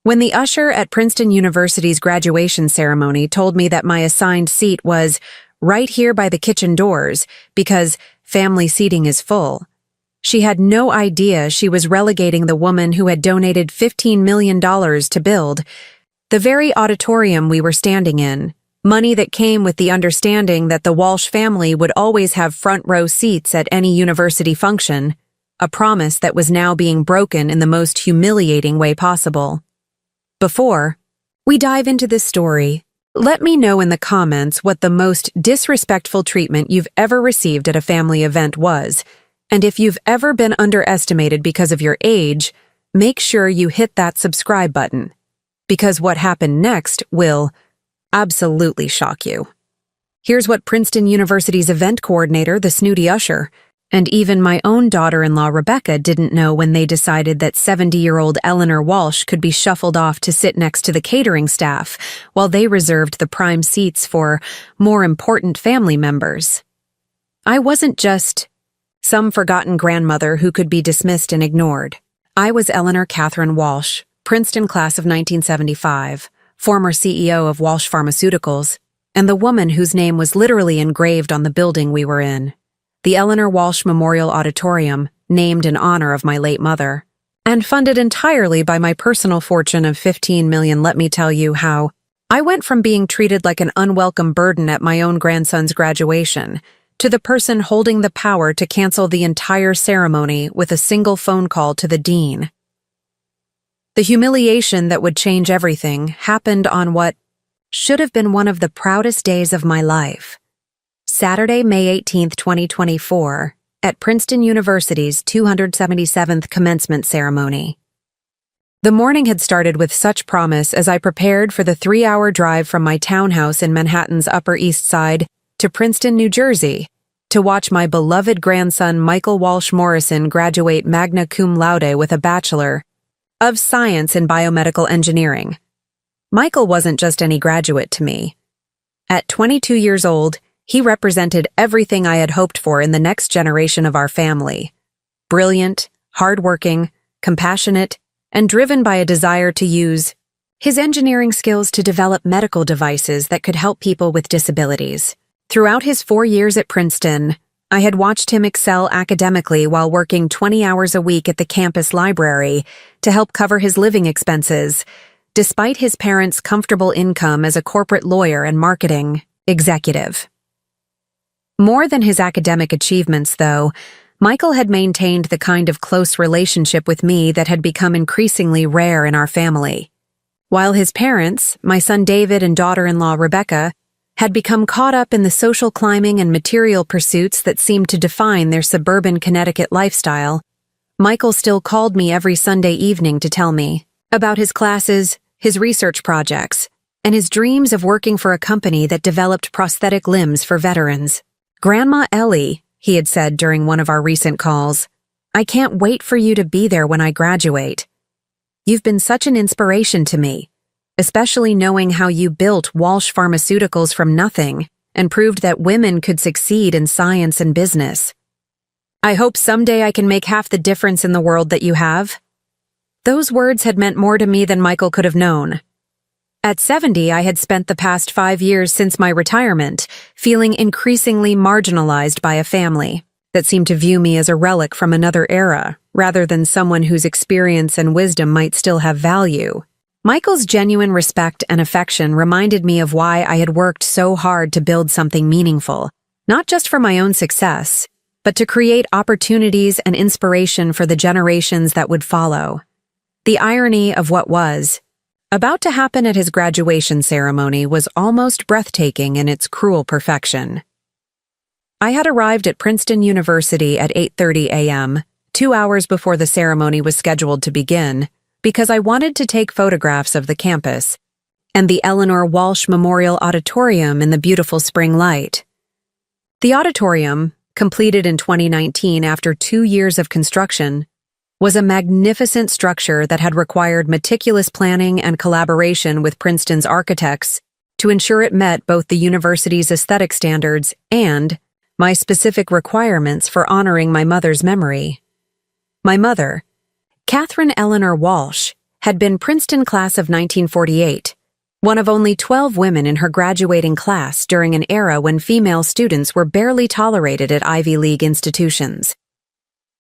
When the usher at Princeton University's graduation ceremony told me that my assigned seat was right here by the kitchen doors because family seating is full, she had no idea she was relegating the woman who had donated $15 million to build the very auditorium we were standing in, money that came with the understanding that the Walsh family would always have front-row seats at any university function, a promise that was now being broken in the most humiliating way possible. Before we dive into this story, let me know in the comments what the most disrespectful treatment you've ever received at a family event was, and if you've ever been underestimated because of your age, make sure you hit that subscribe button, because what happened next will absolutely shock you. Here's what Princeton University's event coordinator, the snooty usher, and even my own daughter-in-law Rebecca didn't know when they decided that 70-year-old Eleanor Walsh could be shuffled off to sit next to the catering staff while they reserved the prime seats for more important family members. I wasn't just some forgotten grandmother who could be dismissed and ignored. I was Eleanor Catherine Walsh, Princeton class of 1975, former CEO of Walsh Pharmaceuticals, and the woman whose name was literally engraved on the building we were in. The Eleanor Walsh Memorial Auditorium, named in honor of my late mother, and funded entirely by my personal fortune of $15 million. Let me tell you how I went from being treated like an unwelcome burden at my own grandson's graduation to the person holding the power to cancel the entire ceremony with a single phone call to the dean. The humiliation that would change everything happened on what should have been one of the proudest days of my life. Saturday, May 18, 2024, at Princeton University's 277th commencement ceremony. The morning had started with such promise as I prepared for the 3-hour drive from my townhouse in Manhattan's Upper East Side to Princeton, New Jersey, to watch my beloved grandson Michael Walsh Morrison graduate magna cum laude with a Bachelor of Science in Biomedical Engineering. Michael wasn't just any graduate to me. At 22 years old, he represented everything I had hoped for in the next generation of our family. Brilliant, hardworking, compassionate, and driven by a desire to use his engineering skills to develop medical devices that could help people with disabilities. Throughout his 4 years at Princeton, I had watched him excel academically while working 20 hours a week at the campus library to help cover his living expenses, despite his parents' comfortable income as a corporate lawyer and marketing executive. More than his academic achievements, though, Michael had maintained the kind of close relationship with me that had become increasingly rare in our family. While his parents, my son David and daughter-in-law Rebecca, had become caught up in the social climbing and material pursuits that seemed to define their suburban Connecticut lifestyle, Michael still called me every Sunday evening to tell me about his classes, his research projects, and his dreams of working for a company that developed prosthetic limbs for veterans. "Grandma Ellie," he had said during one of our recent calls, "I can't wait for you to be there when I graduate. You've been such an inspiration to me, especially knowing how you built Walsh Pharmaceuticals from nothing and proved that women could succeed in science and business. I hope someday I can make half the difference in the world that you have." Those words had meant more to me than Michael could have known. At 70, I had spent the past 5 years since my retirement feeling increasingly marginalized by a family that seemed to view me as a relic from another era rather than someone whose experience and wisdom might still have value. Michael's genuine respect and affection reminded me of why I had worked so hard to build something meaningful, not just for my own success, but to create opportunities and inspiration for the generations that would follow. The irony of what was about to happen at his graduation ceremony was almost breathtaking in its cruel perfection. I had arrived at Princeton University at 8:30 a.m., 2 hours before the ceremony was scheduled to begin, because I wanted to take photographs of the campus and the Eleanor Walsh Memorial Auditorium in the beautiful spring light. The auditorium, completed in 2019 after 2 years of construction, was a magnificent structure that had required meticulous planning and collaboration with Princeton's architects to ensure it met both the university's aesthetic standards and my specific requirements for honoring my mother's memory. My mother, Catherine Eleanor Walsh, had been Princeton class of 1948, one of only 12 women in her graduating class during an era when female students were barely tolerated at Ivy League institutions.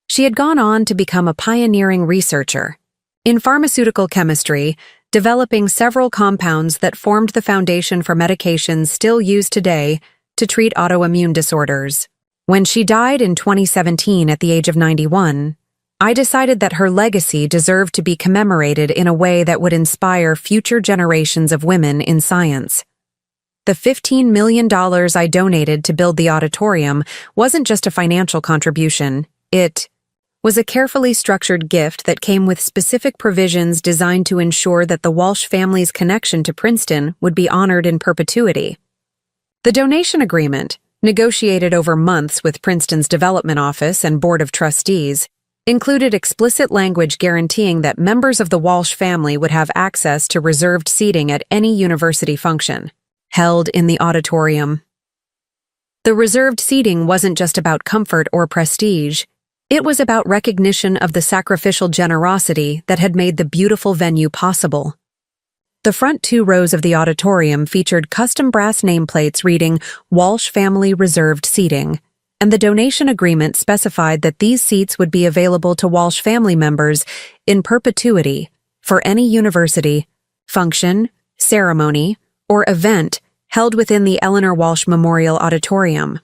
She had gone on to become a pioneering researcher in pharmaceutical chemistry, developing several compounds that formed the foundation for medications still used today to treat autoimmune disorders. When she died in 2017 at the age of 91, I decided that her legacy deserved to be commemorated in a way that would inspire future generations of women in science. The $15 million I donated to build the auditorium wasn't just a financial contribution, it was a carefully structured gift that came with specific provisions designed to ensure that the Walsh family's connection to Princeton would be honored in perpetuity. The donation agreement, negotiated over months with Princeton's development office and board of trustees, included explicit language guaranteeing that members of the Walsh family would have access to reserved seating at any university function, held in the auditorium. The reserved seating wasn't just about comfort or prestige. It was about recognition of the sacrificial generosity that had made the beautiful venue possible. The front 2 rows of the auditorium featured custom brass nameplates reading Walsh Family Reserved Seating, and the donation agreement specified that these seats would be available to Walsh family members in perpetuity for any university, function, ceremony, or event held within the Eleanor Walsh Memorial Auditorium.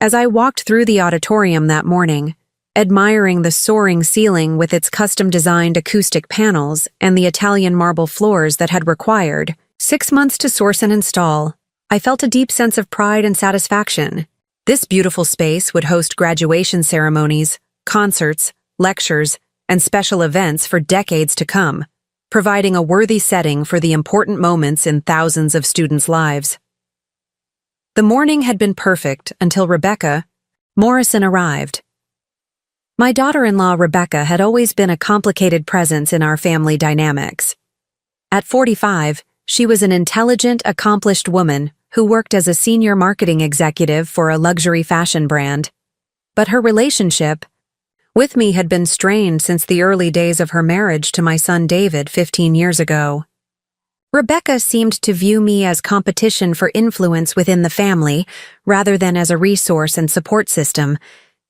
As I walked through the auditorium that morning, admiring the soaring ceiling with its custom-designed acoustic panels and the Italian marble floors that had required 6 months to source and install, I felt a deep sense of pride and satisfaction. This beautiful space would host graduation ceremonies, concerts, lectures, and special events for decades to come, providing a worthy setting for the important moments in thousands of students' lives. The morning had been perfect until Rebecca Morrison arrived. My daughter-in-law Rebecca had always been a complicated presence in our family dynamics. At 45, she was an intelligent, accomplished woman who worked as a senior marketing executive for a luxury fashion brand. But her relationship with me had been strained since the early days of her marriage to my son David 15 years ago. Rebecca seemed to view me as competition for influence within the family rather than as a resource and support system,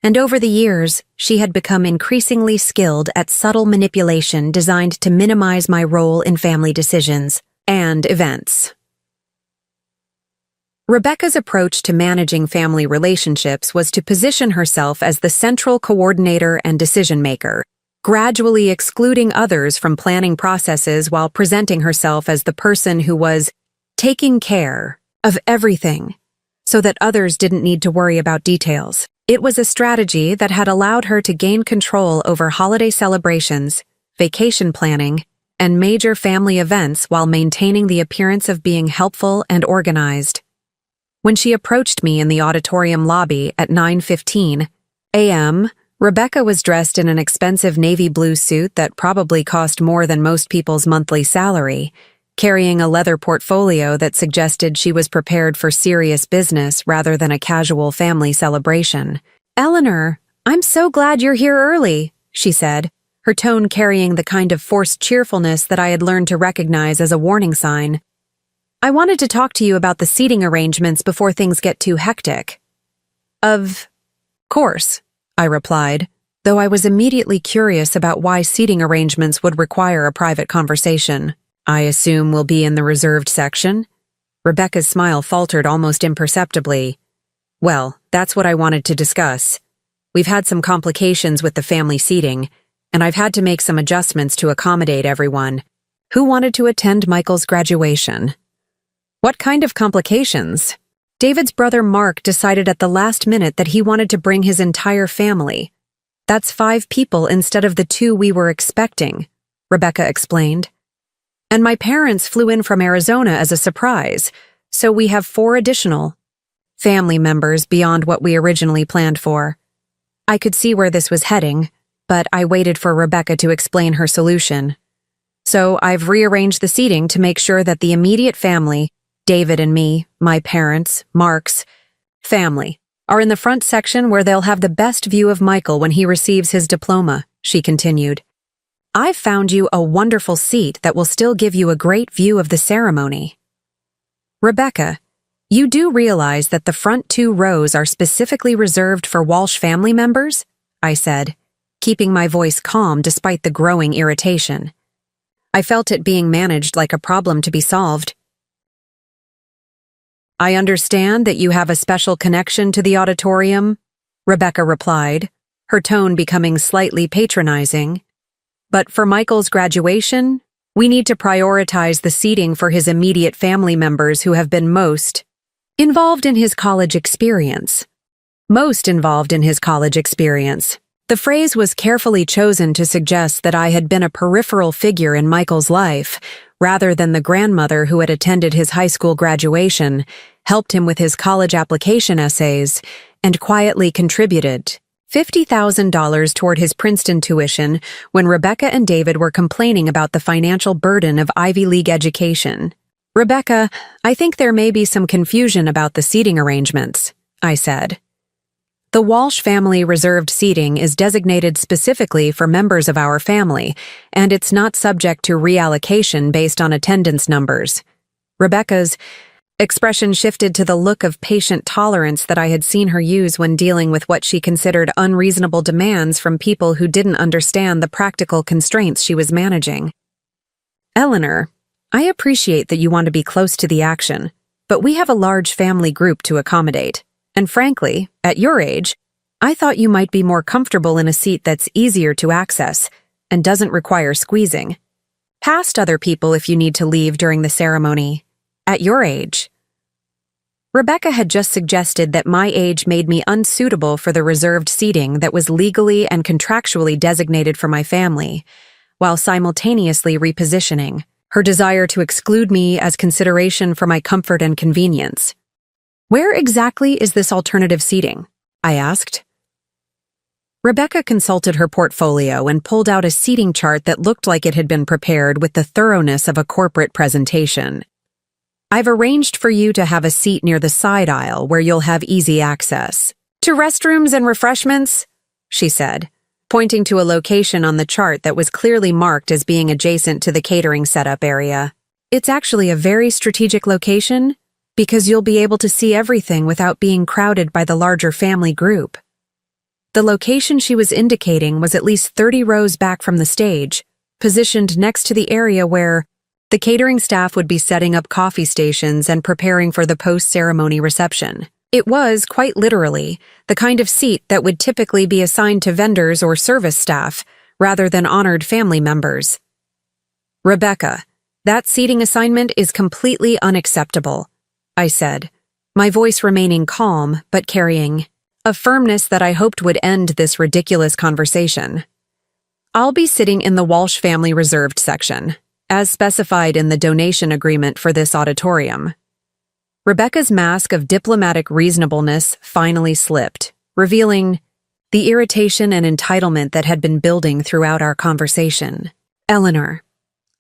and over the years, she had become increasingly skilled at subtle manipulation designed to minimize my role in family decisions and events. Rebecca's approach to managing family relationships was to position herself as the central coordinator and decision-maker, gradually excluding others from planning processes while presenting herself as the person who was taking care of everything so that others didn't need to worry about details. It was a strategy that had allowed her to gain control over holiday celebrations, vacation planning, and major family events while maintaining the appearance of being helpful and organized. When she approached me in the auditorium lobby at 9:15 a.m., Rebecca was dressed in an expensive navy blue suit that probably cost more than most people's monthly salary, carrying a leather portfolio that suggested she was prepared for serious business rather than a casual family celebration. "Eleanor, I'm so glad you're here early," she said, her tone carrying the kind of forced cheerfulness that I had learned to recognize as a warning sign. "I wanted to talk to you about the seating arrangements before things get too hectic." "Of course," I replied, though I was immediately curious about why seating arrangements would require a private conversation. "I assume we'll be in the reserved section?" Rebecca's smile faltered almost imperceptibly. "Well, that's what I wanted to discuss. We've had some complications with the family seating, and I've had to make some adjustments to accommodate everyone. Who wanted to attend Michael's graduation?" "What kind of complications?" "David's brother Mark decided at the last minute that he wanted to bring his entire family. That's 5 people instead of the 2 we were expecting," Rebecca explained. "And my parents flew in from Arizona as a surprise, so we have 4 additional family members beyond what we originally planned for." I could see where this was heading, but I waited for Rebecca to explain her solution. "So I've rearranged the seating to make sure that the immediate family, David and me, my parents, Mark's family, are in the front section where they'll have the best view of Michael when he receives his diploma," she continued. I've found you a wonderful seat that will still give you a great view of the ceremony. Rebecca, you do realize that the front 2 rows are specifically reserved for Walsh family members? I said, keeping my voice calm despite the growing irritation. I felt it being managed like a problem to be solved. I understand that you have a special connection to the auditorium, Rebecca replied, her tone becoming slightly patronizing. But for Michael's graduation, we need to prioritize the seating for his immediate family members who have been most involved in his college experience. Most involved in his college experience. The phrase was carefully chosen to suggest that I had been a peripheral figure in Michael's life, rather than the grandmother who had attended his high school graduation, helped him with his college application essays, and quietly contributed $50,000 toward his Princeton tuition when Rebecca and David were complaining about the financial burden of Ivy League education. Rebecca, I think there may be some confusion about the seating arrangements, I said. The Walsh family reserved seating is designated specifically for members of our family, and it's not subject to reallocation based on attendance numbers. Rebecca's expression shifted to the look of patient tolerance that I had seen her use when dealing with what she considered unreasonable demands from people who didn't understand the practical constraints she was managing. Eleanor, I appreciate that you want to be close to the action, but we have a large family group to accommodate. And frankly, at your age, I thought you might be more comfortable in a seat that's easier to access and doesn't require squeezing. Past other people if you need to leave during the ceremony. At your age. Rebecca had just suggested that my age made me unsuitable for the reserved seating that was legally and contractually designated for my family, while simultaneously repositioning her desire to exclude me as consideration for my comfort and convenience. Where exactly is this alternative seating? I asked. Rebecca consulted her portfolio and pulled out a seating chart that looked like it had been prepared with the thoroughness of a corporate presentation. I've arranged for you to have a seat near the side aisle where you'll have easy access to restrooms and refreshments, she said, pointing to a location on the chart that was clearly marked as being adjacent to the catering setup area. It's actually a very strategic location, because you'll be able to see everything without being crowded by the larger family group. The location she was indicating was at least 30 rows back from the stage, positioned next to the area where the catering staff would be setting up coffee stations and preparing for the post-ceremony reception. It was, quite literally, the kind of seat that would typically be assigned to vendors or service staff, rather than honored family members. Rebecca, that seating assignment is completely unacceptable, I said, my voice remaining calm but carrying a firmness that I hoped would end this ridiculous conversation. I'll be sitting in the Walsh family reserved section, as specified in the donation agreement for this auditorium. Rebecca's mask of diplomatic reasonableness finally slipped, revealing the irritation and entitlement that had been building throughout our conversation. Eleanor,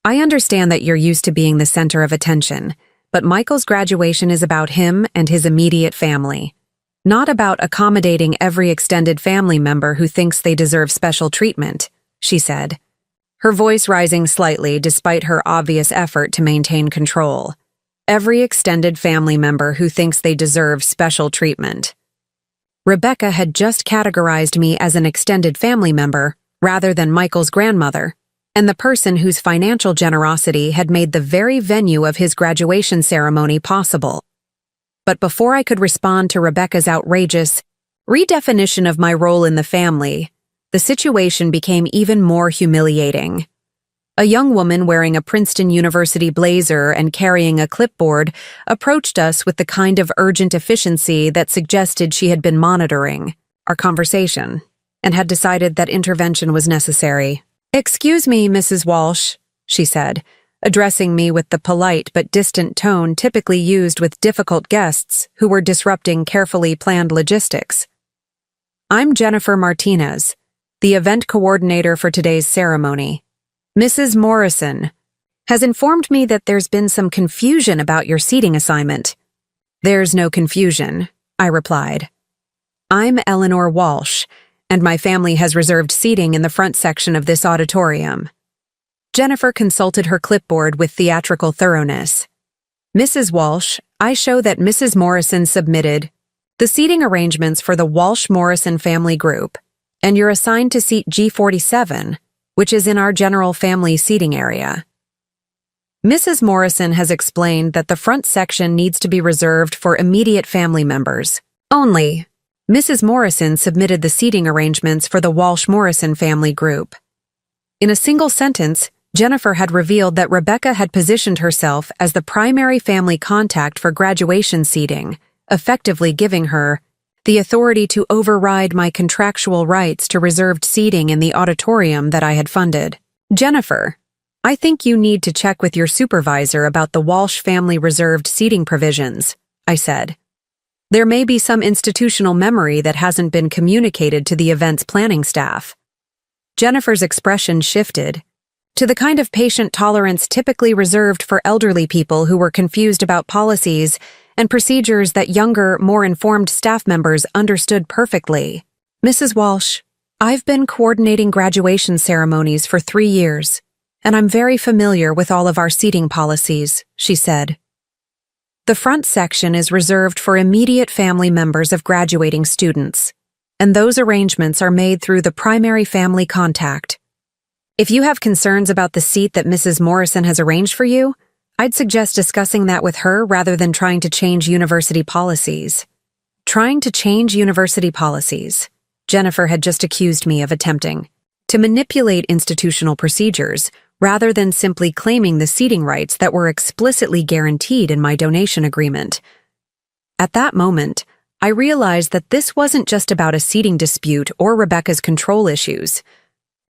I understand that you're used to being the center of attention, but Michael's graduation is about him and his immediate family, not about accommodating every extended family member who thinks they deserve special treatment, she said, her voice rising slightly despite her obvious effort to maintain control. Every extended family member who thinks they deserve special treatment. Rebecca had just categorized me as an extended family member rather than Michael's grandmother, and the person whose financial generosity had made the very venue of his graduation ceremony possible. But before I could respond to Rebecca's outrageous redefinition of my role in the family, the situation became even more humiliating. A young woman wearing a Princeton University blazer and carrying a clipboard approached us with the kind of urgent efficiency that suggested she had been monitoring our conversation and had decided that intervention was necessary. "Excuse me, Mrs. Walsh," she said, addressing me with the polite but distant tone typically used with difficult guests who were disrupting carefully planned logistics. "I'm Jennifer Martinez, the event coordinator for today's ceremony. Mrs. Morrison has informed me that there's been some confusion about your seating assignment." "There's no confusion," I replied. "I'm Eleanor Walsh, and my family has reserved seating in the front section of this auditorium. Jennifer consulted her clipboard with theatrical thoroughness. Mrs. Walsh, I show that Mrs. Morrison submitted the seating arrangements for the Walsh-Morrison family group, and you're assigned to seat G47, which is in our general family seating area. Mrs. Morrison has explained that the front section needs to be reserved for immediate family members only. Mrs. Morrison submitted the seating arrangements for the Walsh-Morrison family group. In a single sentence, Jennifer had revealed that Rebecca had positioned herself as the primary family contact for graduation seating, effectively giving her the authority to override my contractual rights to reserved seating in the auditorium that I had funded. Jennifer, I think you need to check with your supervisor about the Walsh family reserved seating provisions, I said. There may be some institutional memory that hasn't been communicated to the event's planning staff. Jennifer's expression shifted to the kind of patient tolerance typically reserved for elderly people who were confused about policies and procedures that younger, more informed staff members understood perfectly. Mrs. Walsh, I've been coordinating graduation ceremonies for 3 years, and I'm very familiar with all of our seating policies, she said. The front section is reserved for immediate family members of graduating students, and those arrangements are made through the primary family contact. If you have concerns about the seat that Mrs. Morrison has arranged for you, I'd suggest discussing that with her rather than trying to change university policies. Trying to change university policies. Jennifer had just accused me of attempting to manipulate institutional procedures rather than simply claiming the seating rights that were explicitly guaranteed in my donation agreement. At that moment, I realized that this wasn't just about a seating dispute or Rebecca's control issues.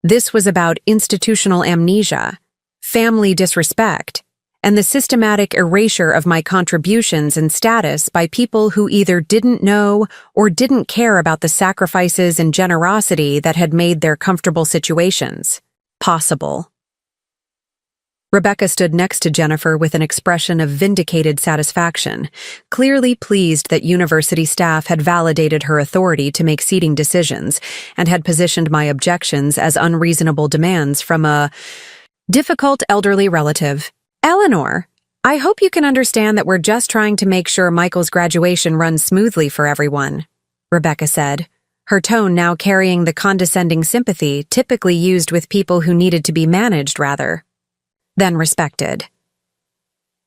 This was about institutional amnesia, family disrespect, and the systematic erasure of my contributions and status by people who either didn't know or didn't care about the sacrifices and generosity that had made their comfortable situations possible. Rebecca stood next to Jennifer with an expression of vindicated satisfaction, clearly pleased that university staff had validated her authority to make seating decisions and had positioned my objections as unreasonable demands from a difficult elderly relative. Eleanor, I hope you can understand that we're just trying to make sure Michael's graduation runs smoothly for everyone, Rebecca said, her tone now carrying the condescending sympathy typically used with people who needed to be managed rather than respected.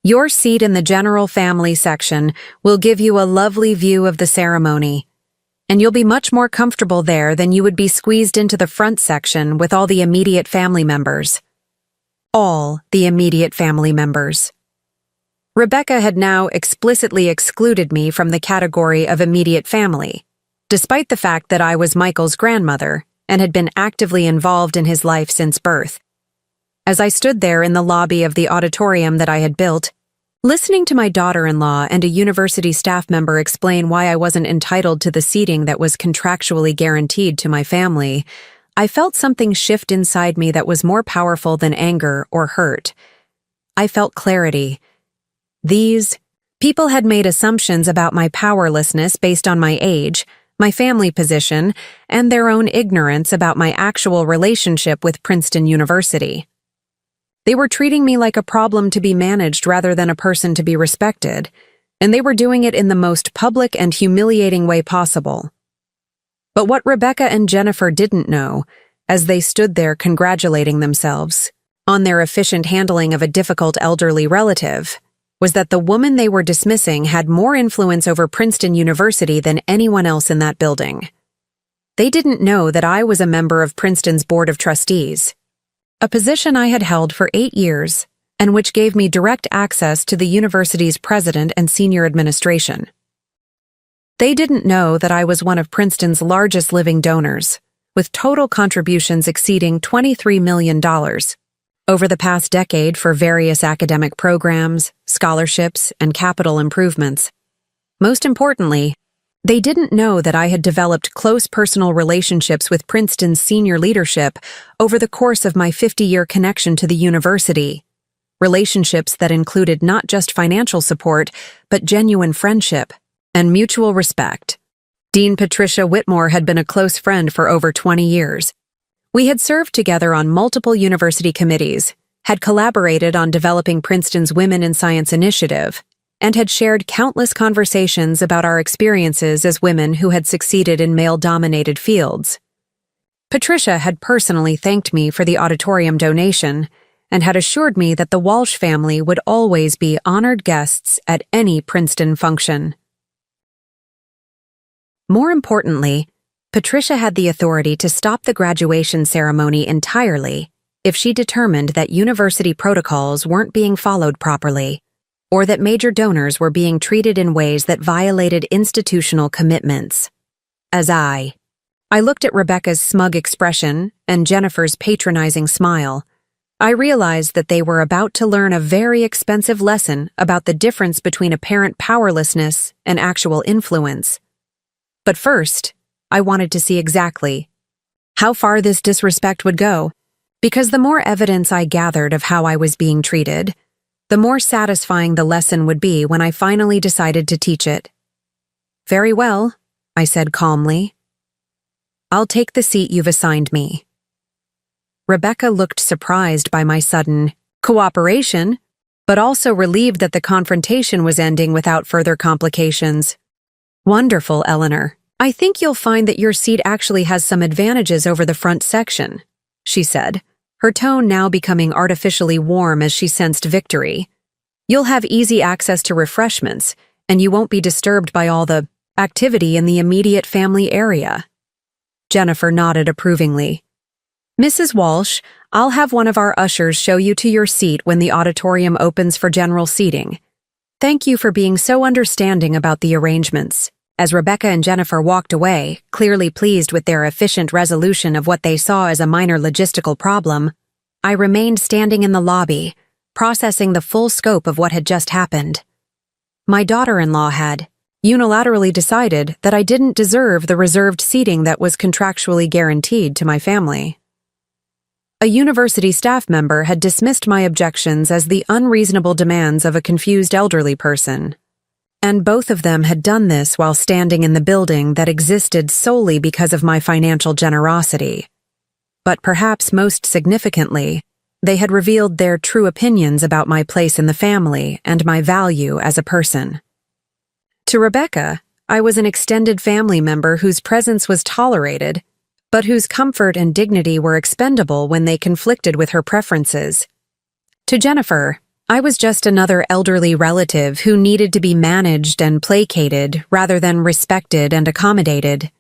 Your seat in the general family section will give you a lovely view of the ceremony, and you'll be much more comfortable there than you would be squeezed into the front section with all the immediate family members. All the immediate family members. Rebecca had now explicitly excluded me from the category of immediate family, despite the fact that I was Michael's grandmother and had been actively involved in his life since birth. As I stood there in the lobby of the auditorium that I had built, listening to my daughter-in-law and a university staff member explain why I wasn't entitled to the seating that was contractually guaranteed to my family, I felt something shift inside me that was more powerful than anger or hurt. I felt clarity. These people had made assumptions about my powerlessness based on my age, my family position, and their own ignorance about my actual relationship with Princeton University. They were treating me like a problem to be managed rather than a person to be respected, and they were doing it in the most public and humiliating way possible. But what Rebecca and Jennifer didn't know, as they stood there congratulating themselves on their efficient handling of a difficult elderly relative, was that the woman they were dismissing had more influence over Princeton University than anyone else in that building. They didn't know that I was a member of Princeton's Board of Trustees, a position I had held for 8 years, and which gave me direct access to the university's president and senior administration. They didn't know that I was one of Princeton's largest living donors, with total contributions exceeding $23 million over the past decade for various academic programs, scholarships, and capital improvements. Most importantly, they didn't know that I had developed close personal relationships with Princeton's senior leadership over the course of my 50-year connection to the university, relationships that included not just financial support, but genuine friendship and mutual respect. Dean Patricia Whitmore had been a close friend for over 20 years. We had served together on multiple university committees, had collaborated on developing Princeton's Women in Science initiative, and had shared countless conversations about our experiences as women who had succeeded in male-dominated fields. Patricia had personally thanked me for the auditorium donation and had assured me that the Walsh family would always be honored guests at any Princeton function. More importantly, Patricia had the authority to stop the graduation ceremony entirely if she determined that university protocols weren't being followed properly, or that major donors were being treated in ways that violated institutional commitments. As I looked at Rebecca's smug expression and Jennifer's patronizing smile, I realized that they were about to learn a very expensive lesson about the difference between apparent powerlessness and actual influence. But first, I wanted to see exactly how far this disrespect would go, because the more evidence I gathered of how I was being treated, the more satisfying the lesson would be when I finally decided to teach it. "Very well," I said calmly. "I'll take the seat you've assigned me." Rebecca looked surprised by my sudden cooperation, but also relieved that the confrontation was ending without further complications. "Wonderful, Eleanor. I think you'll find that your seat actually has some advantages over the front section," she said, her tone now becoming artificially warm as she sensed victory. "You'll have easy access to refreshments, and you won't be disturbed by all the activity in the immediate family area." Jennifer nodded approvingly. "Mrs. Walsh, I'll have one of our ushers show you to your seat when the auditorium opens for general seating. Thank you for being so understanding about the arrangements." As Rebecca and Jennifer walked away, clearly pleased with their efficient resolution of what they saw as a minor logistical problem, I remained standing in the lobby, processing the full scope of what had just happened. My daughter-in-law had unilaterally decided that I didn't deserve the reserved seating that was contractually guaranteed to my family. A university staff member had dismissed my objections as the unreasonable demands of a confused elderly person, and both of them had done this while standing in the building that existed solely because of my financial generosity. But perhaps most significantly, they had revealed their true opinions about my place in the family and my value as a person. To Rebecca, I was an extended family member whose presence was tolerated, but whose comfort and dignity were expendable when they conflicted with her preferences. To Jennifer, I was just another elderly relative who needed to be managed and placated rather than respected and accommodated.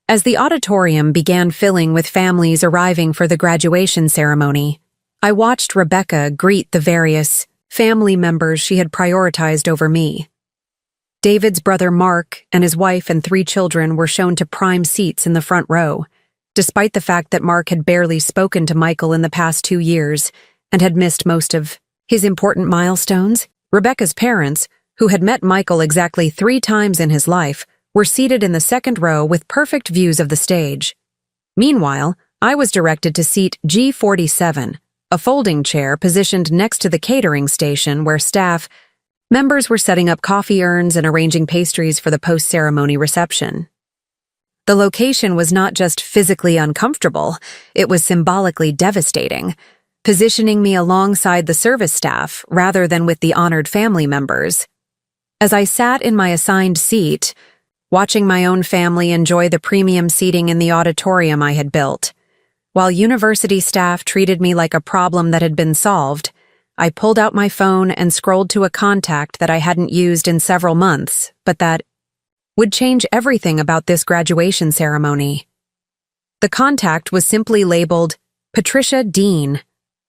As the auditorium began filling with families arriving for the graduation ceremony, I watched Rebecca greet the various family members she had prioritized over me. David's brother Mark and his wife and 3 children were shown to prime seats in the front row, despite the fact that Mark had barely spoken to Michael in the past 2 years and had missed most of his important milestones. Rebecca's parents, who had met Michael exactly 3 times in his life, were seated in the second row with perfect views of the stage. Meanwhile, I was directed to seat G47, a folding chair positioned next to the catering station where staff members were setting up coffee urns and arranging pastries for the post-ceremony reception. The location was not just physically uncomfortable, it was symbolically devastating, positioning me alongside the service staff rather than with the honored family members. As I sat in my assigned seat, watching my own family enjoy the premium seating in the auditorium I had built, while university staff treated me like a problem that had been solved, I pulled out my phone and scrolled to a contact that I hadn't used in several months, but that would change everything about this graduation ceremony. The contact was simply labeled Patricia Dean,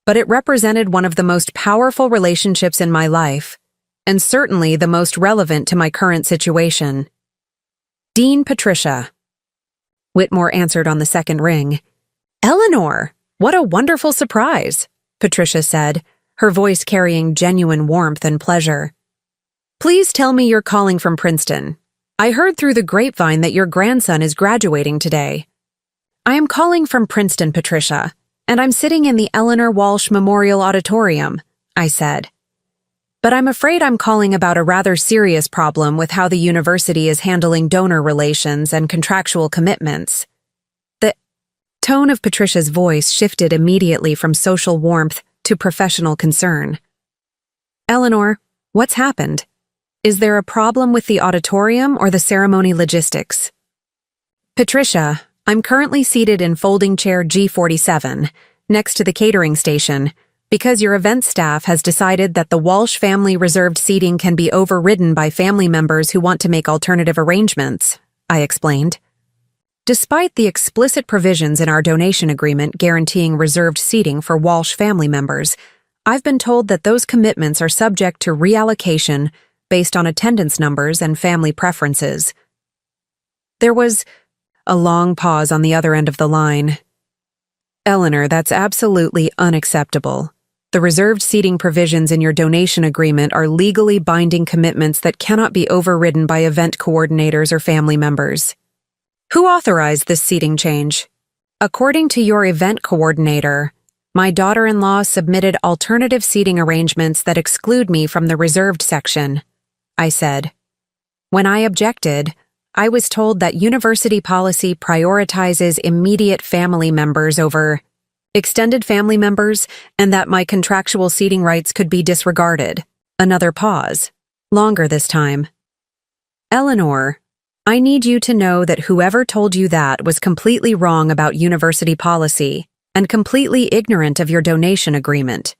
but it represented one of the most powerful relationships in my life, and certainly the most relevant to my current situation. "Dean Patricia." Whitmore answered on the second ring. "Eleanor, what a wonderful surprise," Patricia said, her voice carrying genuine warmth and pleasure. "Please tell me you're calling from Princeton. I heard through the grapevine that your grandson is graduating today." "I am calling from Princeton, Patricia, and I'm sitting in the Eleanor Walsh Memorial Auditorium," I said. "But I'm afraid I'm calling about a rather serious problem with how the university is handling donor relations and contractual commitments." The tone of Patricia's voice shifted immediately from social warmth to professional concern. Eleanor, what's happened? Is there a problem with the auditorium or the ceremony logistics? Patricia, I'm currently seated in folding chair G47, next to the catering station, because your event staff has decided that the Walsh family reserved seating can be overridden by family members who want to make alternative arrangements, I explained. Despite the explicit provisions in our donation agreement guaranteeing reserved seating for Walsh family members, I've been told that those commitments are subject to reallocation based on attendance numbers and family preferences. There was a long pause on the other end of the line. Eleanor, that's absolutely unacceptable. The reserved seating provisions in your donation agreement are legally binding commitments that cannot be overridden by event coordinators or family members. Who authorized this seating change? According to your event coordinator, my daughter-in-law submitted alternative seating arrangements that exclude me from the reserved section, I said. When I objected, I was told that university policy prioritizes immediate family members over extended family members and that my contractual seating rights could be disregarded. Another pause. Longer this time. Eleanor, I need you to know that whoever told you that was completely wrong about university policy and completely ignorant of your donation agreement.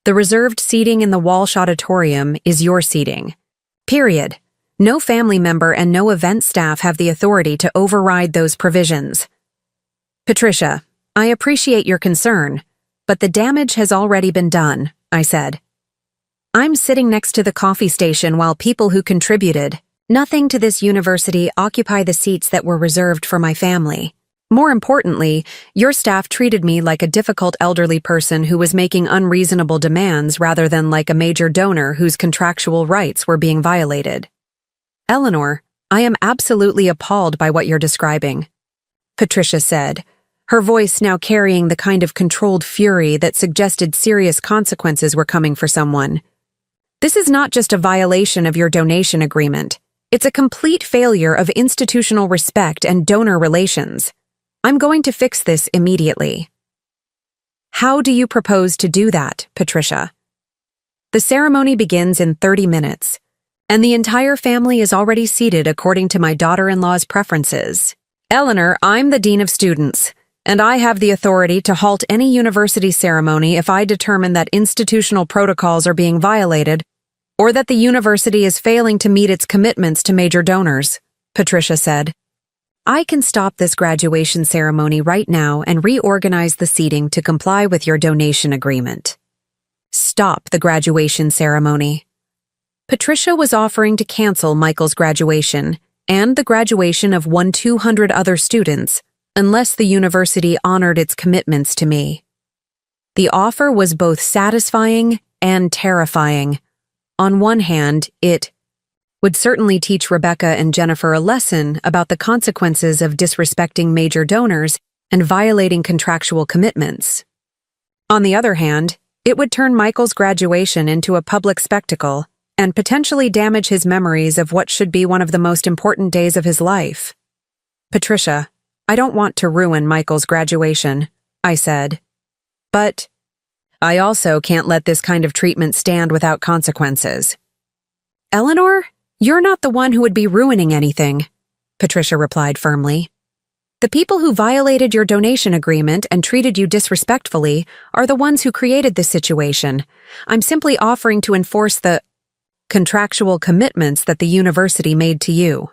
The reserved seating in the Walsh Auditorium is your seating. Period. No family member and no event staff have the authority to override those provisions. Patricia, I appreciate your concern, but the damage has already been done, I said. I'm sitting next to the coffee station while people who contributed nothing to this university occupy the seats that were reserved for my family. More importantly, your staff treated me like a difficult elderly person who was making unreasonable demands rather than like a major donor whose contractual rights were being violated. Eleanor, I am absolutely appalled by what you're describing, Patricia said, her voice now carrying the kind of controlled fury that suggested serious consequences were coming for someone. This is not just a violation of your donation agreement. It's a complete failure of institutional respect and donor relations. I'm going to fix this immediately. How do you propose to do that, Patricia? The ceremony begins in 30 minutes, and the entire family is already seated according to my daughter-in-law's preferences. Eleanor, I'm the Dean of Students, and I have the authority to halt any university ceremony if I determine that institutional protocols are being violated or that the university is failing to meet its commitments to major donors, Patricia said. I can stop this graduation ceremony right now and reorganize the seating to comply with your donation agreement. Stop the graduation ceremony. Patricia was offering to cancel Michael's graduation and the graduation of 200 other students unless the university honored its commitments to me. The offer was both satisfying and terrifying. On one hand, it would certainly teach Rebecca and Jennifer a lesson about the consequences of disrespecting major donors and violating contractual commitments. On the other hand, it would turn Michael's graduation into a public spectacle and potentially damage his memories of what should be one of the most important days of his life. Patricia, I don't want to ruin Michael's graduation, I said. But I also can't let this kind of treatment stand without consequences. Eleanor? You're not the one who would be ruining anything, Patricia replied firmly. The people who violated your donation agreement and treated you disrespectfully are the ones who created this situation. I'm simply offering to enforce the contractual commitments that the university made to you.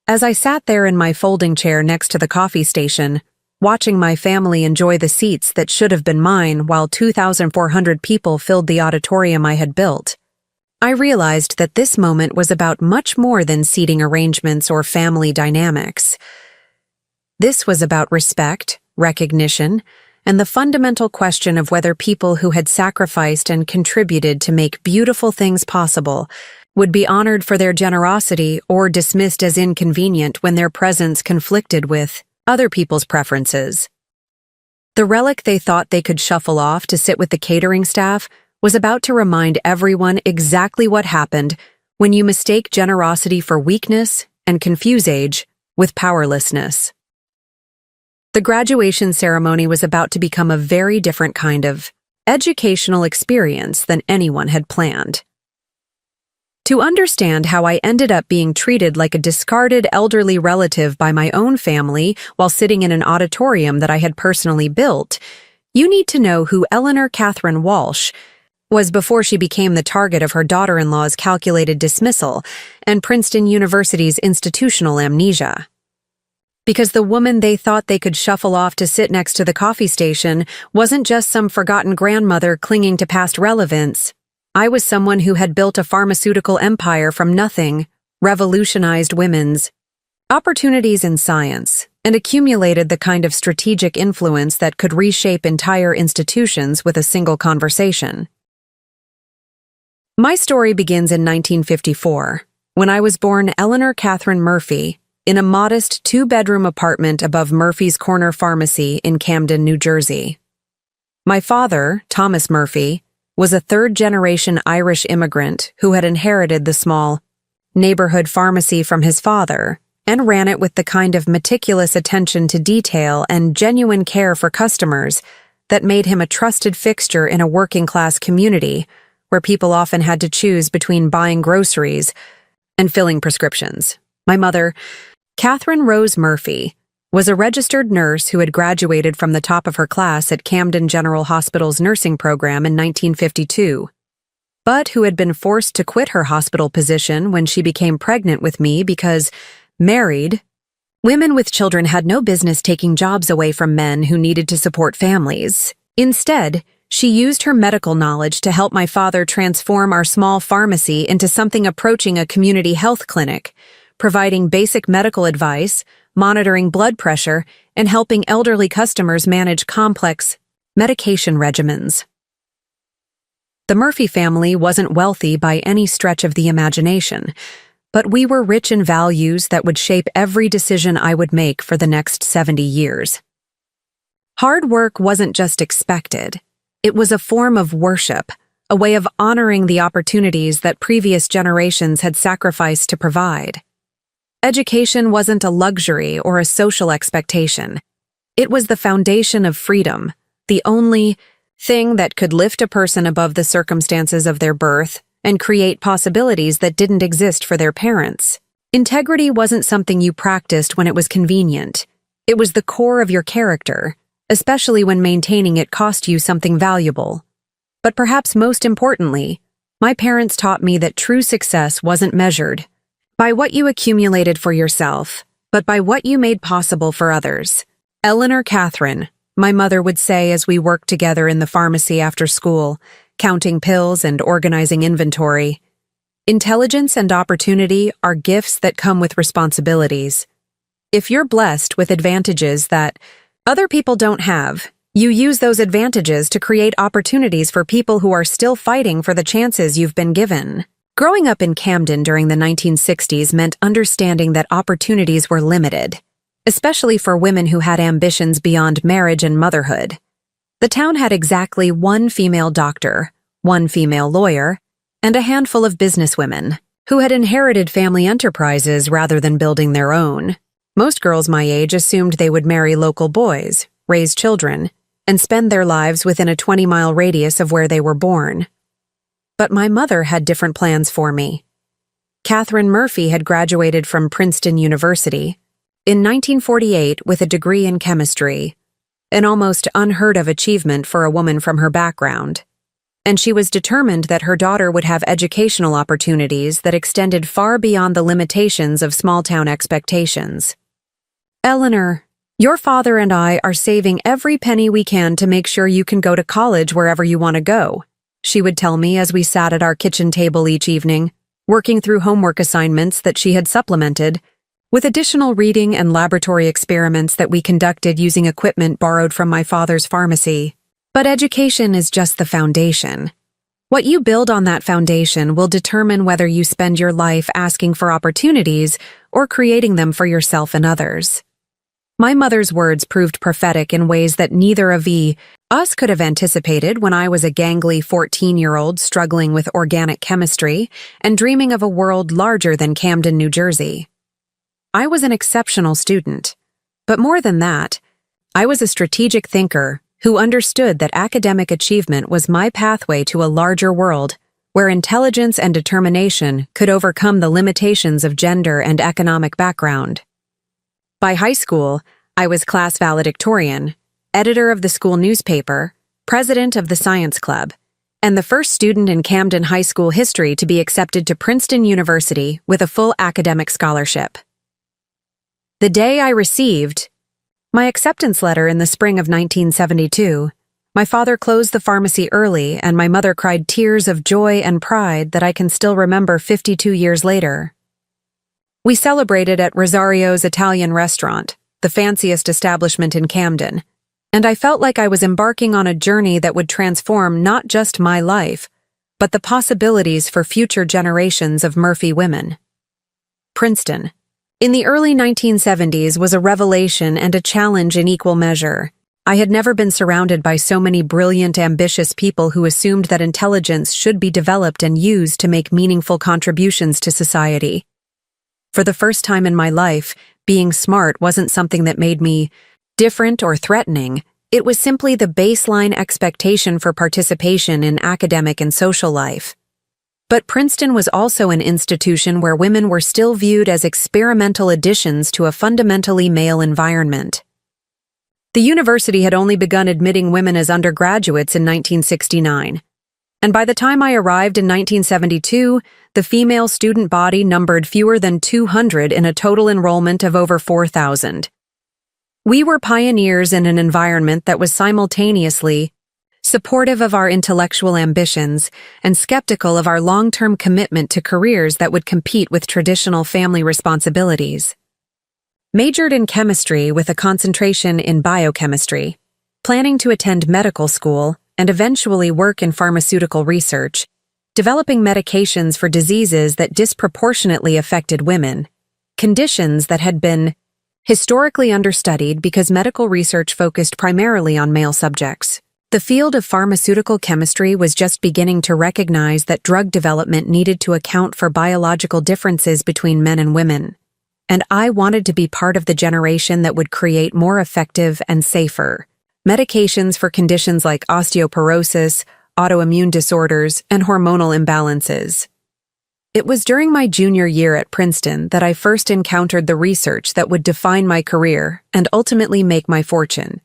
As I sat there in my folding chair next to the coffee station, watching my family enjoy the seats that should have been mine while 2,400 people filled the auditorium I had built, I realized that this moment was about much more than seating arrangements or family dynamics. This was about respect, recognition, and the fundamental question of whether people who had sacrificed and contributed to make beautiful things possible would be honored for their generosity or dismissed as inconvenient when their presence conflicted with other people's preferences. The relic they thought they could shuffle off to sit with the catering staff was about to remind everyone exactly what happened when you mistake generosity for weakness and confuse age with powerlessness. The graduation ceremony was about to become a very different kind of educational experience than anyone had planned. To understand how I ended up being treated like a discarded elderly relative by my own family while sitting in an auditorium that I had personally built, you need to know who Eleanor Catherine Walsh was before she became the target of her daughter-in-law's calculated dismissal and Princeton University's institutional amnesia. Because the woman they thought they could shuffle off to sit next to the coffee station wasn't just some forgotten grandmother clinging to past relevance. I was someone who had built a pharmaceutical empire from nothing, revolutionized women's opportunities in science, and accumulated the kind of strategic influence that could reshape entire institutions with a single conversation. My story begins in 1954, when I was born Eleanor Catherine Murphy in a modest two-bedroom apartment above Murphy's Corner Pharmacy in Camden, New Jersey. My father, Thomas Murphy, was a third-generation Irish immigrant who had inherited the small neighborhood pharmacy from his father and ran it with the kind of meticulous attention to detail and genuine care for customers that made him a trusted fixture in a working-class community where people often had to choose between buying groceries and filling prescriptions. My mother, Catherine Rose Murphy, was a registered nurse who had graduated from the top of her class at Camden General Hospital's nursing program in 1952, but who had been forced to quit her hospital position when she became pregnant with me because, married, women with children had no business taking jobs away from men who needed to support families. Instead, she used her medical knowledge to help my father transform our small pharmacy into something approaching a community health clinic, providing basic medical advice, monitoring blood pressure, and helping elderly customers manage complex medication regimens. The Murphy family wasn't wealthy by any stretch of the imagination, but we were rich in values that would shape every decision I would make for the next 70 years. Hard work wasn't just expected. It was a form of worship, a way of honoring the opportunities that previous generations had sacrificed to provide. Education wasn't a luxury or a social expectation. It was the foundation of freedom, the only thing that could lift a person above the circumstances of their birth and create possibilities that didn't exist for their parents. Integrity wasn't something you practiced when it was convenient. It was the core of your character, especially when maintaining it cost you something valuable. But perhaps most importantly, my parents taught me that true success wasn't measured by what you accumulated for yourself, but by what you made possible for others. Eleanor Catherine, my mother would say as we worked together in the pharmacy after school, counting pills and organizing inventory. Intelligence and opportunity are gifts that come with responsibilities. If you're blessed with advantages that other people don't have, you use those advantages to create opportunities for people who are still fighting for the chances you've been given. Growing up in Camden during the 1960s meant understanding that opportunities were limited, especially for women who had ambitions beyond marriage and motherhood. The town had exactly one female doctor, one female lawyer, and a handful of businesswomen who had inherited family enterprises rather than building their own. Most girls my age assumed they would marry local boys, raise children, and spend their lives within a 20-mile radius of where they were born. But my mother had different plans for me. Catherine Murphy had graduated from Princeton University in 1948 with a degree in chemistry, an almost unheard-of achievement for a woman from her background, and she was determined that her daughter would have educational opportunities that extended far beyond the limitations of small-town expectations. "Eleanor, your father and I are saving every penny we can to make sure you can go to college wherever you want to go," she would tell me as we sat at our kitchen table each evening, working through homework assignments that she had supplemented, with additional reading and laboratory experiments that we conducted using equipment borrowed from my father's pharmacy. But education is just the foundation. What you build on that foundation will determine whether you spend your life asking for opportunities or creating them for yourself and others. My mother's words proved prophetic in ways that neither of us could have anticipated when I was a gangly 14-year-old struggling with organic chemistry and dreaming of a world larger than Camden, New Jersey. I was an exceptional student, but more than that, I was a strategic thinker who understood that academic achievement was my pathway to a larger world where intelligence and determination could overcome the limitations of gender and economic background. By high school, I was class valedictorian, editor of the school newspaper, president of the science club, and the first student in Camden High School history to be accepted to Princeton University with a full academic scholarship. The day I received my acceptance letter in the spring of 1972, my father closed the pharmacy early and my mother cried tears of joy and pride that I can still remember 52 years later. We celebrated at Rosario's Italian restaurant, the fanciest establishment in Camden, and I felt like I was embarking on a journey that would transform not just my life, but the possibilities for future generations of Murphy women. Princeton, in the early 1970s, was a revelation and a challenge in equal measure. I had never been surrounded by so many brilliant, ambitious people who assumed that intelligence should be developed and used to make meaningful contributions to society. For the first time in my life, being smart wasn't something that made me different or threatening. It was simply the baseline expectation for participation in academic and social life. But Princeton was also an institution where women were still viewed as experimental additions to a fundamentally male environment. The university had only begun admitting women as undergraduates in 1969, and by the time I arrived in 1972, the female student body numbered fewer than 200 in a total enrollment of over 4,000. We were pioneers in an environment that was simultaneously supportive of our intellectual ambitions and skeptical of our long-term commitment to careers that would compete with traditional family responsibilities. Majored in chemistry with a concentration in biochemistry, planning to attend medical school and eventually work in pharmaceutical research, developing medications for diseases that disproportionately affected women, conditions that had been historically understudied because medical research focused primarily on male subjects. The field of pharmaceutical chemistry was just beginning to recognize that drug development needed to account for biological differences between men and women, and I wanted to be part of the generation that would create more effective and safer medications for conditions like osteoporosis, autoimmune disorders, and hormonal imbalances. It was during my junior year at Princeton that I first encountered the research that would define my career and ultimately make my fortune.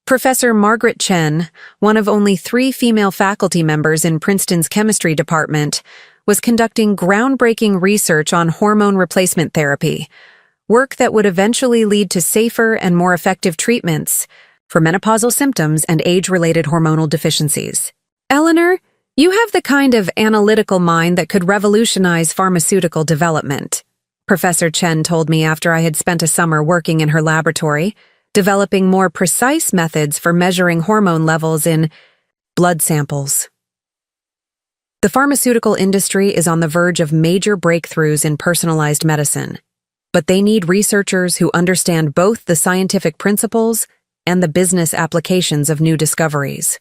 Professor Margaret Chen, one of only 3 female faculty members in Princeton's chemistry department, was conducting groundbreaking research on hormone replacement therapy, work that would eventually lead to safer and more effective treatments for menopausal symptoms and age-related hormonal deficiencies. Eleanor, you have the kind of analytical mind that could revolutionize pharmaceutical development, Professor Chen told me after I had spent a summer working in her laboratory, developing more precise methods for measuring hormone levels in blood samples. The pharmaceutical industry is on the verge of major breakthroughs in personalized medicine, but they need researchers who understand both the scientific principles and the business applications of new discoveries.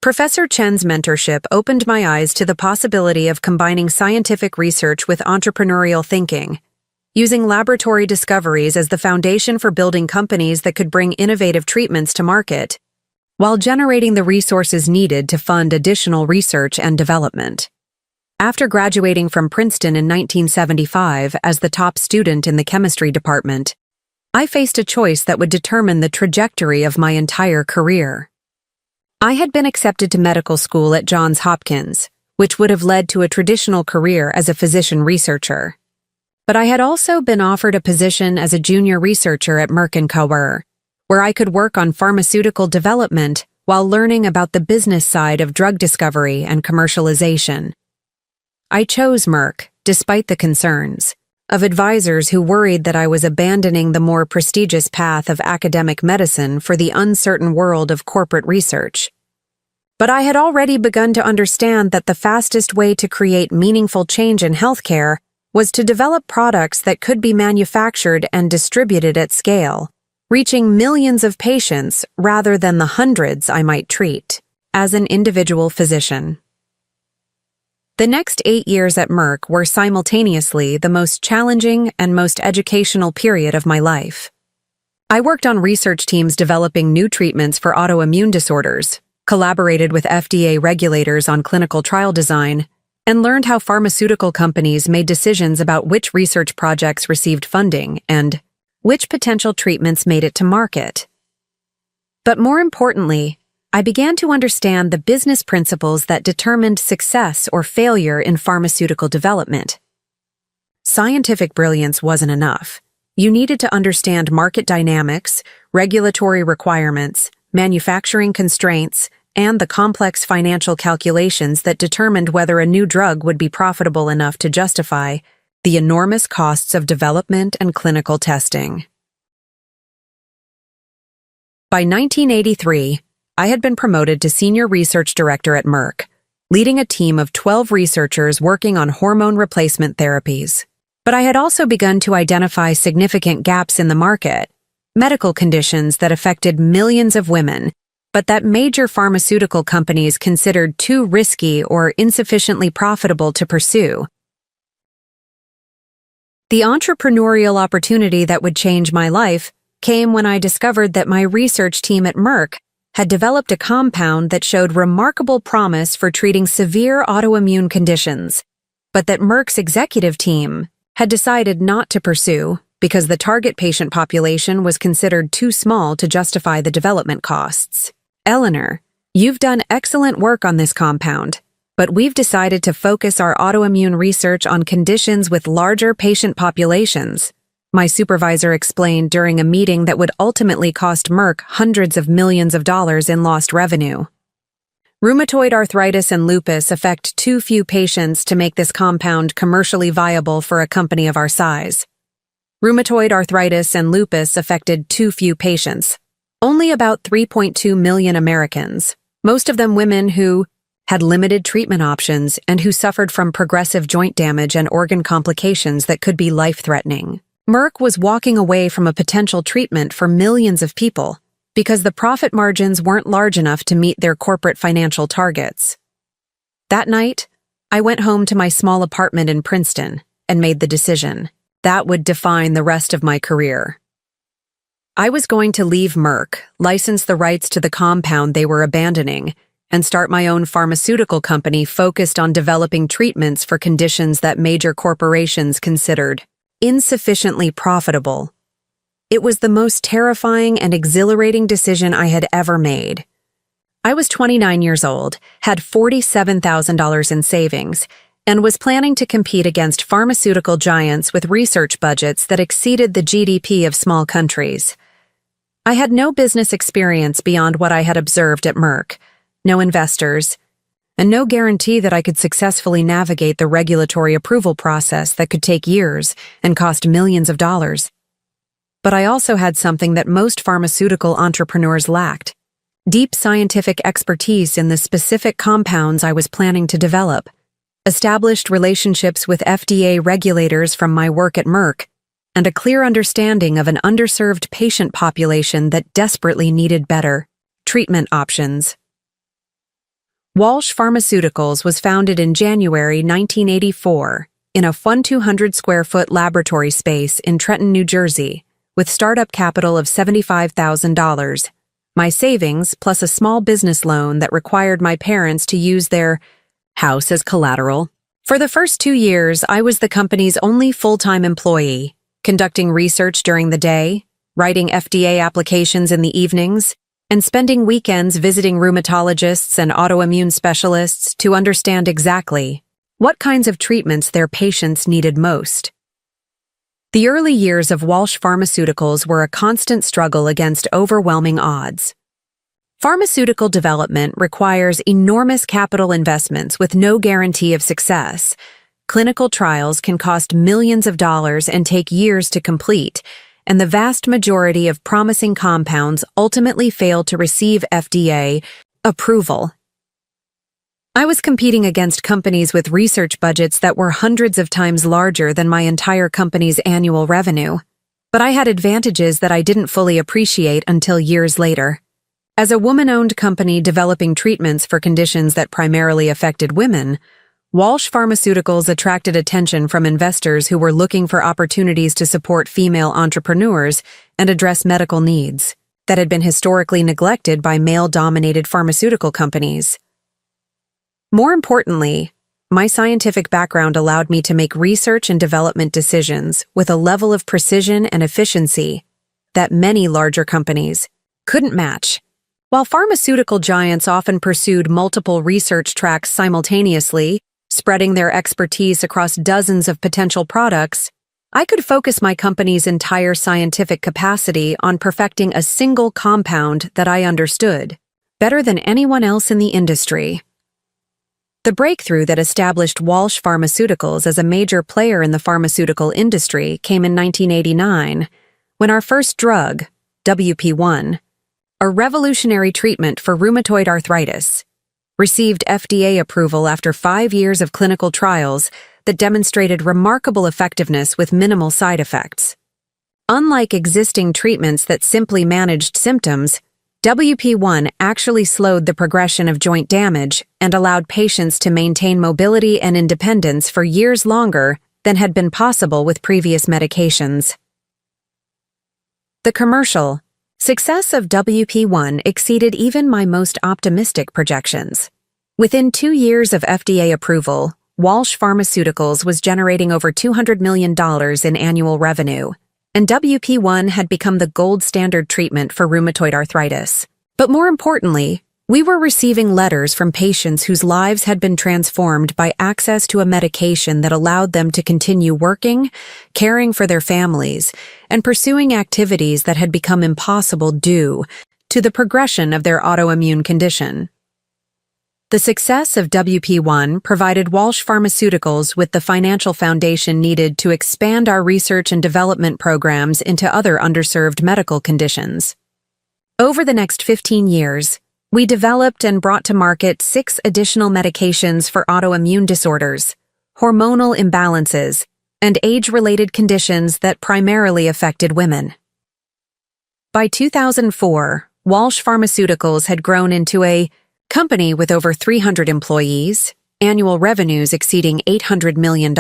Professor Chen's mentorship opened my eyes to the possibility of combining scientific research with entrepreneurial thinking, using laboratory discoveries as the foundation for building companies that could bring innovative treatments to market, while generating the resources needed to fund additional research and development. After graduating from Princeton in 1975 as the top student in the chemistry department, I faced a choice that would determine the trajectory of my entire career. I had been accepted to medical school at Johns Hopkins, which would have led to a traditional career as a physician researcher. But I had also been offered a position as a junior researcher at Merck & Co., where I could work on pharmaceutical development while learning about the business side of drug discovery and commercialization. I chose Merck, despite the concerns of advisors who worried that I was abandoning the more prestigious path of academic medicine for the uncertain world of corporate research. But I had already begun to understand that the fastest way to create meaningful change in healthcare was to develop products that could be manufactured and distributed at scale, reaching millions of patients rather than the hundreds I might treat as an individual physician. The next 8 years at Merck were simultaneously the most challenging and most educational period of my life. I worked on research teams developing new treatments for autoimmune disorders, collaborated with FDA regulators on clinical trial design, and learned how pharmaceutical companies made decisions about which research projects received funding and which potential treatments made it to market. But more importantly, I began to understand the business principles that determined success or failure in pharmaceutical development. Scientific brilliance wasn't enough. You needed to understand market dynamics, regulatory requirements, manufacturing constraints, and the complex financial calculations that determined whether a new drug would be profitable enough to justify the enormous costs of development and clinical testing. By 1983, I had been promoted to Senior Research Director at Merck, leading a team of 12 researchers working on hormone replacement therapies. But I had also begun to identify significant gaps in the market, medical conditions that affected millions of women, but that major pharmaceutical companies considered too risky or insufficiently profitable to pursue. The entrepreneurial opportunity that would change my life came when I discovered that my research team at Merck had developed a compound that showed remarkable promise for treating severe autoimmune conditions, but that Merck's executive team had decided not to pursue because the target patient population was considered too small to justify the development costs. Eleanor, you've done excellent work on this compound, but we've decided to focus our autoimmune research on conditions with larger patient populations, my supervisor explained during a meeting that would ultimately cost Merck hundreds of millions of dollars in lost revenue. Rheumatoid arthritis and lupus affect too few patients to make this compound commercially viable for a company of our size. Rheumatoid arthritis and lupus affected too few patients, only about 3.2 million Americans, most of them women who had limited treatment options and who suffered from progressive joint damage and organ complications that could be life-threatening. Merck was walking away from a potential treatment for millions of people because the profit margins weren't large enough to meet their corporate financial targets. That night, I went home to my small apartment in Princeton and made the decision. That would define the rest of my career. I was going to leave Merck, license the rights to the compound they were abandoning, and start my own pharmaceutical company focused on developing treatments for conditions that major corporations considered insufficiently profitable. It was the most terrifying and exhilarating decision I had ever made. I was 29 years old, had $47,000 in savings, and was planning to compete against pharmaceutical giants with research budgets that exceeded the GDP of small countries. I had no business experience beyond what I had observed at Merck, no investors, and no guarantee that I could successfully navigate the regulatory approval process that could take years and cost millions of dollars. But I also had something that most pharmaceutical entrepreneurs lacked: deep scientific expertise in the specific compounds I was planning to develop, established relationships with FDA regulators from my work at Merck, and a clear understanding of an underserved patient population that desperately needed better treatment options. Walsh Pharmaceuticals was founded in January 1984 in a 1,200-square-foot laboratory space in Trenton, New Jersey, with startup capital of $75,000, my savings plus a small business loan that required my parents to use their house as collateral. For the first 2 years, I was the company's only full-time employee, conducting research during the day, writing FDA applications in the evenings, and spending weekends visiting rheumatologists and autoimmune specialists to understand exactly what kinds of treatments their patients needed most. The early years of Walsh Pharmaceuticals were a constant struggle against overwhelming odds. Pharmaceutical development requires enormous capital investments with no guarantee of success. Clinical trials can cost millions of dollars and take years to complete, and the vast majority of promising compounds ultimately fail to receive FDA approval. I was competing against companies with research budgets that were hundreds of times larger than my entire company's annual revenue. But I had advantages that I didn't fully appreciate until years later. As a woman-owned company developing treatments for conditions that primarily affected women, Walsh Pharmaceuticals attracted attention from investors who were looking for opportunities to support female entrepreneurs and address medical needs that had been historically neglected by male-dominated pharmaceutical companies. More importantly, my scientific background allowed me to make research and development decisions with a level of precision and efficiency that many larger companies couldn't match. While pharmaceutical giants often pursued multiple research tracks simultaneously, spreading their expertise across dozens of potential products, I could focus my company's entire scientific capacity on perfecting a single compound that I understood better than anyone else in the industry. The breakthrough that established Walsh Pharmaceuticals as a major player in the pharmaceutical industry came in 1989, when our first drug, WP1, a revolutionary treatment for rheumatoid arthritis, received FDA approval after 5 years of clinical trials that demonstrated remarkable effectiveness with minimal side effects. Unlike existing treatments that simply managed symptoms, WP1 actually slowed the progression of joint damage and allowed patients to maintain mobility and independence for years longer than had been possible with previous medications. The commercial success of WP1 exceeded even my most optimistic projections. Within 2 years of FDA approval, Walsh Pharmaceuticals was generating over $200 million in annual revenue, and WP1 had become the gold standard treatment for rheumatoid arthritis. But more importantly, we were receiving letters from patients whose lives had been transformed by access to a medication that allowed them to continue working, caring for their families, and pursuing activities that had become impossible due to the progression of their autoimmune condition. The success of WP1 provided Walsh Pharmaceuticals with the financial foundation needed to expand our research and development programs into other underserved medical conditions. Over the next 15 years, we developed and brought to market 6 additional medications for autoimmune disorders, hormonal imbalances, and age-related conditions that primarily affected women. By 2004, Walsh Pharmaceuticals had grown into a company with over 300 employees, annual revenues exceeding $800 million,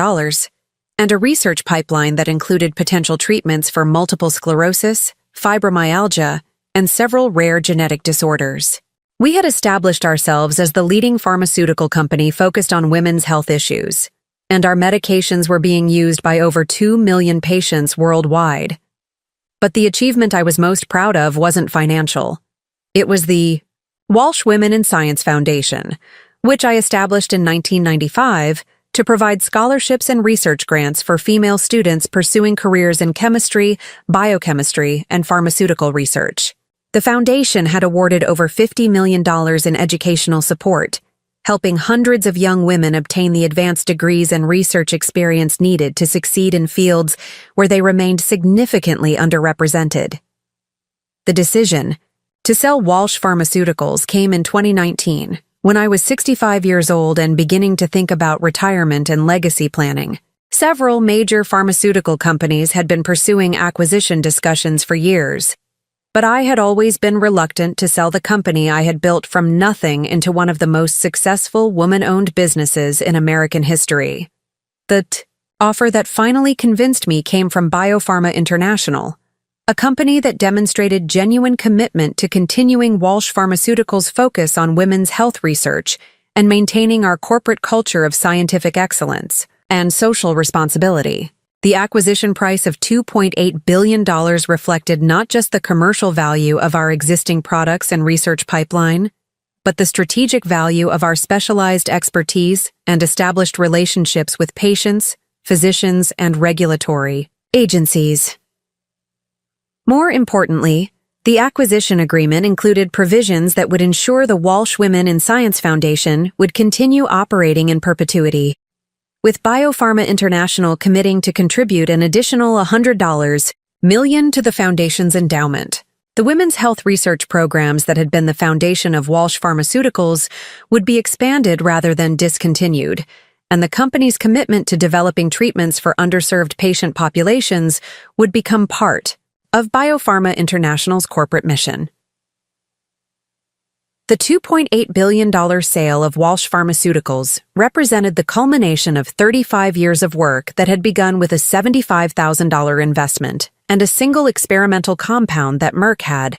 and a research pipeline that included potential treatments for multiple sclerosis, fibromyalgia, and several rare genetic disorders. We had established ourselves as the leading pharmaceutical company focused on women's health issues, and our medications were being used by over 2 million patients worldwide. But the achievement I was most proud of wasn't financial. It was the Walsh Women in Science Foundation, which I established in 1995 to provide scholarships and research grants for female students pursuing careers in chemistry, biochemistry, and pharmaceutical research. The foundation had awarded over $50 million in educational support, helping hundreds of young women obtain the advanced degrees and research experience needed to succeed in fields where they remained significantly underrepresented. The decision to sell Walsh Pharmaceuticals came in 2019, when I was 65 years old and beginning to think about retirement and legacy planning. Several major pharmaceutical companies had been pursuing acquisition discussions for years, but I had always been reluctant to sell the company I had built from nothing into one of the most successful woman-owned businesses in American history. The offer that finally convinced me came from Biopharma International, a company that demonstrated genuine commitment to continuing Walsh Pharmaceuticals' focus on women's health research and maintaining our corporate culture of scientific excellence and social responsibility. The acquisition price of $2.8 billion reflected not just the commercial value of our existing products and research pipeline, but the strategic value of our specialized expertise and established relationships with patients, physicians, and regulatory agencies. More importantly, the acquisition agreement included provisions that would ensure the Walsh Women in Science Foundation would continue operating in perpetuity, with Biopharma International committing to contribute an additional $100 million to the foundation's endowment. The women's health research programs that had been the foundation of Walsh Pharmaceuticals would be expanded rather than discontinued, and the company's commitment to developing treatments for underserved patient populations would become part of Biopharma International's corporate mission. The $2.8 billion sale of Walsh Pharmaceuticals represented the culmination of 35 years of work that had begun with a $75,000 investment and a single experimental compound that Merck had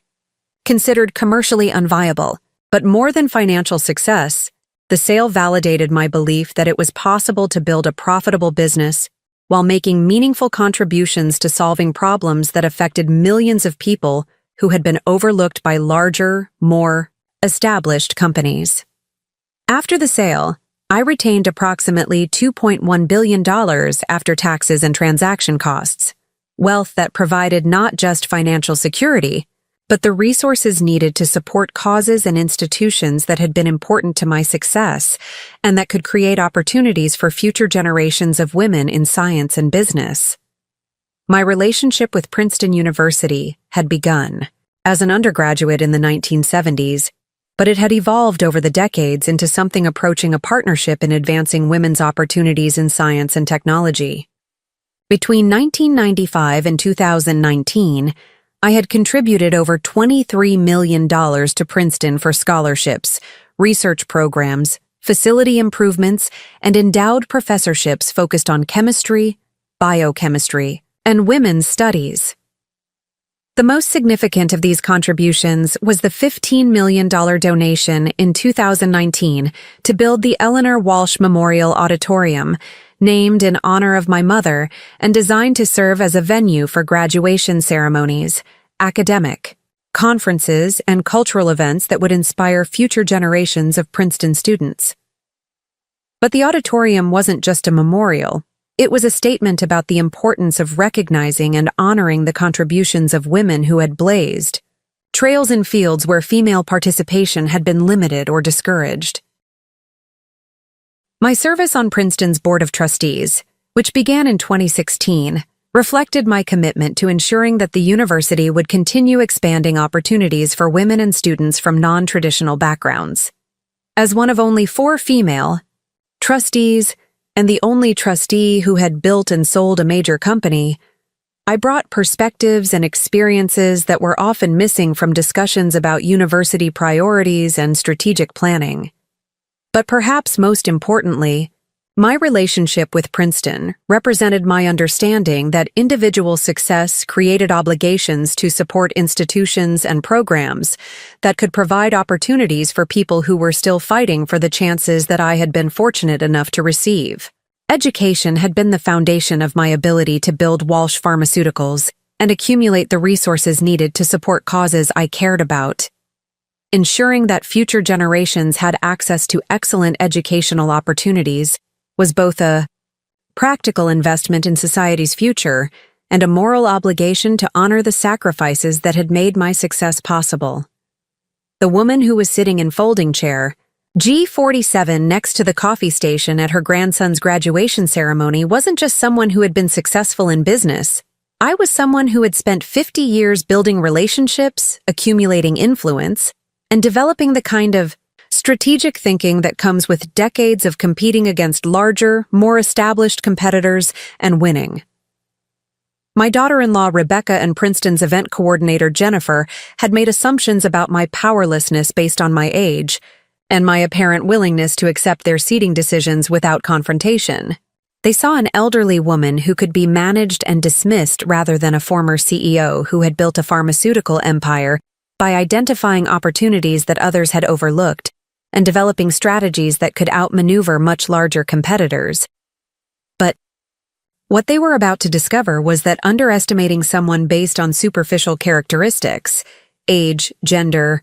considered commercially unviable. But more than financial success, the sale validated my belief that it was possible to build a profitable business while making meaningful contributions to solving problems that affected millions of people who had been overlooked by larger, more established companies. After the sale, I retained approximately $2.1 billion after taxes and transaction costs, wealth that provided not just financial security, but the resources needed to support causes and institutions that had been important to my success and that could create opportunities for future generations of women in science and business. My relationship with Princeton University had begun as an undergraduate in the 1970s, but it had evolved over the decades into something approaching a partnership in advancing women's opportunities in science and technology. Between 1995 and 2019, I had contributed over $23 million to Princeton for scholarships, research programs, facility improvements, and endowed professorships focused on chemistry, biochemistry, and women's studies. The most significant of these contributions was the $15 million donation in 2019 to build the Eleanor Walsh Memorial Auditorium, named in honor of my mother and designed to serve as a venue for graduation ceremonies, academic, conferences, and cultural events that would inspire future generations of Princeton students. But the auditorium wasn't just a memorial. It was a statement about the importance of recognizing and honoring the contributions of women who had blazed trails in fields where female participation had been limited or discouraged. My service on Princeton's Board of Trustees, which began in 2016, reflected my commitment to ensuring that the university would continue expanding opportunities for women and students from non-traditional backgrounds. As one of only 4 female trustees, and the only trustee who had built and sold a major company, I brought perspectives and experiences that were often missing from discussions about university priorities and strategic planning. But perhaps most importantly, my relationship with Princeton represented my understanding that individual success created obligations to support institutions and programs that could provide opportunities for people who were still fighting for the chances that I had been fortunate enough to receive. Education had been the foundation of my ability to build Walsh Pharmaceuticals and accumulate the resources needed to support causes I cared about. Ensuring that future generations had access to excellent educational opportunities was both a practical investment in society's future and a moral obligation to honor the sacrifices that had made my success possible. The woman who was sitting in folding chair G47 next to the coffee station at her grandson's graduation ceremony wasn't just someone who had been successful in business. I was someone who had spent 50 years building relationships, accumulating influence, and developing the kind of strategic thinking that comes with decades of competing against larger, more established competitors and winning. My daughter-in-law Rebecca and Princeton's event coordinator Jennifer had made assumptions about my powerlessness based on my age and my apparent willingness to accept their seating decisions without confrontation. They saw an elderly woman who could be managed and dismissed rather than a former CEO who had built a pharmaceutical empire by identifying opportunities that others had overlooked and developing strategies that could outmaneuver much larger competitors. But what they were about to discover was that underestimating someone based on superficial characteristics, age, gender,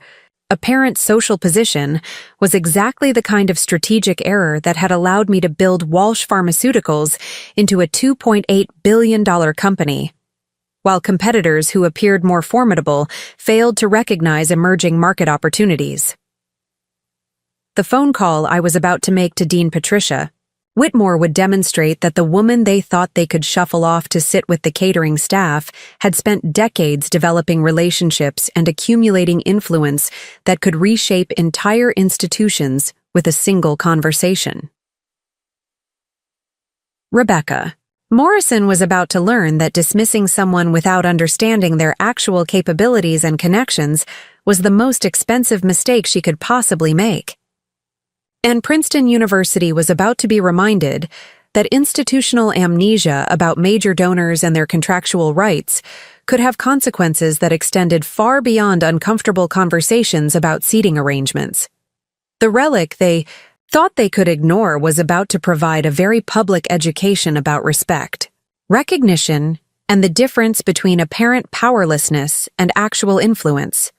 apparent social position, was exactly the kind of strategic error that had allowed me to build Walsh Pharmaceuticals into a $2.8 billion company, while competitors who appeared more formidable failed to recognize emerging market opportunities. The phone call I was about to make to Dean Patricia Whitmore would demonstrate that the woman they thought they could shuffle off to sit with the catering staff had spent decades developing relationships and accumulating influence that could reshape entire institutions with a single conversation. Rebecca, Morrison was about to learn that dismissing someone without understanding their actual capabilities and connections was the most expensive mistake she could possibly make. And Princeton University was about to be reminded that institutional amnesia about major donors and their contractual rights could have consequences that extended far beyond uncomfortable conversations about seating arrangements. The relic they thought they could ignore was about to provide a very public education about respect, recognition, and the difference between apparent powerlessness and actual influence.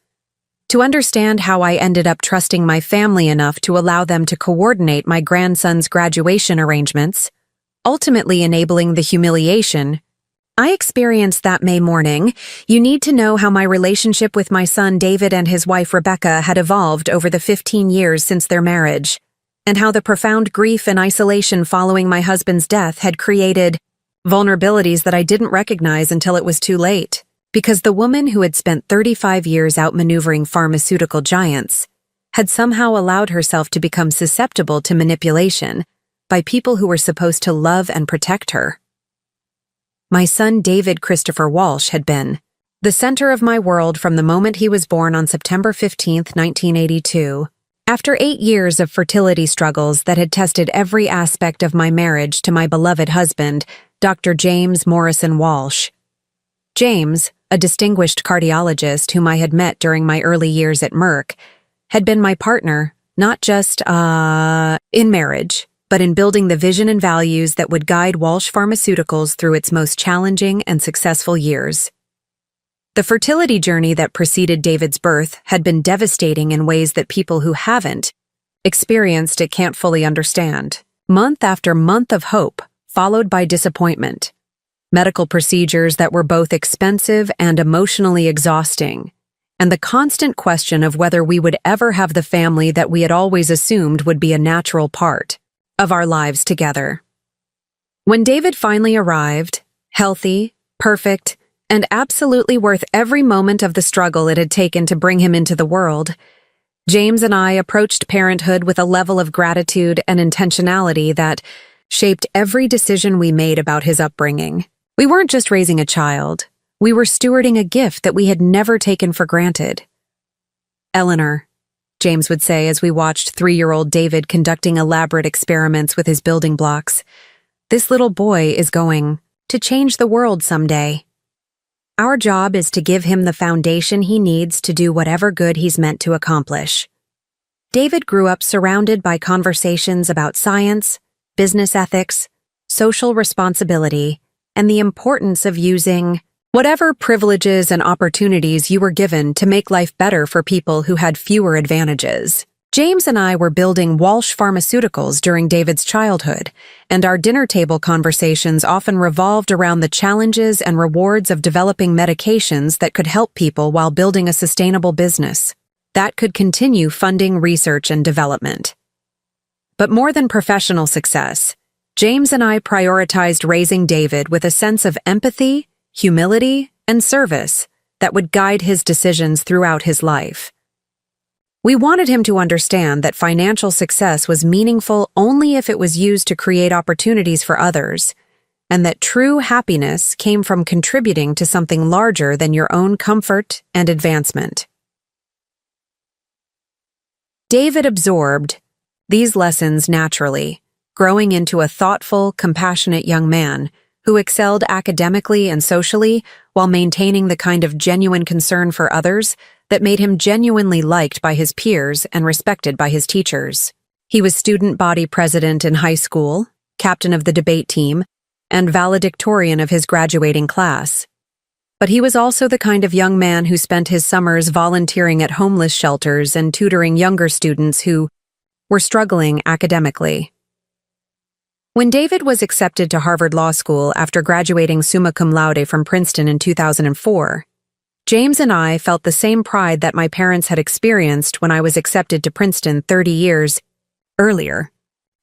To understand how I ended up trusting my family enough to allow them to coordinate my grandson's graduation arrangements, ultimately enabling the humiliation I experienced that May morning, you need to know how my relationship with my son David and his wife Rebecca had evolved over the 15 years since their marriage, and how the profound grief and isolation following my husband's death had created vulnerabilities that I didn't recognize until it was too late, because the woman who had spent 35 years outmaneuvering pharmaceutical giants had somehow allowed herself to become susceptible to manipulation by people who were supposed to love and protect her. My son David Christopher Walsh had been the center of my world from the moment he was born on September 15, 1982. After 8 years of fertility struggles that had tested every aspect of my marriage to my beloved husband, Dr. James Morrison Walsh. James, a distinguished cardiologist whom I had met during my early years at Merck, had been my partner, not just, in marriage, but in building the vision and values that would guide Walsh Pharmaceuticals through its most challenging and successful years. The fertility journey that preceded David's birth had been devastating in ways that people who haven't experienced it can't fully understand. Month after month of hope, followed by disappointment. Medical procedures that were both expensive and emotionally exhausting, and the constant question of whether we would ever have the family that we had always assumed would be a natural part of our lives together. When David finally arrived, healthy, perfect, and absolutely worth every moment of the struggle it had taken to bring him into the world, James and I approached parenthood with a level of gratitude and intentionality that shaped every decision we made about his upbringing. We weren't just raising a child, we were stewarding a gift that we had never taken for granted. Eleanor, James would say as we watched 3-year-old David conducting elaborate experiments with his building blocks, this little boy is going to change the world someday. Our job is to give him the foundation he needs to do whatever good he's meant to accomplish. David grew up surrounded by conversations about science, business ethics, social responsibility, and the importance of using whatever privileges and opportunities you were given to make life better for people who had fewer advantages. James and I were building Walsh Pharmaceuticals during David's childhood, and our dinner table conversations often revolved around the challenges and rewards of developing medications that could help people while building a sustainable business that could continue funding research and development. But more than professional success, James and I prioritized raising David with a sense of empathy, humility, and service that would guide his decisions throughout his life. We wanted him to understand that financial success was meaningful only if it was used to create opportunities for others, and that true happiness came from contributing to something larger than your own comfort and advancement. David absorbed these lessons naturally, growing into a thoughtful, compassionate young man who excelled academically and socially while maintaining the kind of genuine concern for others that made him genuinely liked by his peers and respected by his teachers. He was student body president in high school, captain of the debate team, and valedictorian of his graduating class. But he was also the kind of young man who spent his summers volunteering at homeless shelters and tutoring younger students who were struggling academically. When David was accepted to Harvard Law School after graduating summa cum laude from Princeton in 2004, James and I felt the same pride that my parents had experienced when I was accepted to Princeton 30 years earlier.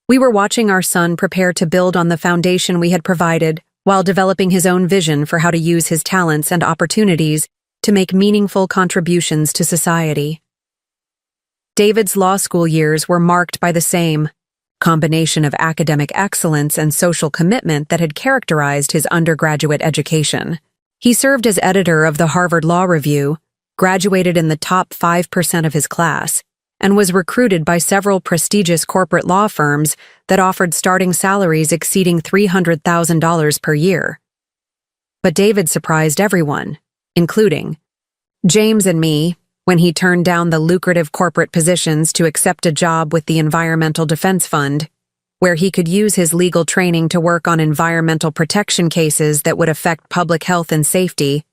We were watching our son prepare to build on the foundation we had provided while developing his own vision for how to use his talents and opportunities to make meaningful contributions to society. David's law school years were marked by the same combination of academic excellence and social commitment that had characterized his undergraduate education. He served as editor of the Harvard Law Review, graduated in the top 5% of his class, and was recruited by several prestigious corporate law firms that offered starting salaries exceeding $300,000 per year. But David surprised everyone, including James and me, when he turned down the lucrative corporate positions to accept a job with the Environmental Defense Fund, where he could use his legal training to work on environmental protection cases that would affect public health and safety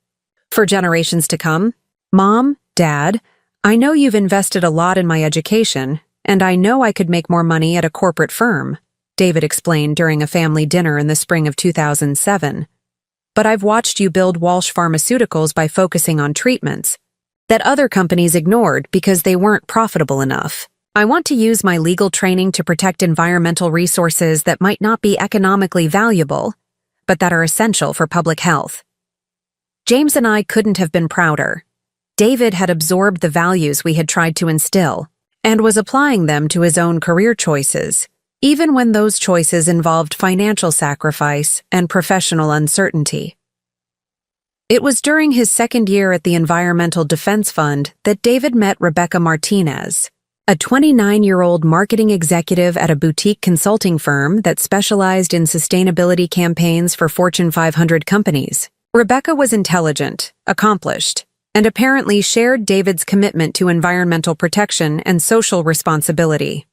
for generations to come. Mom, Dad, I know you've invested a lot in my education, and I know I could make more money at a corporate firm, David explained during a family dinner in the spring of 2007. But I've watched you build Walsh Pharmaceuticals by focusing on treatments that other companies ignored because they weren't profitable enough. I want to use my legal training to protect environmental resources that might not be economically valuable, but that are essential for public health. James and I couldn't have been prouder. David had absorbed the values we had tried to instill and was applying them to his own career choices, even when those choices involved financial sacrifice and professional uncertainty. It was during his second year at the Environmental Defense Fund that David met Rebecca Martinez, a 29-year-old marketing executive at a boutique consulting firm that specialized in sustainability campaigns for Fortune 500 companies. Rebecca was intelligent, accomplished, and apparently shared David's commitment to environmental protection and social responsibility.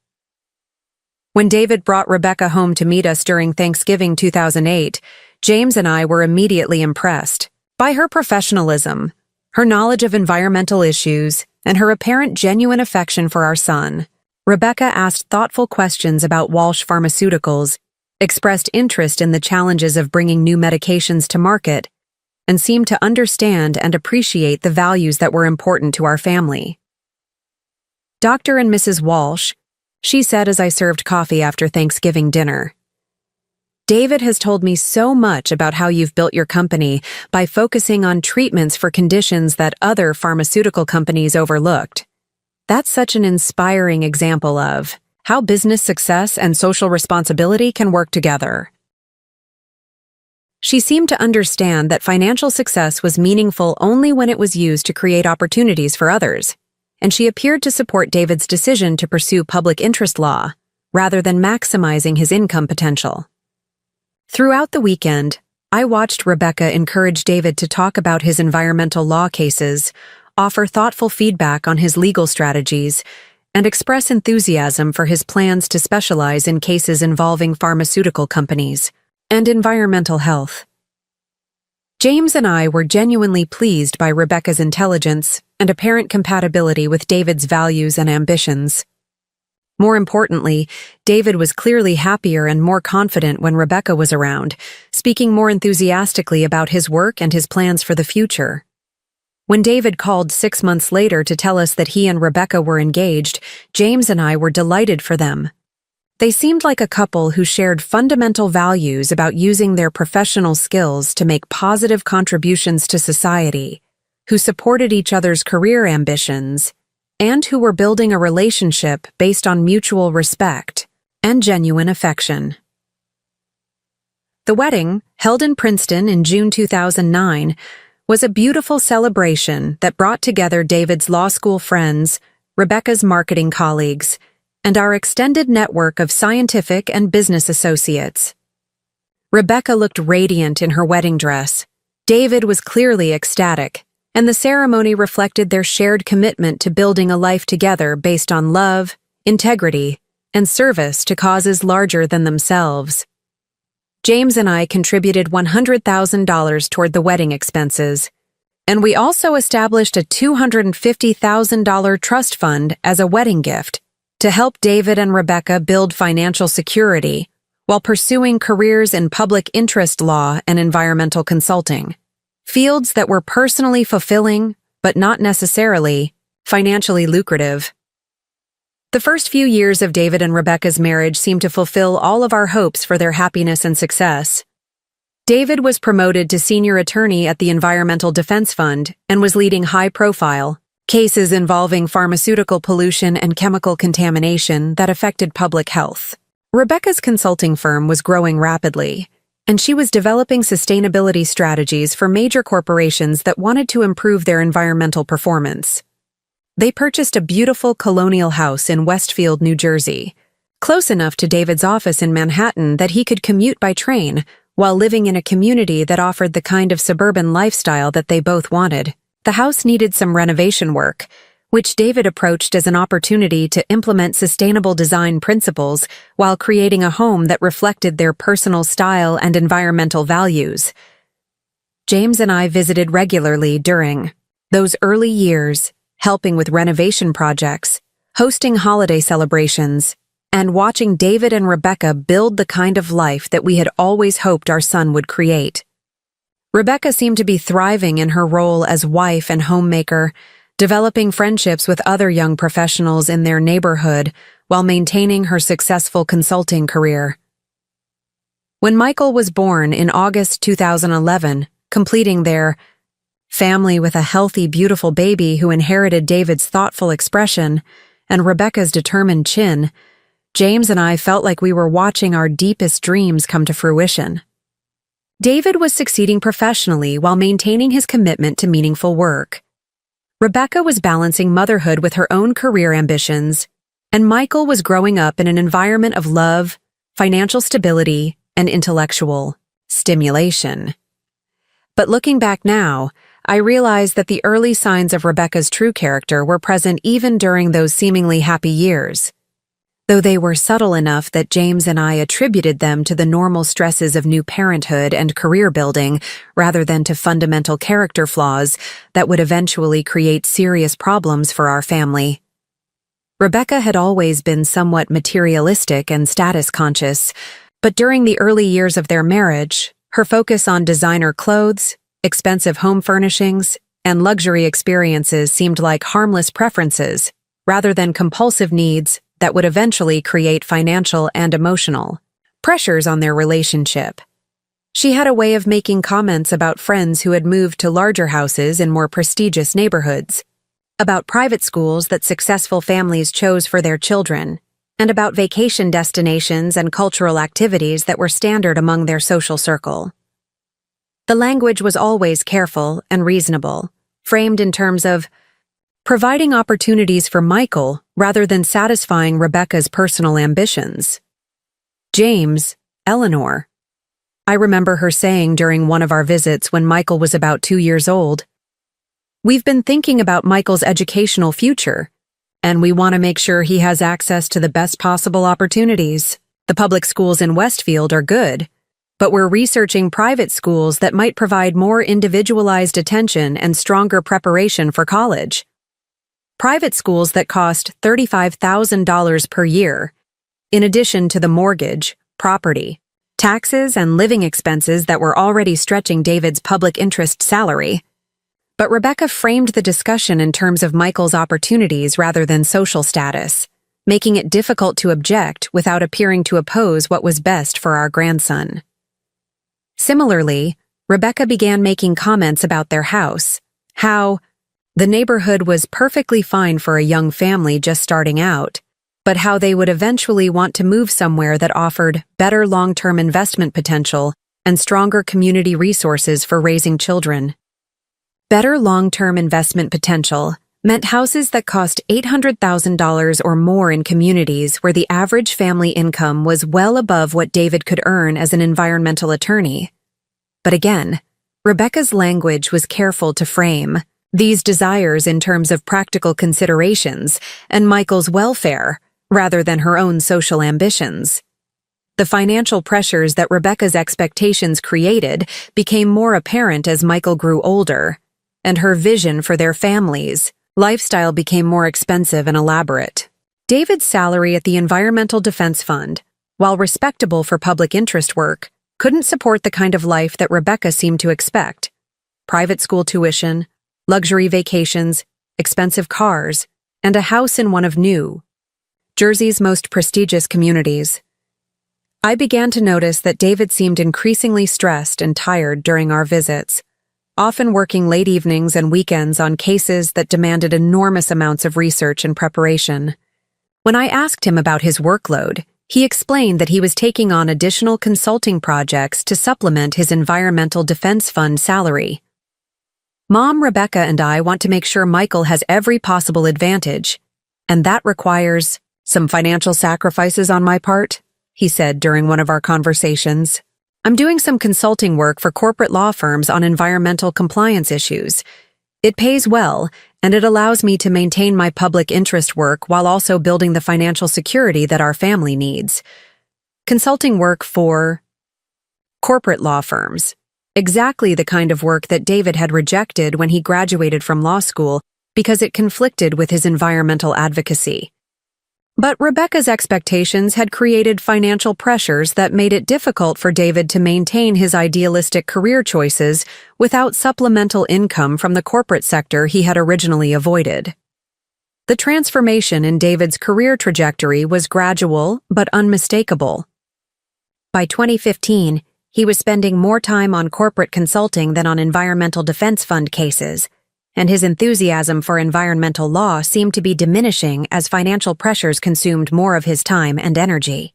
When David brought Rebecca home to meet us during Thanksgiving 2008, James and I were immediately impressed by her professionalism, her knowledge of environmental issues, and her apparent genuine affection for our son. Rebecca asked thoughtful questions about Walsh Pharmaceuticals, expressed interest in the challenges of bringing new medications to market, and seemed to understand and appreciate the values that were important to our family. Dr. and Mrs. Walsh, she said as I served coffee after Thanksgiving dinner, David has told me so much about how you've built your company by focusing on treatments for conditions that other pharmaceutical companies overlooked. That's such an inspiring example of how business success and social responsibility can work together. She seemed to understand that financial success was meaningful only when it was used to create opportunities for others, and she appeared to support David's decision to pursue public interest law rather than maximizing his income potential. Throughout the weekend, I watched Rebecca encourage David to talk about his environmental law cases, offer thoughtful feedback on his legal strategies, and express enthusiasm for his plans to specialize in cases involving pharmaceutical companies and environmental health. James and I were genuinely pleased by Rebecca's intelligence and apparent compatibility with David's values and ambitions. More importantly, David was clearly happier and more confident when Rebecca was around, speaking more enthusiastically about his work and his plans for the future. When David called 6 months later to tell us that he and Rebecca were engaged, James and I were delighted for them. They seemed like a couple who shared fundamental values about using their professional skills to make positive contributions to society, who supported each other's career ambitions, and who were building a relationship based on mutual respect and genuine affection. The wedding, held in Princeton in June 2009, was a beautiful celebration that brought together David's law school friends, Rebecca's marketing colleagues, and our extended network of scientific and business associates. Rebecca looked radiant in her wedding dress. David was clearly ecstatic, and the ceremony reflected their shared commitment to building a life together based on love, integrity, and service to causes larger than themselves. James and I contributed $100,000 toward the wedding expenses, and we also established a $250,000 trust fund as a wedding gift to help David and Rebecca build financial security while pursuing careers in public interest law and environmental consulting, fields that were personally fulfilling but not necessarily financially lucrative. The first few years of David and Rebecca's marriage seemed to fulfill all of our hopes for their happiness and success. David was promoted to senior attorney at the Environmental Defense Fund and was leading high-profile cases involving pharmaceutical pollution and chemical contamination that affected public health. Rebecca's consulting firm was growing rapidly, and she was developing sustainability strategies for major corporations that wanted to improve their environmental performance. They purchased a beautiful colonial house in Westfield, New Jersey, close enough to David's office in Manhattan that he could commute by train while living in a community that offered the kind of suburban lifestyle that they both wanted. The house needed some renovation work, which David approached as an opportunity to implement sustainable design principles while creating a home that reflected their personal style and environmental values. James and I visited regularly during those early years, helping with renovation projects, hosting holiday celebrations, and watching David and Rebecca build the kind of life that we had always hoped our son would create. Rebecca seemed to be thriving in her role as wife and homemaker, developing friendships with other young professionals in their neighborhood while maintaining her successful consulting career. When Michael was born in August 2011, completing their family with a healthy, beautiful baby who inherited David's thoughtful expression and Rebecca's determined chin, James and I felt like we were watching our deepest dreams come to fruition. David was succeeding professionally while maintaining his commitment to meaningful work. Rebecca was balancing motherhood with her own career ambitions, and Michael was growing up in an environment of love, financial stability, and intellectual stimulation. But looking back now, I realize that the early signs of Rebecca's true character were present even during those seemingly happy years, though they were subtle enough that James and I attributed them to the normal stresses of new parenthood and career building rather than to fundamental character flaws that would eventually create serious problems for our family. Rebecca had always been somewhat materialistic and status-conscious, but during the early years of their marriage, her focus on designer clothes, expensive home furnishings, and luxury experiences seemed like harmless preferences rather than compulsive needs that would eventually create financial and emotional pressures on their relationship. She had a way of making comments about friends who had moved to larger houses in more prestigious neighborhoods, about private schools that successful families chose for their children, and about vacation destinations and cultural activities that were standard among their social circle. The language was always careful and reasonable, framed in terms of providing opportunities for Michael rather than satisfying Rebecca's personal ambitions. James, Eleanor. I remember her saying during one of our visits when Michael was about 2 years old, "We've been thinking about Michael's educational future, and we want to make sure he has access to the best possible opportunities. The public schools in Westfield are good, but we're researching private schools that might provide more individualized attention and stronger preparation for college. Private schools that cost $35,000 per year, in addition to the mortgage, property, taxes, and living expenses that were already stretching David's public interest salary." But Rebecca framed the discussion in terms of Michael's opportunities rather than social status, making it difficult to object without appearing to oppose what was best for our grandson. Similarly, Rebecca began making comments about their house, how the neighborhood was perfectly fine for a young family just starting out, but how they would eventually want to move somewhere that offered better long-term investment potential and stronger community resources for raising children. Better long-term investment potential meant houses that cost $800,000 or more in communities where the average family income was well above what David could earn as an environmental attorney. But again, Rebecca's language was careful to frame these desires in terms of practical considerations and Michael's welfare rather than her own social ambitions. The financial pressures that Rebecca's expectations created became more apparent as Michael grew older, and her vision for their family's lifestyle became more expensive and elaborate. David's salary at the Environmental Defense Fund, while respectable for public interest work, couldn't support the kind of life that Rebecca seemed to expect: private school tuition, luxury vacations, expensive cars, and a house in one of New Jersey's most prestigious communities. I began to notice that David seemed increasingly stressed and tired during our visits, often working late evenings and weekends on cases that demanded enormous amounts of research and preparation. When I asked him about his workload, He explained that he was taking on additional consulting projects to supplement his Environmental Defense Fund salary. Mom, Rebecca, and I want to make sure Michael has every possible advantage, and that requires some financial sacrifices on my part, he said during one of our conversations. I'm doing some consulting work for corporate law firms on environmental compliance issues. It pays well, and it allows me to maintain my public interest work while also building the financial security that our family needs. Consulting work for corporate law firms. Exactly the kind of work that David had rejected when he graduated from law school because it conflicted with his environmental advocacy. But Rebecca's expectations had created financial pressures that made it difficult for David to maintain his idealistic career choices without supplemental income from the corporate sector he had originally avoided. The transformation in David's career trajectory was gradual but unmistakable. By 2015, he was spending more time on corporate consulting than on Environmental Defense Fund cases, and his enthusiasm for environmental law seemed to be diminishing as financial pressures consumed more of his time and energy.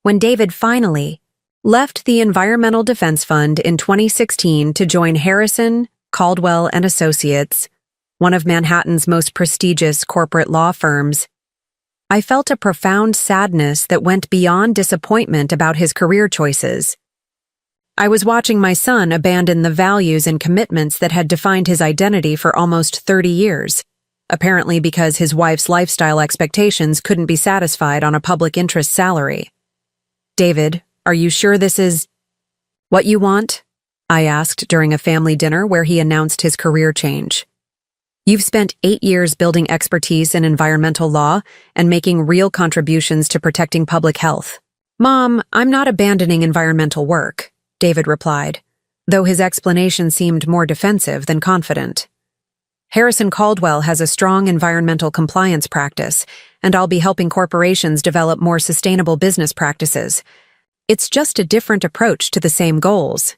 When David finally left the Environmental Defense Fund in 2016 to join Harrison, Caldwell and Associates, one of Manhattan's most prestigious corporate law firms, I felt a profound sadness that went beyond disappointment about his career choices. I was watching my son abandon the values and commitments that had defined his identity for almost 30 years, apparently because his wife's lifestyle expectations couldn't be satisfied on a public interest salary. David, are you sure this is what you want? I asked during a family dinner where he announced his career change. You've spent 8 years building expertise in environmental law and making real contributions to protecting public health. Mom, I'm not abandoning environmental work, David replied, though his explanation seemed more defensive than confident. Harrison Caldwell has a strong environmental compliance practice, and I'll be helping corporations develop more sustainable business practices. It's just a different approach to the same goals.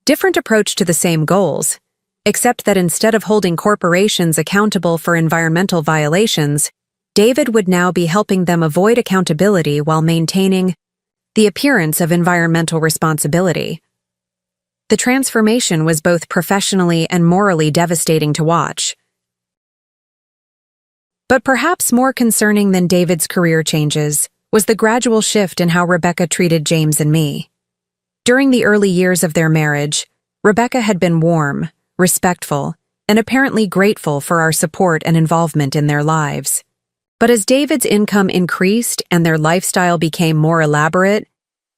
Different approach to the same goals, except that instead of holding corporations accountable for environmental violations, David would now be helping them avoid accountability while maintaining the appearance of environmental responsibility. The transformation was both professionally and morally devastating to watch. But perhaps more concerning than David's career changes was the gradual shift in how Rebecca treated James and me. During the early years of their marriage, Rebecca had been warm, respectful, and apparently grateful for our support and involvement in their lives. But as David's income increased and their lifestyle became more elaborate,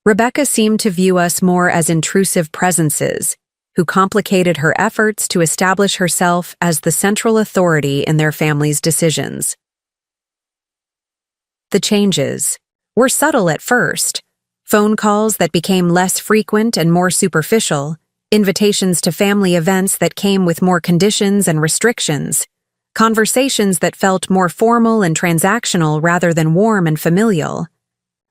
Rebecca seemed to view us more as intrusive presences who complicated her efforts to establish herself as the central authority in their family's decisions. The changes were subtle at first: phone calls that became less frequent and more superficial, invitations to family events that came with more conditions and restrictions, conversations that felt more formal and transactional rather than warm and familial.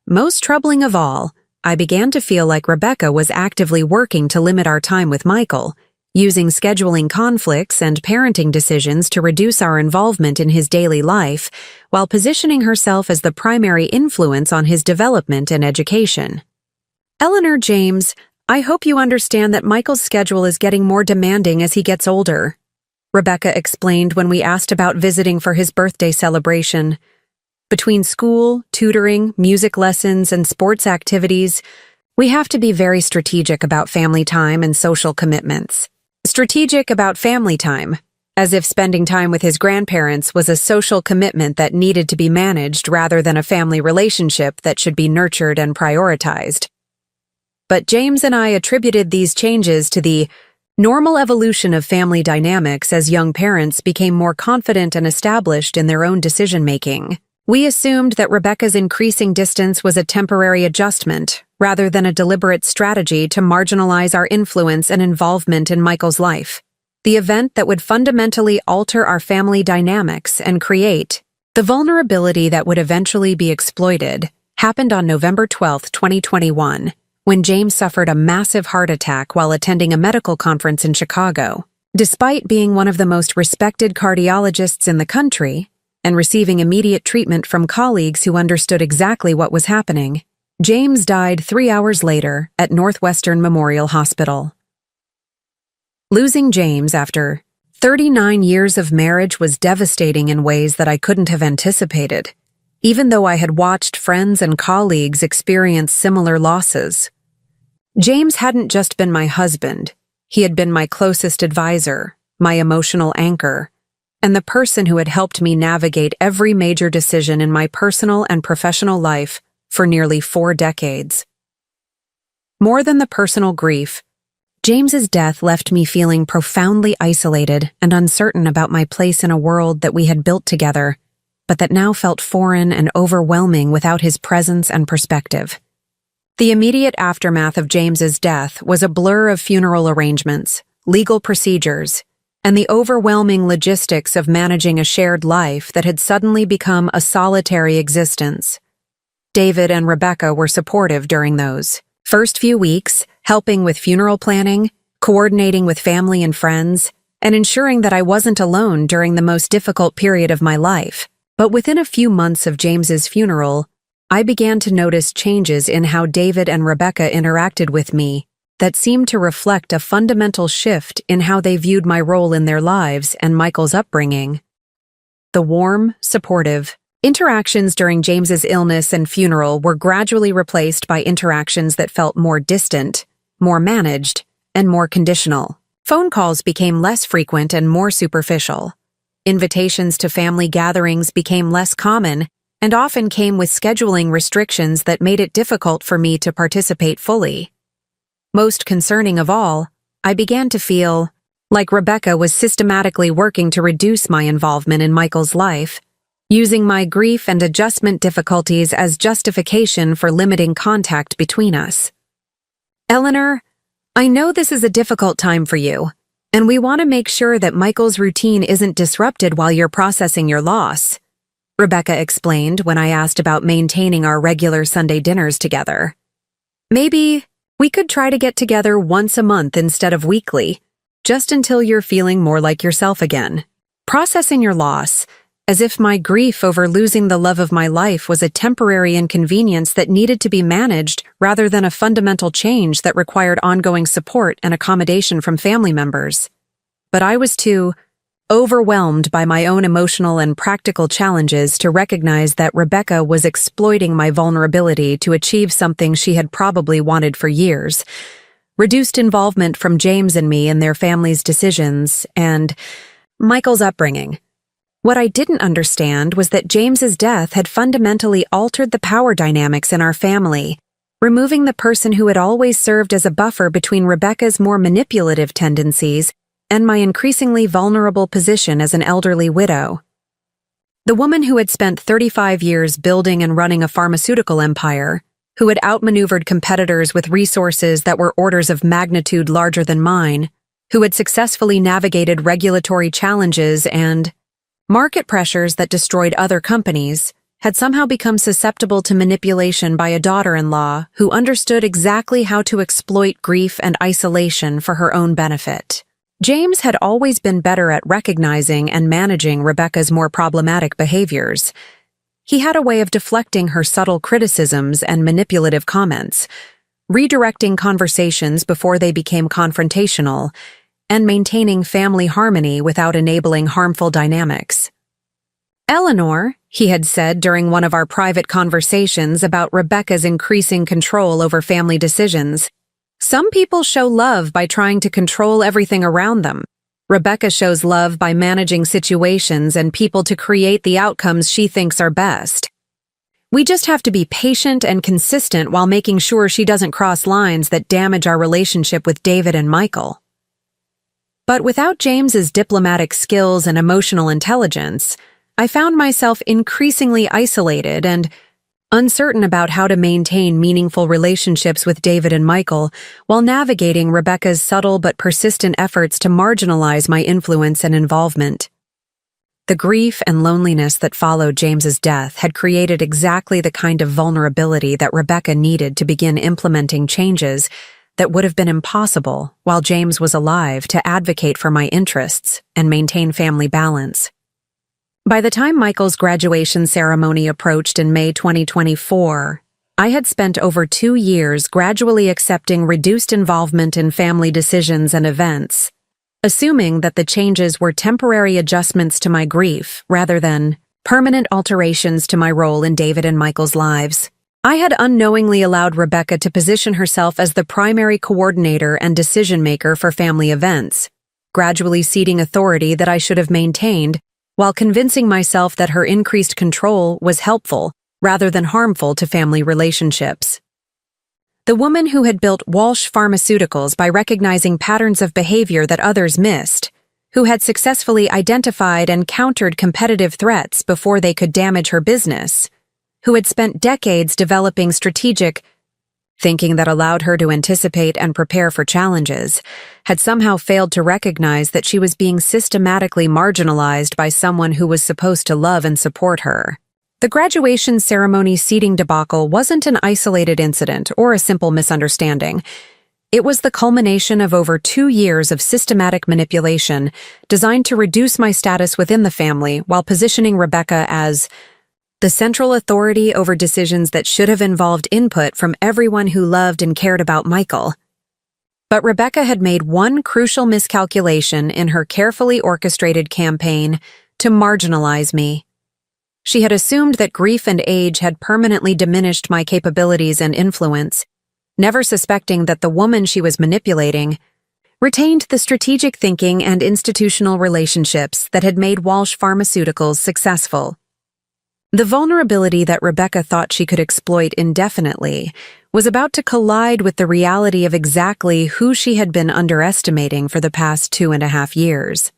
Most troubling of all, I began to feel like Rebecca was actively working to limit our time with Michael, using scheduling conflicts and parenting decisions to reduce our involvement in his daily life, while positioning herself as the primary influence on his development and education. Eleanor James, I hope you understand that Michael's schedule is getting more demanding as he gets older, Rebecca explained when we asked about visiting for his birthday celebration. Between school, tutoring, music lessons, and sports activities, we have to be very strategic about family time and social commitments. Strategic about family time, as if spending time with his grandparents was a social commitment that needed to be managed rather than a family relationship that should be nurtured and prioritized. But James and I attributed these changes to the normal evolution of family dynamics as young parents became more confident and established in their own decision-making. We assumed that Rebecca's increasing distance was a temporary adjustment, rather than a deliberate strategy to marginalize our influence and involvement in Michael's life. The event that would fundamentally alter our family dynamics and create the vulnerability that would eventually be exploited happened on November 12, 2021, when James suffered a massive heart attack while attending a medical conference in Chicago. Despite being one of the most respected cardiologists in the country, and receiving immediate treatment from colleagues who understood exactly what was happening, James died 3 hours later at Northwestern Memorial Hospital. Losing James after 39 years of marriage was devastating in ways that I couldn't have anticipated, even though I had watched friends and colleagues experience similar losses. James hadn't just been my husband, he had been my closest advisor, my emotional anchor, and the person who had helped me navigate every major decision in my personal and professional life for nearly 4 decades. More than the personal grief, James's death left me feeling profoundly isolated and uncertain about my place in a world that we had built together, but that now felt foreign and overwhelming without his presence and perspective. The immediate aftermath of James's death was a blur of funeral arrangements, legal procedures, and the overwhelming logistics of managing a shared life that had suddenly become a solitary existence. David and Rebecca were supportive during those first few weeks, helping with funeral planning, coordinating with family and friends, and ensuring that I wasn't alone during the most difficult period of my life. But within a few months of James's funeral, I began to notice changes in how David and Rebecca interacted with me that seemed to reflect a fundamental shift in how they viewed my role in their lives and Michael's upbringing. The warm, supportive interactions during James's illness and funeral were gradually replaced by interactions that felt more distant, more managed, and more conditional. Phone calls became less frequent and more superficial. Invitations to family gatherings became less common and often came with scheduling restrictions that made it difficult for me to participate fully. Most concerning of all, I began to feel like Rebecca was systematically working to reduce my involvement in Michael's life, using my grief and adjustment difficulties as justification for limiting contact between us. Eleanor, I know this is a difficult time for you, and we want to make sure that Michael's routine isn't disrupted while you're processing your loss, Rebecca explained when I asked about maintaining our regular Sunday dinners together. Maybe we could try to get together once a month instead of weekly, just until you're feeling more like yourself again. Processing your loss, as if my grief over losing the love of my life was a temporary inconvenience that needed to be managed rather than a fundamental change that required ongoing support and accommodation from family members. But I was too overwhelmed by my own emotional and practical challenges to recognize that Rebecca was exploiting my vulnerability to achieve something she had probably wanted for years: reduced involvement from James and me in their family's decisions and Michael's upbringing. What I didn't understand was that James's death had fundamentally altered the power dynamics in our family, removing the person who had always served as a buffer between Rebecca's more manipulative tendencies and my increasingly vulnerable position as an elderly widow. The woman who had spent 35 years building and running a pharmaceutical empire, who had outmaneuvered competitors with resources that were orders of magnitude larger than mine, who had successfully navigated regulatory challenges and market pressures that destroyed other companies, had somehow become susceptible to manipulation by a daughter-in-law who understood exactly how to exploit grief and isolation for her own benefit. James had always been better at recognizing and managing Rebecca's more problematic behaviors. He had a way of deflecting her subtle criticisms and manipulative comments, redirecting conversations before they became confrontational, and maintaining family harmony without enabling harmful dynamics. Eleanor, he had said during one of our private conversations about Rebecca's increasing control over family decisions, some people show love by trying to control everything around them. Rebecca shows love by managing situations and people to create the outcomes she thinks are best. We just have to be patient and consistent while making sure she doesn't cross lines that damage our relationship with David and Michael. But without James's diplomatic skills and emotional intelligence, I found myself increasingly isolated and uncertain about how to maintain meaningful relationships with David and Michael while navigating Rebecca's subtle but persistent efforts to marginalize my influence and involvement. The grief and loneliness that followed James's death had created exactly the kind of vulnerability that Rebecca needed to begin implementing changes that would have been impossible while James was alive to advocate for my interests and maintain family balance. By the time Michael's graduation ceremony approached in May 2024, I had spent over 2 years gradually accepting reduced involvement in family decisions and events, assuming that the changes were temporary adjustments to my grief rather than permanent alterations to my role in David and Michael's lives. I had unknowingly allowed Rebecca to position herself as the primary coordinator and decision-maker for family events, gradually ceding authority that I should have maintained, while convincing myself that her increased control was helpful rather than harmful to family relationships. The woman who had built Walsh Pharmaceuticals by recognizing patterns of behavior that others missed, who had successfully identified and countered competitive threats before they could damage her business, who had spent decades developing strategic thinking that allowed her to anticipate and prepare for challenges, had somehow failed to recognize that she was being systematically marginalized by someone who was supposed to love and support her. The graduation ceremony seating debacle wasn't an isolated incident or a simple misunderstanding. It was the culmination of over 2 years of systematic manipulation designed to reduce my status within the family while positioning Rebecca as the central authority over decisions that should have involved input from everyone who loved and cared about Michael. But Rebecca had made one crucial miscalculation in her carefully orchestrated campaign to marginalize me. She had assumed that grief and age had permanently diminished my capabilities and influence, never suspecting that the woman she was manipulating retained the strategic thinking and institutional relationships that had made Walsh Pharmaceuticals successful. The vulnerability that Rebecca thought she could exploit indefinitely was about to collide with the reality of exactly who she had been underestimating for the past 2.5 years.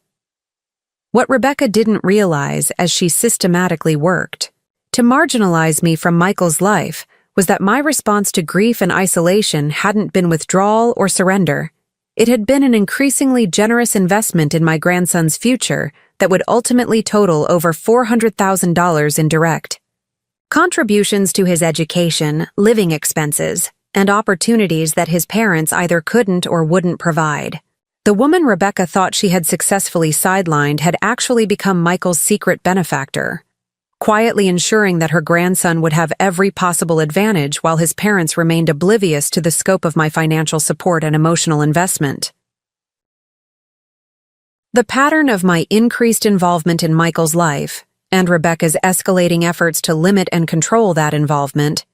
What Rebecca didn't realize as she systematically worked to marginalize me from Michael's life was that my response to grief and isolation hadn't been withdrawal or surrender. It had been an increasingly generous investment in my grandson's future that would ultimately total over $400,000 in direct contributions to his education, living expenses, and opportunities that his parents either couldn't or wouldn't provide. The woman Rebecca thought she had successfully sidelined had actually become Michael's secret benefactor, quietly ensuring that her grandson would have every possible advantage while his parents remained oblivious to the scope of my financial support and emotional investment. The pattern of my increased involvement in Michael's life, and Rebecca's escalating efforts to limit and control that involvement,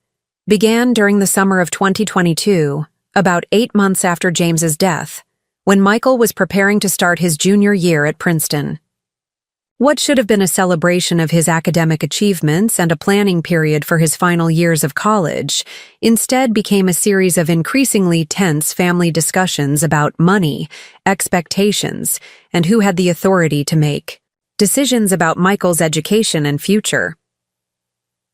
began during the summer of 2022, about 8 months after James's death, when Michael was preparing to start his junior year at Princeton. What should have been a celebration of his academic achievements and a planning period for his final years of college instead became a series of increasingly tense family discussions about money, expectations, and who had the authority to make decisions about Michael's education and future.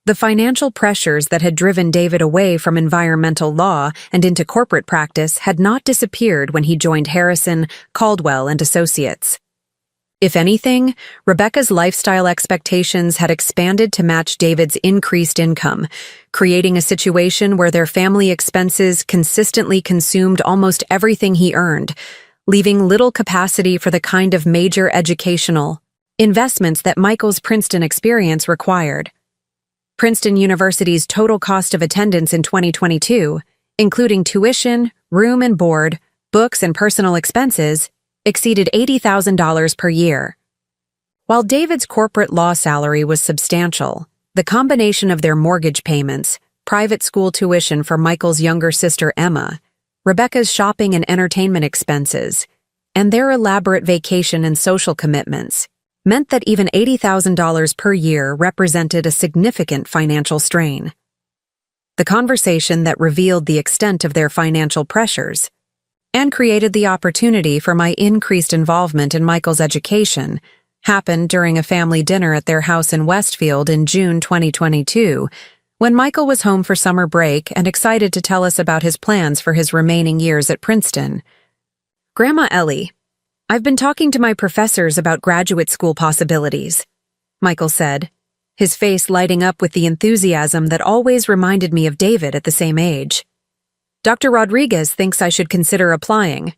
The financial pressures that had driven David away from environmental law and into corporate practice had not disappeared when he joined Harrison, Caldwell, and Associates. If anything, Rebecca's lifestyle expectations had expanded to match David's increased income, creating a situation where their family expenses consistently consumed almost everything he earned, leaving little capacity for the kind of major educational investments that Michael's Princeton experience required. Princeton University's total cost of attendance in 2022, including tuition, room and board, books, and personal expenses, exceeded $80,000 per year. While David's corporate law salary was substantial, the combination of their mortgage payments, private school tuition for Michael's younger sister Emma, Rebecca's shopping and entertainment expenses, and their elaborate vacation and social commitments meant that even $80,000 per year represented a significant financial strain. The conversation that revealed the extent of their financial pressures and created the opportunity for my increased involvement in Michael's education happened during a family dinner at their house in Westfield in June 2022, when Michael was home for summer break and excited to tell us about his plans for his remaining years at Princeton. "Grandma Ellie, I've been talking to my professors about graduate school possibilities," Michael said, his face lighting up with the enthusiasm that always reminded me of David at the same age. "Dr. Rodriguez thinks I should consider applying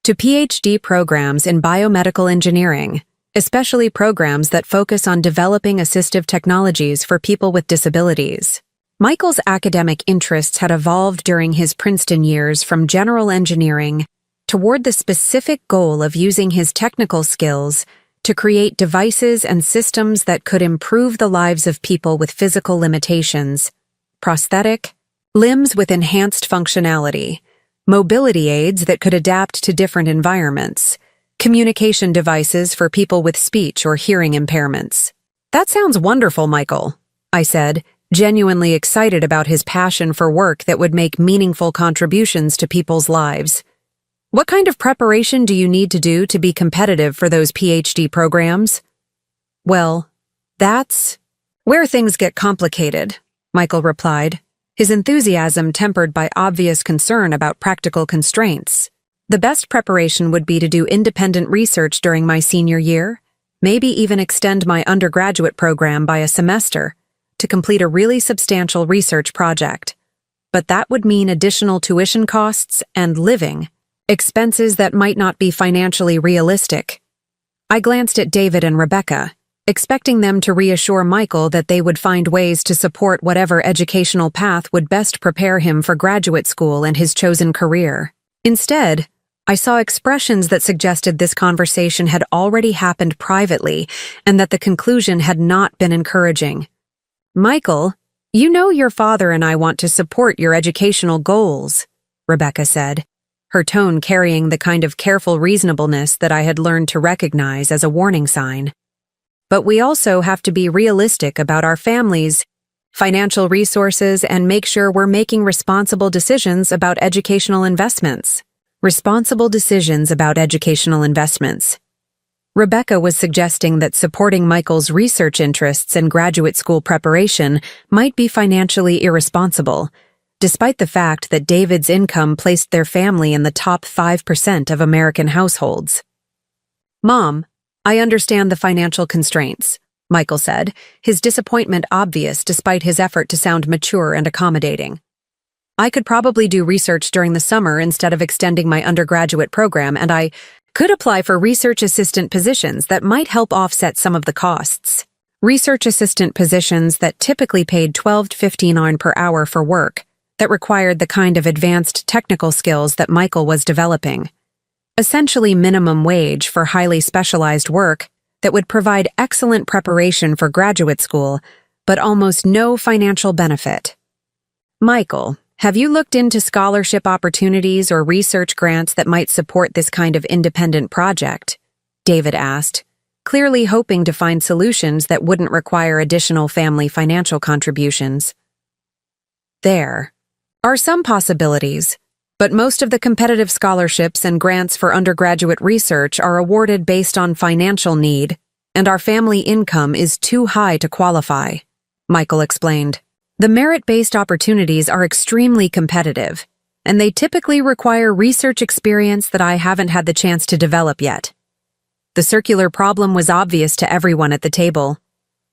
to PhD programs in biomedical engineering, especially programs that focus on developing assistive technologies for people with disabilities. Michael's academic interests had evolved during his Princeton years from general engineering toward the specific goal of using his technical skills to create devices and systems that could improve the lives of people with physical limitations, prosthetic, limbs with enhanced functionality, mobility aids that could adapt to different environments, communication devices for people with speech or hearing impairments. That sounds wonderful, Michael, I said, genuinely excited about his passion for work that would make meaningful contributions to people's lives. What kind of preparation do you need to do to be competitive for those PhD programs? Well, that's where things get complicated, Michael replied, his enthusiasm tempered by obvious concern about practical constraints. The best preparation would be to do independent research during my senior year, maybe even extend my undergraduate program by a semester to complete a really substantial research project. But that would mean additional tuition costs and living expenses that might not be financially realistic. I glanced at David and Rebecca, expecting them to reassure Michael that they would find ways to support whatever educational path would best prepare him for graduate school and his chosen career. Instead, I saw expressions that suggested this conversation had already happened privately and that the conclusion had not been encouraging. Michael, you know your father and I want to support your educational goals, Rebecca said, her tone carrying the kind of careful reasonableness that I had learned to recognize as a warning sign. But we also have to be realistic about our families' financial resources and make sure we're making responsible decisions about educational investments. Responsible decisions about educational investments. Rebecca was suggesting that supporting Michael's research interests and graduate school preparation might be financially irresponsible, despite the fact that David's income placed their family in the top 5% of American households. Mom, I understand the financial constraints, Michael said, his disappointment obvious despite his effort to sound mature and accommodating. I could probably do research during the summer instead of extending my undergraduate program, and I could apply for research assistant positions that might help offset some of the costs. Research assistant positions that typically paid $12 to $15 per hour for work that required the kind of advanced technical skills that Michael was developing. Essentially minimum wage for highly specialized work that would provide excellent preparation for graduate school, but almost no financial benefit. Michael, have you looked into scholarship opportunities or research grants that might support this kind of independent project? David asked, clearly hoping to find solutions that wouldn't require additional family financial contributions. There are some possibilities, but most of the competitive scholarships and grants for undergraduate research are awarded based on financial need, and our family income is too high to qualify, Michael explained. The merit-based opportunities are extremely competitive, and they typically require research experience that I haven't had the chance to develop yet. The circular problem was obvious to everyone at the table.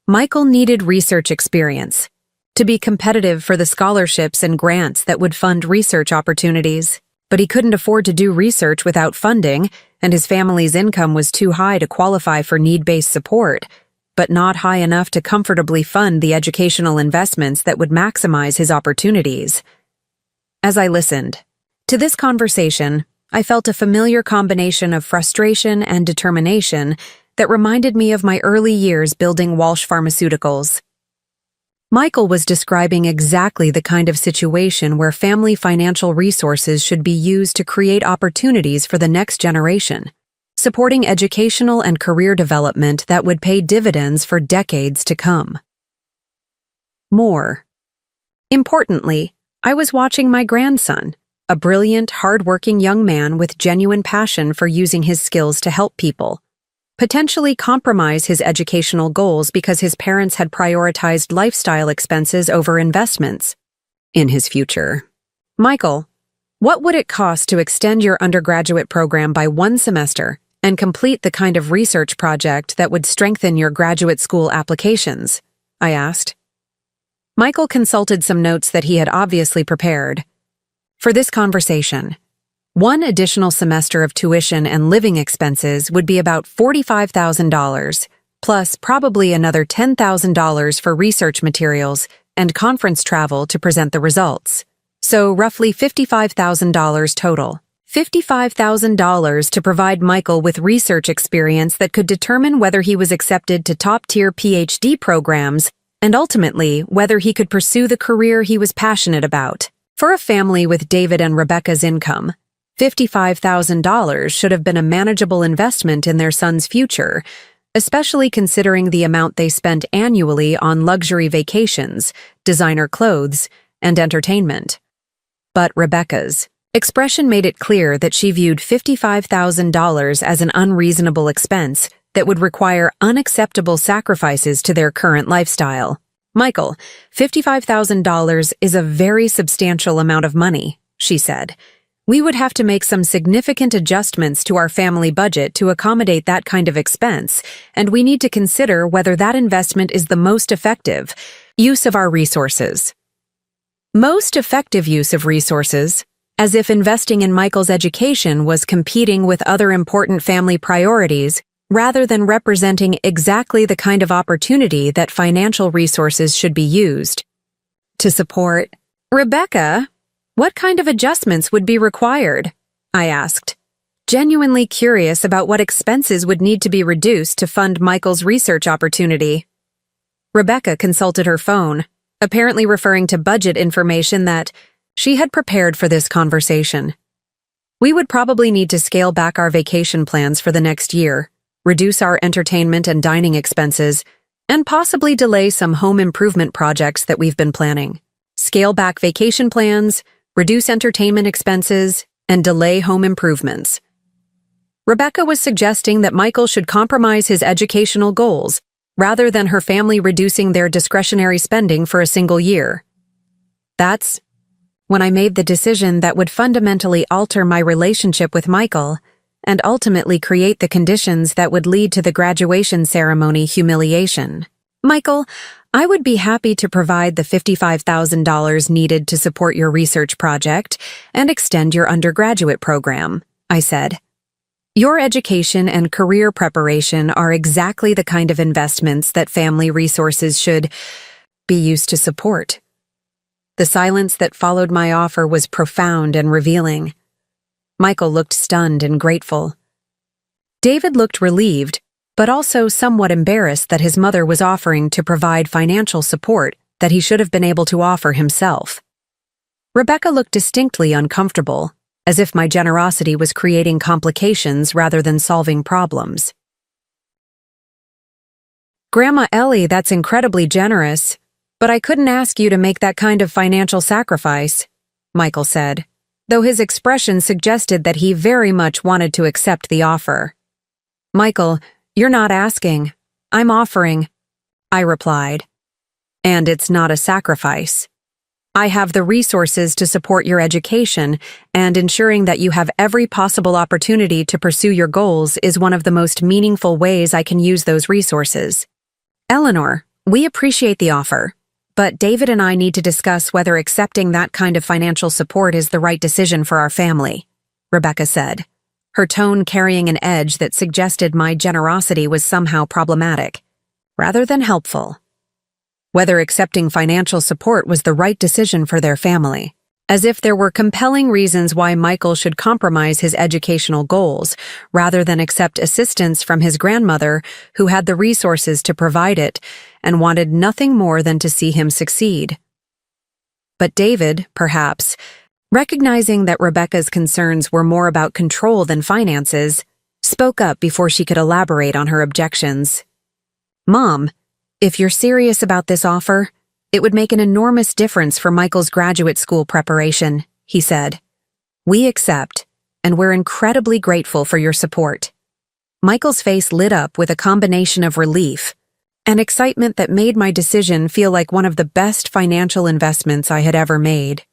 Michael needed research experience to be competitive for the scholarships and grants that would fund research opportunities, but he couldn't afford to do research without funding, and his family's income was too high to qualify for need-based support, but not high enough to comfortably fund the educational investments that would maximize his opportunities. As I listened to this conversation, I felt a familiar combination of frustration and determination that reminded me of my early years building Walsh Pharmaceuticals. Michael was describing exactly the kind of situation where family financial resources should be used to create opportunities for the next generation, supporting educational and career development that would pay dividends for decades to come. More importantly, I was watching my grandson, a brilliant, hard-working young man with genuine passion for using his skills to help people, potentially compromise his educational goals because his parents had prioritized lifestyle expenses over investments in his future. Michael, what would it cost to extend your undergraduate program by one semester and complete the kind of research project that would strengthen your graduate school applications? I asked. Michael consulted some notes that he had obviously prepared for this conversation. One additional semester of tuition and living expenses would be about $45,000, plus probably another $10,000 for research materials and conference travel to present the results. So roughly $55,000 total. $55,000 to provide Michael with research experience that could determine whether he was accepted to top-tier PhD programs and ultimately whether he could pursue the career he was passionate about. For a family with David and Rebecca's income, $55,000 should have been a manageable investment in their son's future, especially considering the amount they spent annually on luxury vacations, designer clothes, and entertainment. But Rebecca's expression made it clear that she viewed $55,000 as an unreasonable expense that would require unacceptable sacrifices to their current lifestyle. Michael, $55,000 is a very substantial amount of money, she said. We would have to make some significant adjustments to our family budget to accommodate that kind of expense, and we need to consider whether that investment is the most effective use of our resources. Most effective use of resources, as if investing in Michael's education was competing with other important family priorities rather than representing exactly the kind of opportunity that financial resources should be used to support. Rebecca, what kind of adjustments would be required? I asked, genuinely curious about what expenses would need to be reduced to fund Michael's research opportunity. Rebecca consulted her phone, apparently referring to budget information that she had prepared for this conversation. We would probably need to scale back our vacation plans for the next year, reduce our entertainment and dining expenses, and possibly delay some home improvement projects that we've been planning. Scale back vacation plans, reduce entertainment expenses, and delay home improvements. Rebecca was suggesting that Michael should compromise his educational goals rather than her family reducing their discretionary spending for a single year. That's when I made the decision that would fundamentally alter my relationship with Michael and ultimately create the conditions that would lead to the graduation ceremony humiliation. Michael, I would be happy to provide the $55,000 needed to support your research project and extend your undergraduate program, I said. Your education and career preparation are exactly the kind of investments that family resources should be used to support. The silence that followed my offer was profound and revealing. Michael looked stunned and grateful. David looked relieved, but also somewhat embarrassed that his mother was offering to provide financial support that he should have been able to offer himself. Rebecca looked distinctly uncomfortable, as if my generosity was creating complications rather than solving problems. Grandma Ellie, that's incredibly generous, but I couldn't ask you to make that kind of financial sacrifice, Michael said, though his expression suggested that he very much wanted to accept the offer. Michael, you're not asking. I'm offering, I replied. And it's not a sacrifice. I have the resources to support your education, and ensuring that you have every possible opportunity to pursue your goals is one of the most meaningful ways I can use those resources. Eleanor, we appreciate the offer, but David and I need to discuss whether accepting that kind of financial support is the right decision for our family, Rebecca said, her tone carrying an edge that suggested my generosity was somehow problematic, rather than helpful. Whether accepting financial support was the right decision for their family, as if there were compelling reasons why Michael should compromise his educational goals, rather than accept assistance from his grandmother, who had the resources to provide it and wanted nothing more than to see him succeed. But David, perhaps, recognizing that Rebecca's concerns were more about control than finances, spoke up before she could elaborate on her objections. Mom, if you're serious about this offer, it would make an enormous difference for Michael's graduate school preparation, he said. We accept, and we're incredibly grateful for your support. Michael's face lit up with a combination of relief and excitement that made my decision feel like one of the best financial investments I had ever made.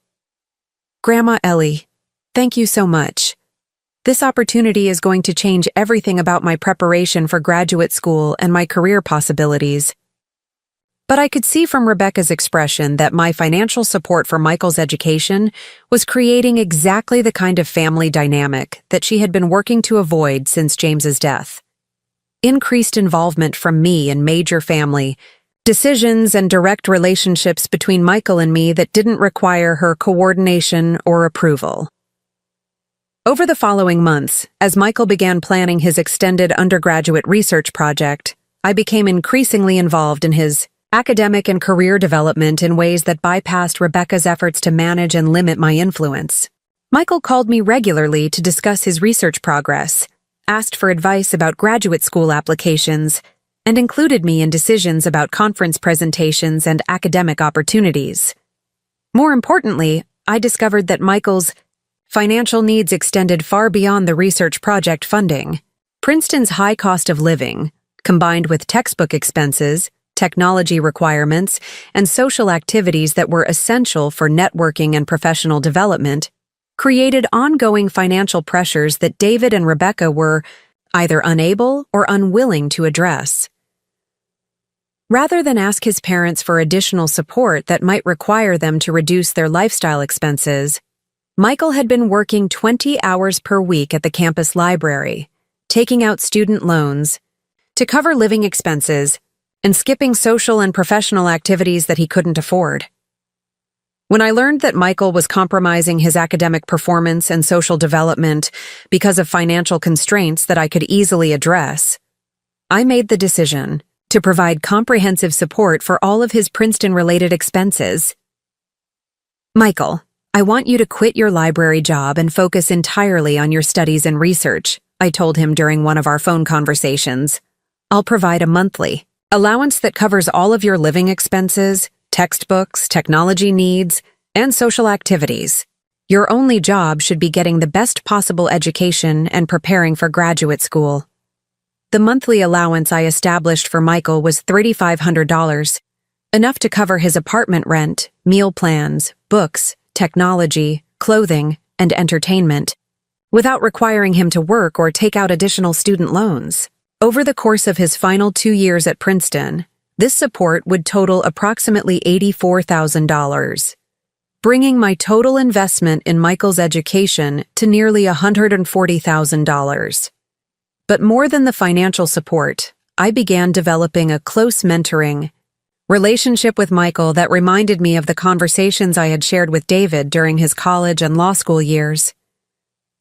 Grandma Ellie, thank you so much. This opportunity is going to change everything about my preparation for graduate school and my career possibilities. But I could see from Rebecca's expression that my financial support for Michael's education was creating exactly the kind of family dynamic that she had been working to avoid since James's death. Increased involvement from me in major family decisions and direct relationships between Michael and me that didn't require her coordination or approval. Over the following months, as Michael began planning his extended undergraduate research project, I became increasingly involved in his academic and career development in ways that bypassed Rebecca's efforts to manage and limit my influence. Michael called me regularly to discuss his research progress, asked for advice about graduate school applications, and included me in decisions about conference presentations and academic opportunities. More importantly, I discovered that Michael's financial needs extended far beyond the research project funding. Princeton's high cost of living, combined with textbook expenses, technology requirements, and social activities that were essential for networking and professional development, created ongoing financial pressures that David and Rebecca were either unable or unwilling to address. Rather than ask his parents for additional support that might require them to reduce their lifestyle expenses, Michael had been working 20 hours per week at the campus library, taking out student loans to cover living expenses and skipping social and professional activities that he couldn't afford. When I learned that Michael was compromising his academic performance and social development because of financial constraints that I could easily address, I made the decision to provide comprehensive support for all of his Princeton-related expenses. Michael, I want you to quit your library job and focus entirely on your studies and research, I told him during one of our phone conversations. I'll provide a monthly allowance that covers all of your living expenses, textbooks, technology needs, and social activities. Your only job should be getting the best possible education and preparing for graduate school. The monthly allowance I established for Michael was $3,500, enough to cover his apartment rent, meal plans, books, technology, clothing, and entertainment, without requiring him to work or take out additional student loans. Over the course of his final 2 years at Princeton, this support would total approximately $84,000, bringing my total investment in Michael's education to nearly $140,000. But more than the financial support, I began developing a close mentoring relationship with Michael that reminded me of the conversations I had shared with David during his college and law school years.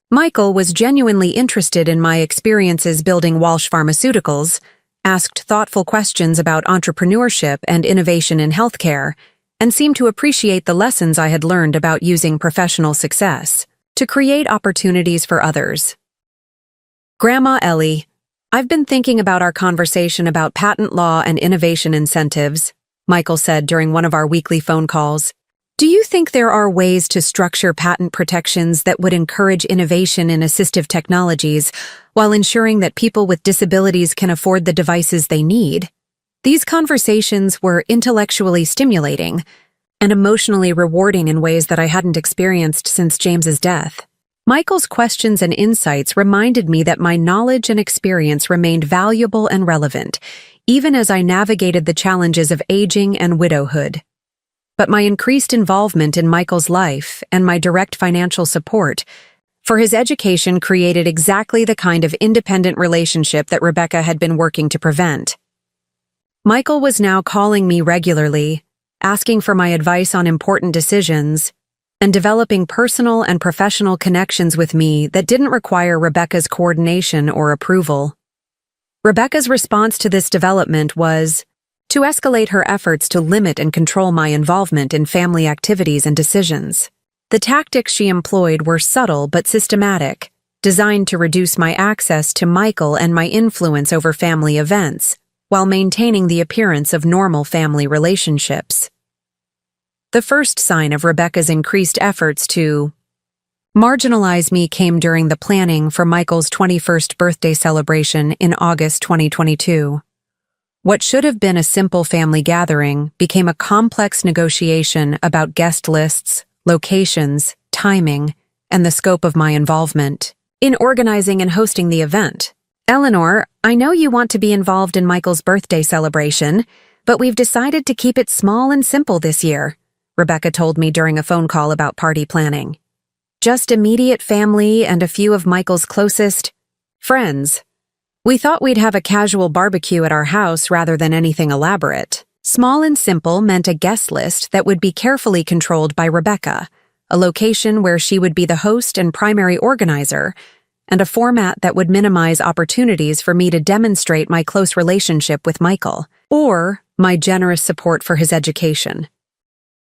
Michael was genuinely interested in my experiences building Walsh Pharmaceuticals, asked thoughtful questions about entrepreneurship and innovation in healthcare, and seemed to appreciate the lessons I had learned about using professional success to create opportunities for others. Grandma Ellie, I've been thinking about our conversation about patent law and innovation incentives, Michael said during one of our weekly phone calls. Do you think there are ways to structure patent protections that would encourage innovation in assistive technologies while ensuring that people with disabilities can afford the devices they need? These conversations were intellectually stimulating and emotionally rewarding in ways that I hadn't experienced since James's death. Michael's questions and insights reminded me that my knowledge and experience remained valuable and relevant, even as I navigated the challenges of aging and widowhood. But my increased involvement in Michael's life and my direct financial support for his education created exactly the kind of independent relationship that Rebecca had been working to prevent. Michael was now calling me regularly, asking for my advice on important decisions, and developing personal and professional connections with me that didn't require Rebecca's coordination or approval. Rebecca's response to this development was to escalate her efforts to limit and control my involvement in family activities and decisions. The tactics she employed were subtle but systematic, designed to reduce my access to Michael and my influence over family events, while maintaining the appearance of normal family relationships. The first sign of Rebecca's increased efforts to marginalize me came during the planning for Michael's 21st birthday celebration in August 2022. What should have been a simple family gathering became a complex negotiation about guest lists, locations, timing, and the scope of my involvement in organizing and hosting the event. Eleanor, I know you want to be involved in Michael's birthday celebration, But we've decided to keep it small and simple this year, Rebecca told me during a phone call about party planning. Just immediate family and a few of Michael's closest friends. We thought we'd have a casual barbecue at our house rather than anything elaborate. Small and simple meant a guest list that would be carefully controlled by Rebecca, a location where she would be the host and primary organizer, and a format that would minimize opportunities for me to demonstrate my close relationship with Michael, or my generous support for his education.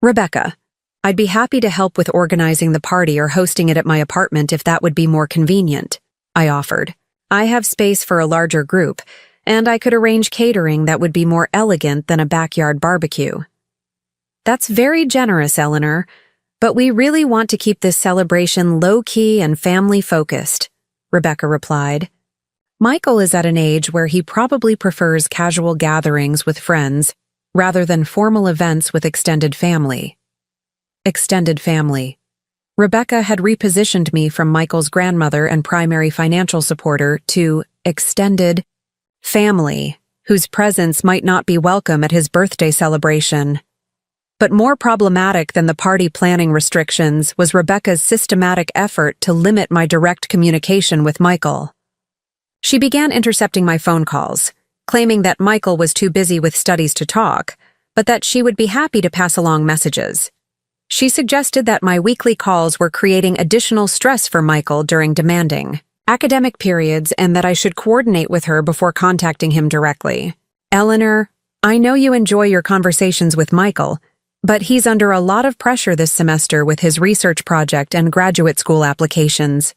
Rebecca, I'd be happy to help with organizing the party or hosting it at my apartment if that would be more convenient, I offered. I have space for a larger group, and I could arrange catering that would be more elegant than a backyard barbecue. That's very generous, Eleanor, but we really want to keep this celebration low-key and family-focused, Rebecca replied. Michael is at an age where he probably prefers casual gatherings with friends rather than formal events with extended family. Extended family. Rebecca had repositioned me from Michael's grandmother and primary financial supporter to extended family, whose presence might not be welcome at his birthday celebration. But more problematic than the party planning restrictions was Rebecca's systematic effort to limit my direct communication with Michael. She began intercepting my phone calls, claiming that Michael was too busy with studies to talk, but that she would be happy to pass along messages. She suggested that my weekly calls were creating additional stress for Michael during demanding academic periods and that I should coordinate with her before contacting him directly. Eleanor, I know you enjoy your conversations with Michael, but he's under a lot of pressure this semester with his research project and graduate school applications,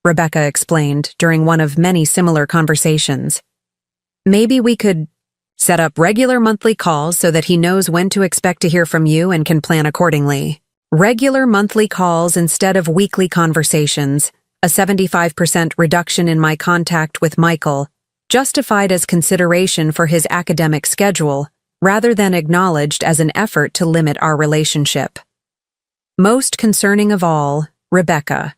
Rebecca explained during one of many similar conversations. Maybe we could set up regular monthly calls so that he knows when to expect to hear from you and can plan accordingly. Regular monthly calls instead of weekly conversations, a 75% reduction in my contact with Michael, justified as consideration for his academic schedule, rather than acknowledged as an effort to limit our relationship. Most concerning of all, Rebecca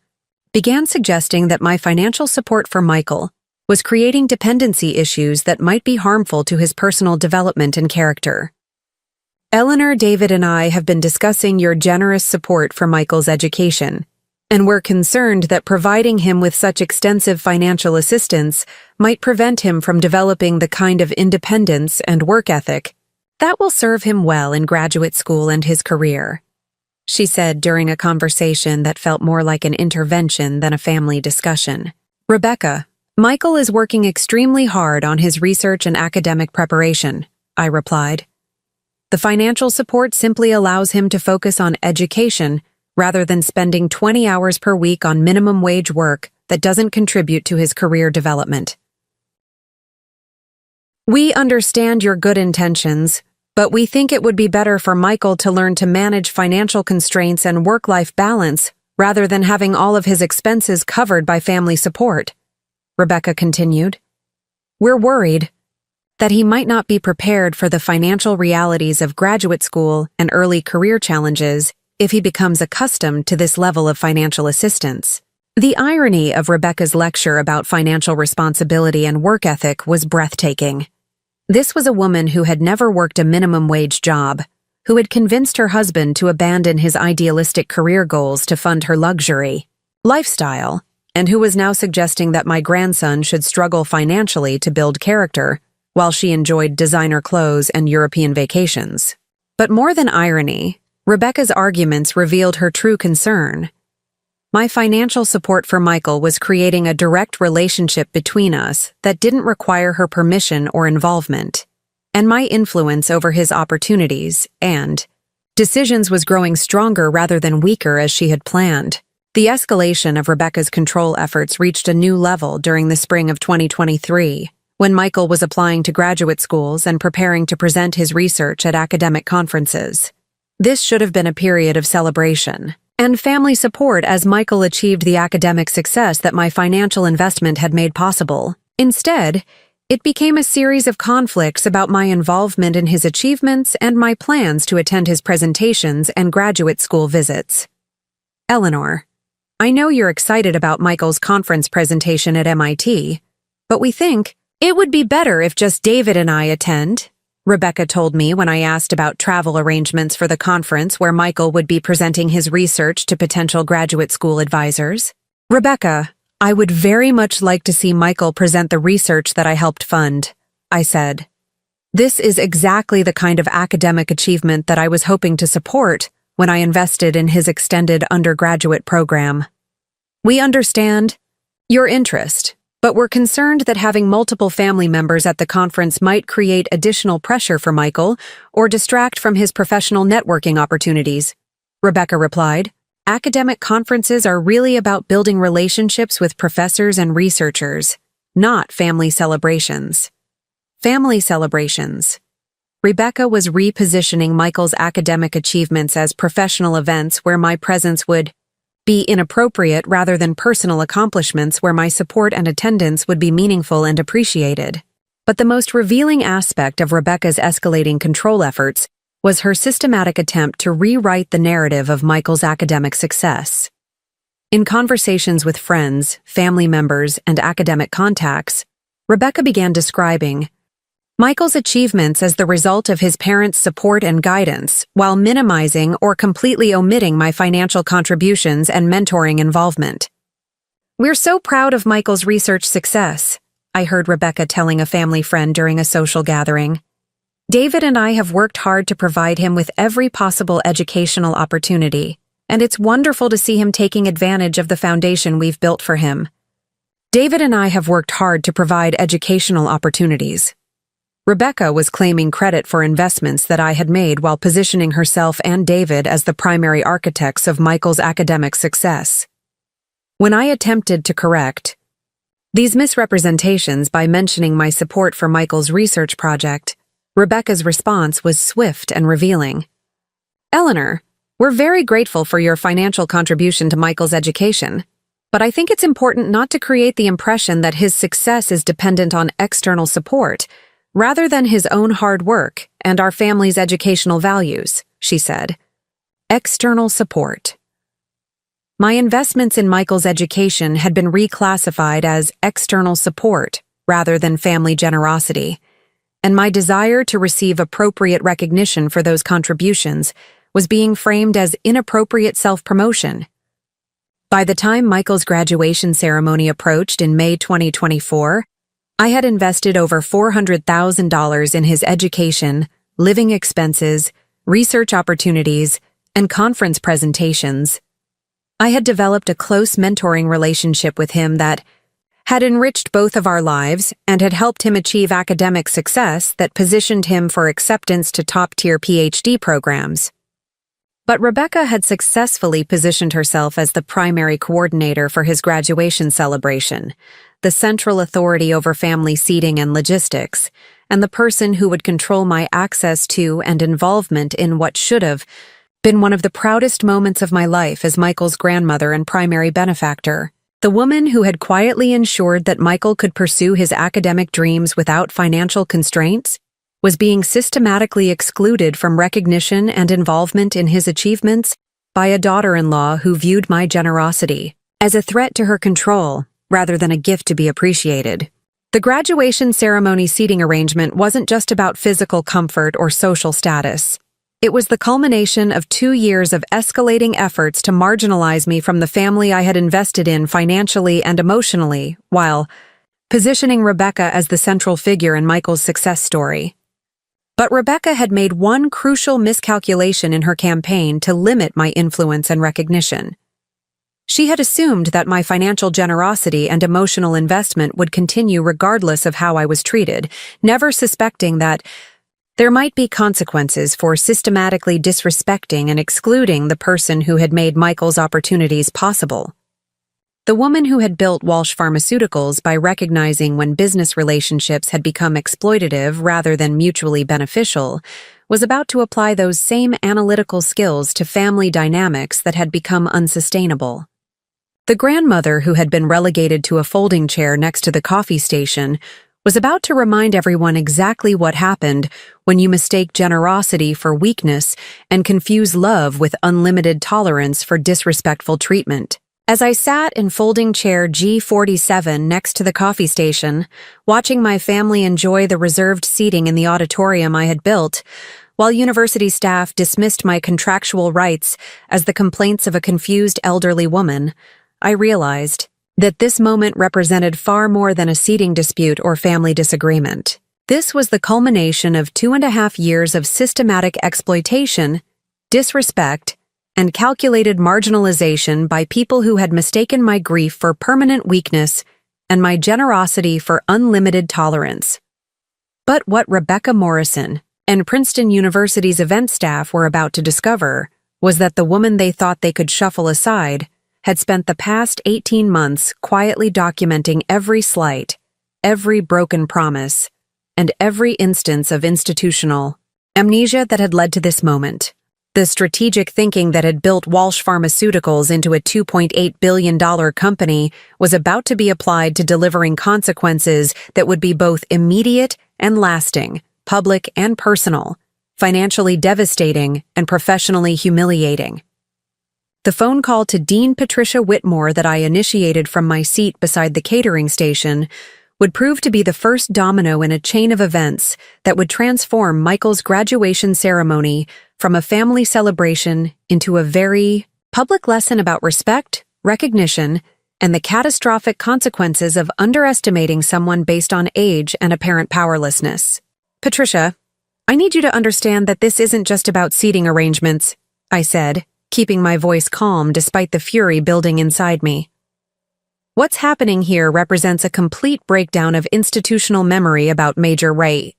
began suggesting that my financial support for Michael was creating dependency issues that might be harmful to his personal development and character. Eleanor, David, and I have been discussing your generous support for Michael's education, and we're concerned that providing him with such extensive financial assistance might prevent him from developing the kind of independence and work ethic that will serve him well in graduate school and his career, she said during a conversation that felt more like an intervention than a family discussion. Rebecca, Michael is working extremely hard on his research and academic preparation, I replied. The financial support simply allows him to focus on education rather than spending 20 hours per week on minimum wage work that doesn't contribute to his career development. We understand your good intentions, but we think it would be better for Michael to learn to manage financial constraints and work-life balance rather than having all of his expenses covered by family support, Rebecca continued. We're worried that he might not be prepared for the financial realities of graduate school and early career challenges if he becomes accustomed to this level of financial assistance. The irony of Rebecca's lecture about financial responsibility and work ethic was breathtaking. This was a woman who had never worked a minimum wage job, who had convinced her husband to abandon his idealistic career goals to fund her luxury lifestyle, and who was now suggesting that my grandson should struggle financially to build character while she enjoyed designer clothes and European vacations. But more than irony, Rebecca's arguments revealed her true concern. My financial support for Michael was creating a direct relationship between us that didn't require her permission or involvement, and my influence over his opportunities and decisions was growing stronger rather than weaker as she had planned. The escalation of Rebecca's control efforts reached a new level during the spring of 2023, when Michael was applying to graduate schools and preparing to present his research at academic conferences. This should have been a period of celebration and family support as Michael achieved the academic success that my financial investment had made possible. Instead, it became a series of conflicts about my involvement in his achievements and my plans to attend his presentations and graduate school visits. Eleanor, I know you're excited about Michael's conference presentation at MIT, but we think it would be better if just David and I attend, Rebecca told me when I asked about travel arrangements for the conference where Michael would be presenting his research to potential graduate school advisors. Rebecca, I would very much like to see Michael present the research that I helped fund, I said. This is exactly the kind of academic achievement that I was hoping to support when I invested in his extended undergraduate program. We understand your interest, but we're concerned that having multiple family members at the conference might create additional pressure for Michael or distract from his professional networking opportunities, Rebecca replied. Academic conferences are really about building relationships with professors and researchers, not family celebrations. Family celebrations. Rebecca was repositioning Michael's academic achievements as professional events where my presence would be inappropriate rather than personal accomplishments where my support and attendance would be meaningful and appreciated. But the most revealing aspect of Rebecca's escalating control efforts was her systematic attempt to rewrite the narrative of Michael's academic success. In conversations with friends, family members, and academic contacts, Rebecca began describing Michael's achievements as the result of his parents' support and guidance, while minimizing or completely omitting my financial contributions and mentoring involvement. We're so proud of Michael's research success, I heard Rebecca telling a family friend during a social gathering. David and I have worked hard to provide him with every possible educational opportunity, and it's wonderful to see him taking advantage of the foundation we've built for him. David and I have worked hard to provide educational opportunities. Rebecca was claiming credit for investments that I had made while positioning herself and David as the primary architects of Michael's academic success. When I attempted to correct these misrepresentations by mentioning my support for Michael's research project, Rebecca's response was swift and revealing. Eleanor, we're very grateful for your financial contribution to Michael's education, but I think it's important not to create the impression that his success is dependent on external support, rather than his own hard work and our family's educational values, she said. External support. My investments in Michael's education had been reclassified as external support rather than family generosity, and my desire to receive appropriate recognition for those contributions was being framed as inappropriate self-promotion. By the time Michael's graduation ceremony approached in May 2024, I had invested over $400,000 in his education, living expenses, research opportunities, and conference presentations. I had developed a close mentoring relationship with him that had enriched both of our lives and had helped him achieve academic success that positioned him for acceptance to top-tier PhD programs. But Rebecca had successfully positioned herself as the primary coordinator for his graduation celebration, the central authority over family seating and logistics, and the person who would control my access to and involvement in what should have been one of the proudest moments of my life as Michael's grandmother and primary benefactor. The woman who had quietly ensured that Michael could pursue his academic dreams without financial constraints was being systematically excluded from recognition and involvement in his achievements by a daughter-in-law who viewed my generosity as a threat to her control rather than a gift to be appreciated. The graduation ceremony seating arrangement wasn't just about physical comfort or social status. It was the culmination of 2 years of escalating efforts to marginalize me from the family I had invested in financially and emotionally, while positioning Rebecca as the central figure in Michael's success story. But Rebecca had made one crucial miscalculation in her campaign to limit my influence and recognition. She had assumed that my financial generosity and emotional investment would continue regardless of how I was treated, never suspecting that there might be consequences for systematically disrespecting and excluding the person who had made Michael's opportunities possible. The woman who had built Walsh Pharmaceuticals by recognizing when business relationships had become exploitative rather than mutually beneficial was about to apply those same analytical skills to family dynamics that had become unsustainable. The grandmother who had been relegated to a folding chair next to the coffee station was about to remind everyone exactly what happened when you mistake generosity for weakness and confuse love with unlimited tolerance for disrespectful treatment. As I sat in folding chair G47 next to the coffee station, watching my family enjoy the reserved seating in the auditorium I had built, while university staff dismissed my contractual rights as the complaints of a confused elderly woman, I realized that this moment represented far more than a seating dispute or family disagreement. This was the culmination of 2.5 years of systematic exploitation, disrespect, and calculated marginalization by people who had mistaken my grief for permanent weakness and my generosity for unlimited tolerance. But what Rebecca Morrison and Princeton University's event staff were about to discover was that the woman they thought they could shuffle aside had spent the past 18 months quietly documenting every slight, every broken promise, and every instance of institutional amnesia that had led to this moment. The strategic thinking that had built Walsh Pharmaceuticals into a $2.8 billion company was about to be applied to delivering consequences that would be both immediate and lasting, public and personal, financially devastating and professionally humiliating. The phone call to Dean Patricia Whitmore that I initiated from my seat beside the catering station would prove to be the first domino in a chain of events that would transform Michael's graduation ceremony from a family celebration into a very public lesson about respect, recognition, and the catastrophic consequences of underestimating someone based on age and apparent powerlessness. Patricia, I need you to understand that this isn't just about seating arrangements, I said, keeping my voice calm despite the fury building inside me. What's happening here represents a complete breakdown of institutional memory about Major Ray,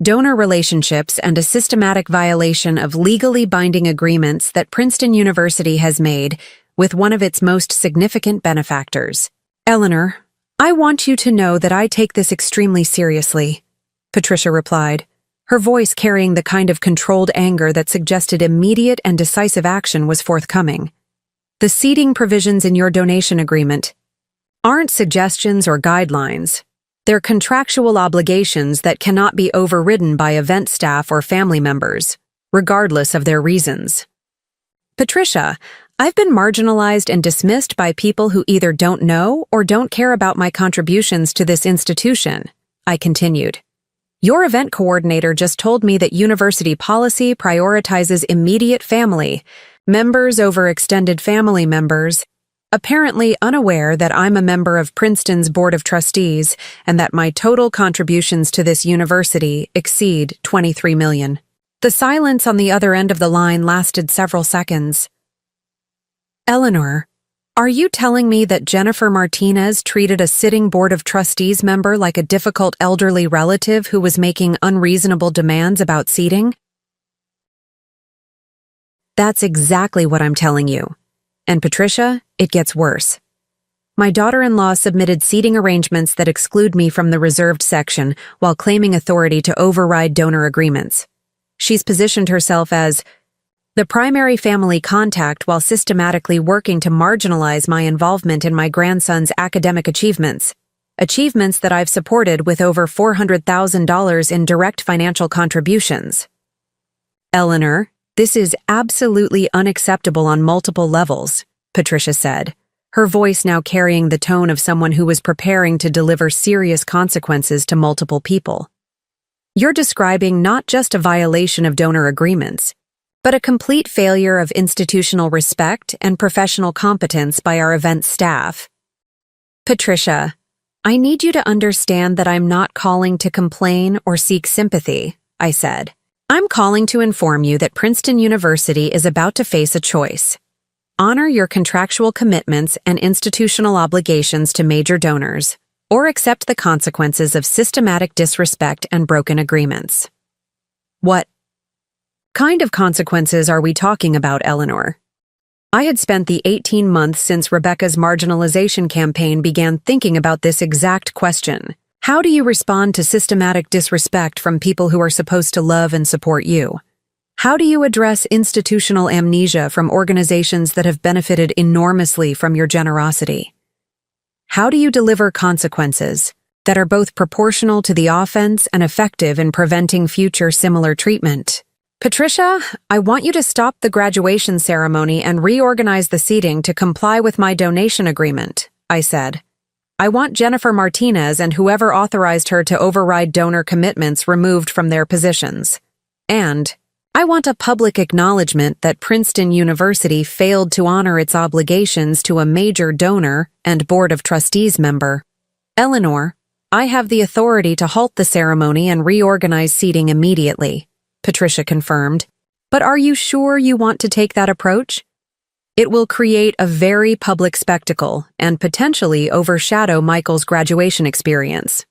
donor relationships, and a systematic violation of legally binding agreements that Princeton University has made with one of its most significant benefactors. Eleanor, I want you to know that I take this extremely seriously, Patricia replied, her voice carrying the kind of controlled anger that suggested immediate and decisive action was forthcoming. The seating provisions in your donation agreement aren't suggestions or guidelines. They're contractual obligations that cannot be overridden by event staff or family members, regardless of their reasons. Patricia, I've been marginalized and dismissed by people who either don't know or don't care about my contributions to this institution, I continued. Your event coordinator just told me that university policy prioritizes immediate family members over extended family members, apparently unaware that I'm a member of Princeton's Board of Trustees and that my total contributions to this university exceed $23 million. The silence on the other end of the line lasted several seconds. Eleanor, are you telling me that Jennifer Martinez treated a sitting Board of Trustees member like a difficult elderly relative who was making unreasonable demands about seating? That's exactly what I'm telling you. And Patricia, it gets worse. My daughter-in-law submitted seating arrangements that exclude me from the reserved section while claiming authority to override donor agreements. She's positioned herself as the primary family contact while systematically working to marginalize my involvement in my grandson's academic achievements that I've supported with over $400,000 in direct financial contributions. Eleanor, this is absolutely unacceptable on multiple levels, Patricia said, her voice now carrying the tone of someone who was preparing to deliver serious consequences to multiple people. You're describing not just a violation of donor agreements, but a complete failure of institutional respect and professional competence by our event staff. Patricia, I need you to understand that I'm not calling to complain or seek sympathy, I said. I'm calling to inform you that Princeton University is about to face a choice. Honor your contractual commitments and institutional obligations to major donors, or accept the consequences of systematic disrespect and broken agreements. What kind of consequences are we talking about, Eleanor? I had spent the 18 months since Rebecca's marginalization campaign began thinking about this exact question. How do you respond to systematic disrespect from people who are supposed to love and support you? How do you address institutional amnesia from organizations that have benefited enormously from your generosity? How do you deliver consequences that are both proportional to the offense and effective in preventing future similar treatment? Patricia, I want you to stop the graduation ceremony and reorganize the seating to comply with my donation agreement, I said. I want Jennifer Martinez and whoever authorized her to override donor commitments removed from their positions. And I want a public acknowledgement that Princeton University failed to honor its obligations to a major donor and Board of Trustees member. Eleanor, I have the authority to halt the ceremony and reorganize seating immediately, Patricia confirmed. But are you sure you want to take that approach? It will create a very public spectacle and potentially overshadow Michael's graduation experience.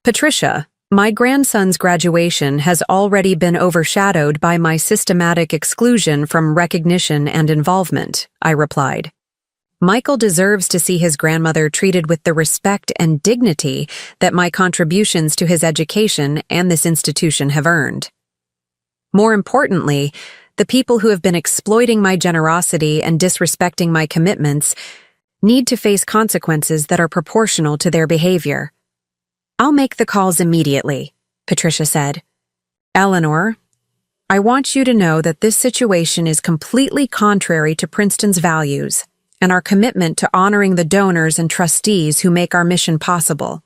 Patricia, my grandson's graduation has already been overshadowed by my systematic exclusion from recognition and involvement, I replied. Michael deserves to see his grandmother treated with the respect and dignity that my contributions to his education and this institution have earned. More importantly, the people who have been exploiting my generosity and disrespecting my commitments need to face consequences that are proportional to their behavior. I'll make the calls immediately, Patricia said. Eleanor, I want you to know that this situation is completely contrary to Princeton's values and our commitment to honoring the donors and trustees who make our mission possible.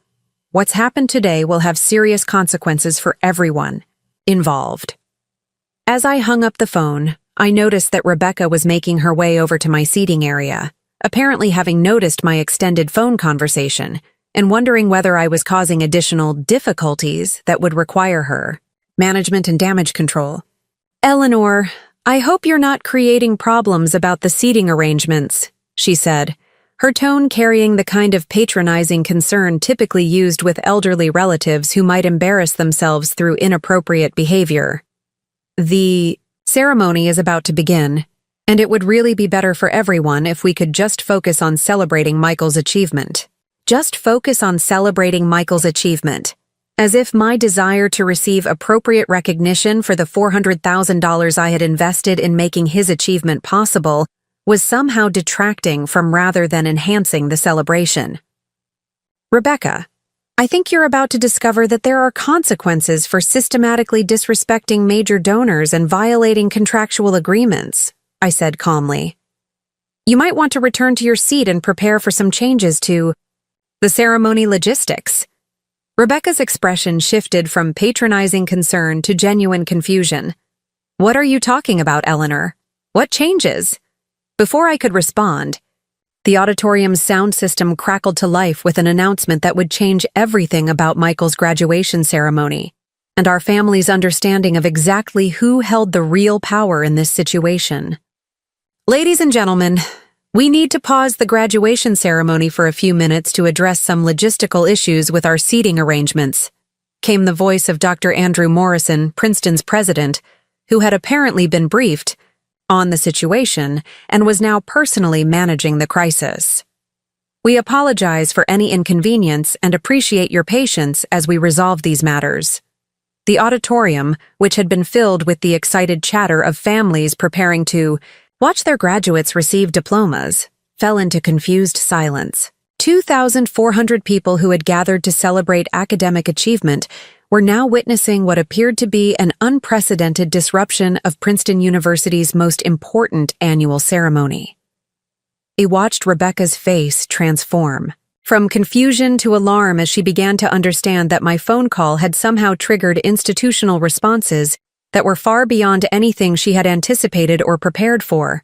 What's happened today will have serious consequences for everyone involved. As I hung up the phone, I noticed that Rebecca was making her way over to my seating area, apparently having noticed my extended phone conversation and wondering whether I was causing additional difficulties that would require her management and damage control. Eleanor, I hope you're not creating problems about the seating arrangements, she said, her tone carrying the kind of patronizing concern typically used with elderly relatives who might embarrass themselves through inappropriate behavior. The ceremony is about to begin, and it would really be better for everyone if we could just focus on celebrating Michael's achievement. Just focus on celebrating Michael's achievement, as if my desire to receive appropriate recognition for the $400,000 I had invested in making his achievement possible was somehow detracting from rather than enhancing the celebration. Rebecca, I think you're about to discover that there are consequences for systematically disrespecting major donors and violating contractual agreements, I said calmly. You might want to return to your seat and prepare for some changes to the ceremony logistics. Rebecca's expression shifted from patronizing concern to genuine confusion. What are you talking about, Eleanor? What changes? Before I could respond, the auditorium's sound system crackled to life with an announcement that would change everything about Michael's graduation ceremony and our family's understanding of exactly who held the real power in this situation. Ladies and gentlemen, we need to pause the graduation ceremony for a few minutes to address some logistical issues with our seating arrangements, came the voice of Dr. Andrew Morrison, Princeton's president, who had apparently been briefed on the situation and was now personally managing the crisis. We apologize for any inconvenience and appreciate your patience as we resolve these matters. The auditorium, which had been filled with the excited chatter of families preparing to watch their graduates receive diplomas, fell into confused silence. 2,400 people who had gathered to celebrate academic achievement were now witnessing what appeared to be an unprecedented disruption of Princeton University's most important annual ceremony. I watched Rebecca's face transform, from confusion to alarm as she began to understand that my phone call had somehow triggered institutional responses that were far beyond anything she had anticipated or prepared for.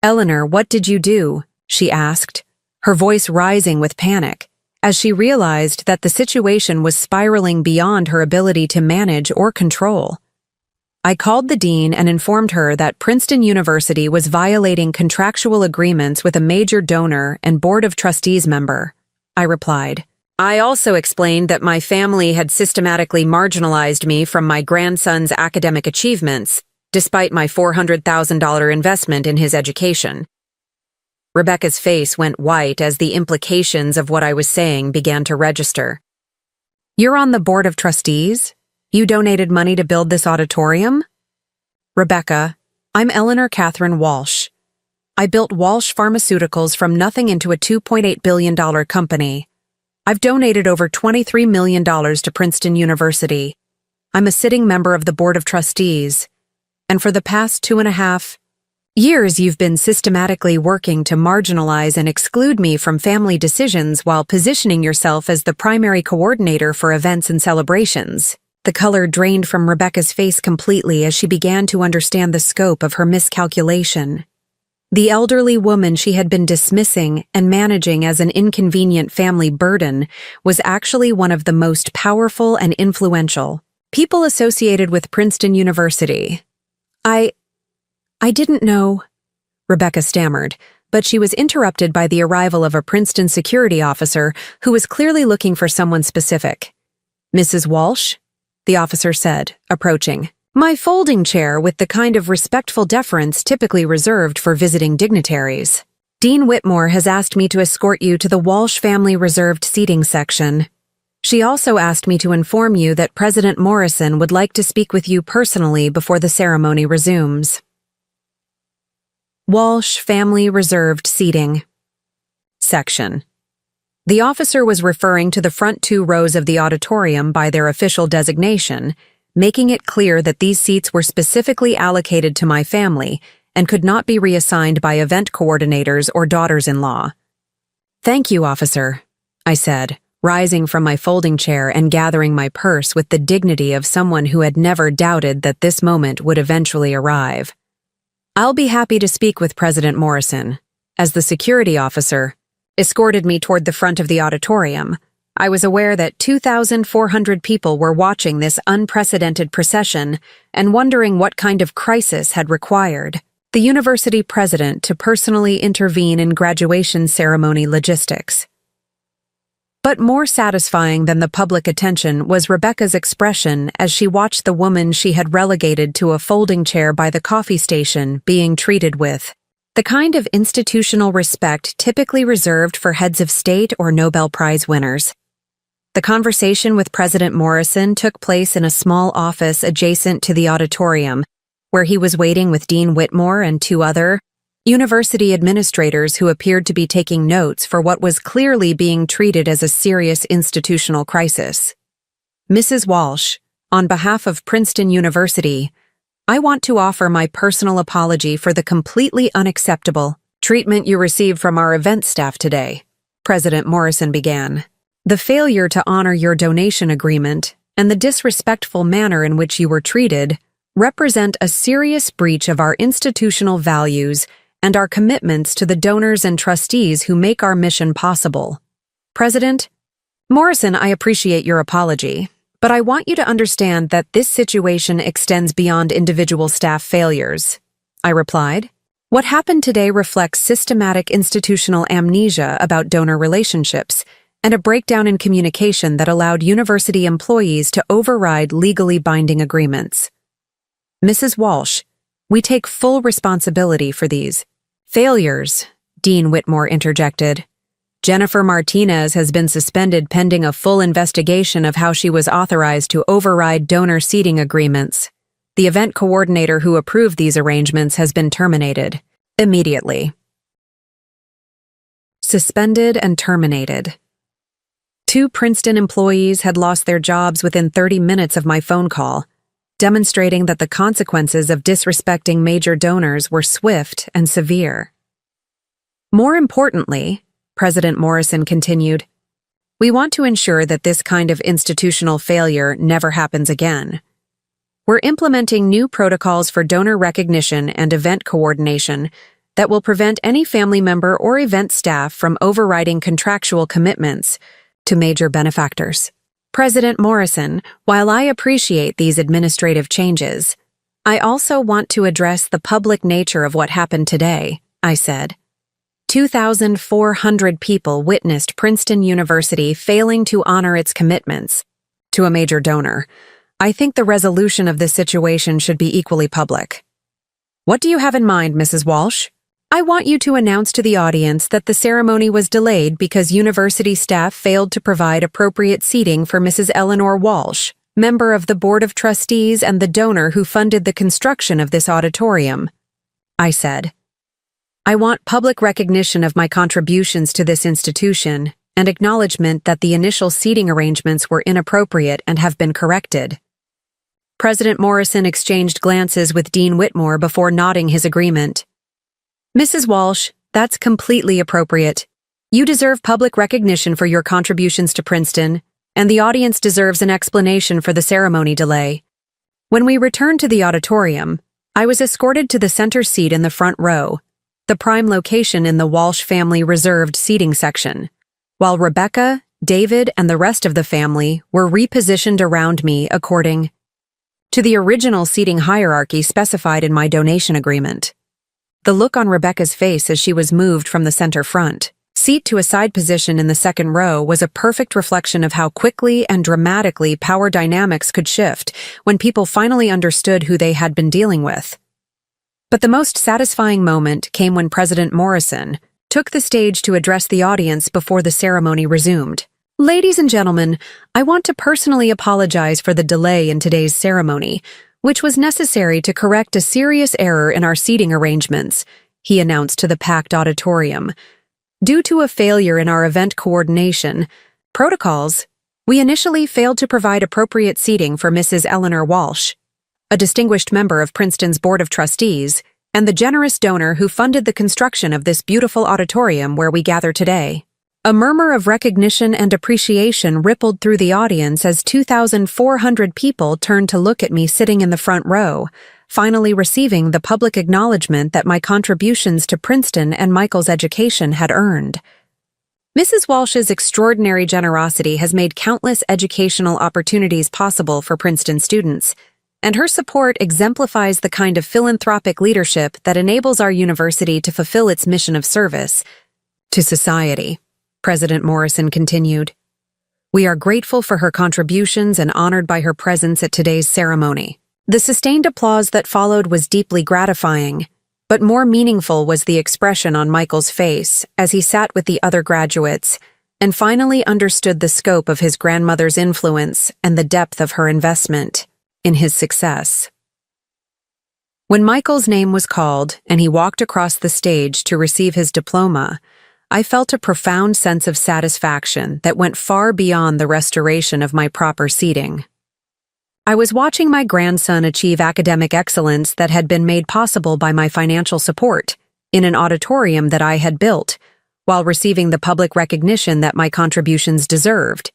Eleanor, what did you do? She asked, her voice rising with panic, as she realized that the situation was spiraling beyond her ability to manage or control. I called the dean and informed her that Princeton University was violating contractual agreements with a major donor and Board of Trustees member, I replied. I also explained that my family had systematically marginalized me from my grandson's academic achievements, despite my $400,000 investment in his education. Rebecca's face went white as the implications of what I was saying began to register. You're on the Board of Trustees? You donated money to build this auditorium? Rebecca, I'm Eleanor Catherine Walsh. I built Walsh Pharmaceuticals from nothing into a $2.8 billion company. I've donated over $23 million to Princeton University. I'm a sitting member of the Board of Trustees, and for the past 2.5 years you've been systematically working to marginalize and exclude me from family decisions while positioning yourself as the primary coordinator for events and celebrations. The color drained from Rebecca's face completely as she began to understand the scope of her miscalculation. The elderly woman she had been dismissing and managing as an inconvenient family burden was actually one of the most powerful and influential people associated with Princeton University. I didn't know, Rebecca stammered, but she was interrupted by the arrival of a Princeton security officer who was clearly looking for someone specific. "Mrs. Walsh?" the officer said, approaching. "My folding chair with the kind of respectful deference typically reserved for visiting dignitaries. Dean Whitmore has asked me to escort you to the Walsh family reserved seating section. She also asked me to inform you that President Morrison would like to speak with you personally before the ceremony resumes." Walsh family reserved seating section. The officer was referring to the front 2 rows of the auditorium by their official designation, making it clear that these seats were specifically allocated to my family and could not be reassigned by event coordinators or daughters-in-law. "Thank you, officer," I said, rising from my folding chair and gathering my purse with the dignity of someone who had never doubted that this moment would eventually arrive. "I'll be happy to speak with President Morrison." As the security officer escorted me toward the front of the auditorium, I was aware that 2,400 people were watching this unprecedented procession and wondering what kind of crisis had required the university president to personally intervene in graduation ceremony logistics. But more satisfying than the public attention was Rebecca's expression as she watched the woman she had relegated to a folding chair by the coffee station being treated with the kind of institutional respect typically reserved for heads of state or Nobel Prize winners. The conversation with President Morrison took place in a small office adjacent to the auditorium, where he was waiting with Dean Whitmore and 2 other university administrators who appeared to be taking notes for what was clearly being treated as a serious institutional crisis. "Mrs. Walsh, on behalf of Princeton University, I want to offer my personal apology for the completely unacceptable treatment you received from our event staff today," President Morrison began. "The failure to honor your donation agreement and the disrespectful manner in which you were treated represent a serious breach of our institutional values and our commitments to the donors and trustees who make our mission possible. President Morrison, I appreciate your apology, but I want you to understand that this situation extends beyond individual staff failures," I replied. "What happened today reflects systematic institutional amnesia about donor relationships and a breakdown in communication that allowed university employees to override legally binding agreements. Mrs. Walsh, we take full responsibility for these failures," Dean Whitmore interjected. "Jennifer Martinez has been suspended pending a full investigation of how she was authorized to override donor seating agreements. The event coordinator who approved these arrangements has been terminated immediately." Suspended and terminated. 2 Princeton employees had lost their jobs within 30 minutes of my phone call, demonstrating that the consequences of disrespecting major donors were swift and severe. "More importantly," President Morrison continued, "we want to ensure that this kind of institutional failure never happens again. We're implementing new protocols for donor recognition and event coordination that will prevent any family member or event staff from overriding contractual commitments to major benefactors. President Morrison, while I appreciate these administrative changes, I also want to address the public nature of what happened today," I said. 2,400 people witnessed Princeton University failing to honor its commitments to a major donor. I think the resolution of this situation should be equally public. "What do you have in mind, Mrs. Walsh?" "I want you to announce to the audience that the ceremony was delayed because university staff failed to provide appropriate seating for Mrs. Eleanor Walsh, member of the Board of Trustees and the donor who funded the construction of this auditorium," I said. "I want public recognition of my contributions to this institution and acknowledgement that the initial seating arrangements were inappropriate and have been corrected." President Morrison exchanged glances with Dean Whitmore before nodding his agreement. Mrs. Walsh, that's completely appropriate. You deserve public recognition for your contributions to Princeton, and the audience deserves an explanation for the ceremony delay. When we returned to the auditorium, I was escorted to the center seat in the front row, the prime location in the Walsh family reserved seating section, while Rebecca, David, and the rest of the family were repositioned around me according to the original seating hierarchy specified in my donation agreement. The look on Rebecca's face as she was moved from the center front seat to a side position in the second row was a perfect reflection of how quickly and dramatically power dynamics could shift when people finally understood who they had been dealing with. But the most satisfying moment came when President Morrison took the stage to address the audience before the ceremony resumed. Ladies and gentlemen, I want to personally apologize for the delay in today's ceremony, which was necessary to correct a serious error in our seating arrangements, he announced to the packed auditorium. Due to a failure in our event coordination protocols, we initially failed to provide appropriate seating for Mrs. Eleanor Walsh, a distinguished member of Princeton's Board of Trustees and the generous donor who funded the construction of this beautiful auditorium where we gather today. A murmur of recognition and appreciation rippled through the audience as 2,400 people turned to look at me sitting in the front row, finally receiving the public acknowledgement that my contributions to Princeton and Michael's education had earned. Mrs. Walsh's extraordinary generosity has made countless educational opportunities possible for Princeton students, and her support exemplifies the kind of philanthropic leadership that enables our university to fulfill its mission of service to society. President Morrison continued. We are grateful for her contributions and honored by her presence at today's ceremony. The sustained applause that followed was deeply gratifying, but more meaningful was the expression on Michael's face as he sat with the other graduates and finally understood the scope of his grandmother's influence and the depth of her investment in his success. When Michael's name was called and he walked across the stage to receive his diploma, I felt a profound sense of satisfaction that went far beyond the restoration of my proper seating. I was watching my grandson achieve academic excellence that had been made possible by my financial support in an auditorium that I had built, while receiving the public recognition that my contributions deserved.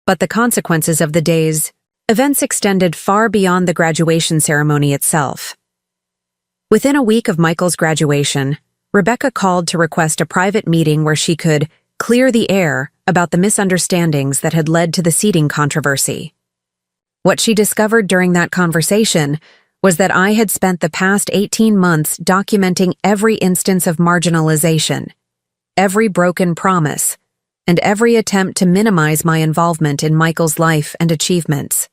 But the consequences of the day's events extended far beyond the graduation ceremony itself. Within a week of Michael's graduation, Rebecca called to request a private meeting where she could clear the air about the misunderstandings that had led to the seating controversy. What she discovered during that conversation was that I had spent the past 18 months documenting every instance of marginalization, every broken promise, and every attempt to minimize my involvement in Michael's life and achievements.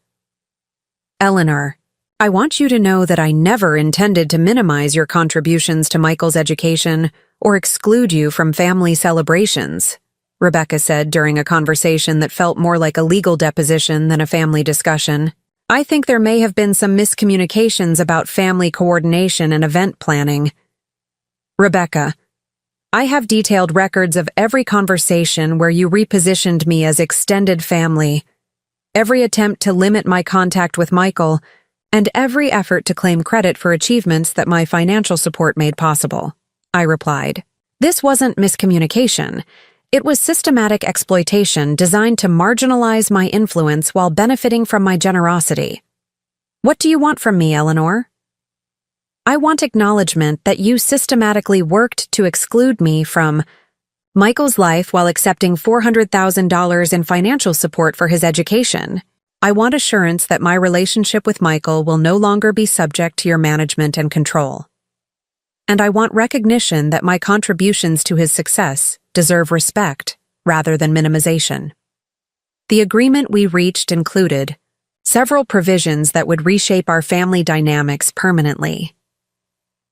Eleanor, I want you to know that I never intended to minimize your contributions to Michael's education or exclude you from family celebrations, Rebecca said during a conversation that felt more like a legal deposition than a family discussion. I think there may have been some miscommunications about family coordination and event planning. Rebecca, I have detailed records of every conversation where you repositioned me as extended family, every attempt to limit my contact with Michael, and every effort to claim credit for achievements that my financial support made possible, I replied. This wasn't miscommunication. It was systematic exploitation designed to marginalize my influence while benefiting from my generosity. What do you want from me, Eleanor? I want acknowledgement that you systematically worked to exclude me from Michael's life while accepting $400,000 in financial support for his education. I want assurance that my relationship with Michael will no longer be subject to your management and control. And I want recognition that my contributions to his success deserve respect rather than minimization. The agreement we reached included several provisions that would reshape our family dynamics permanently.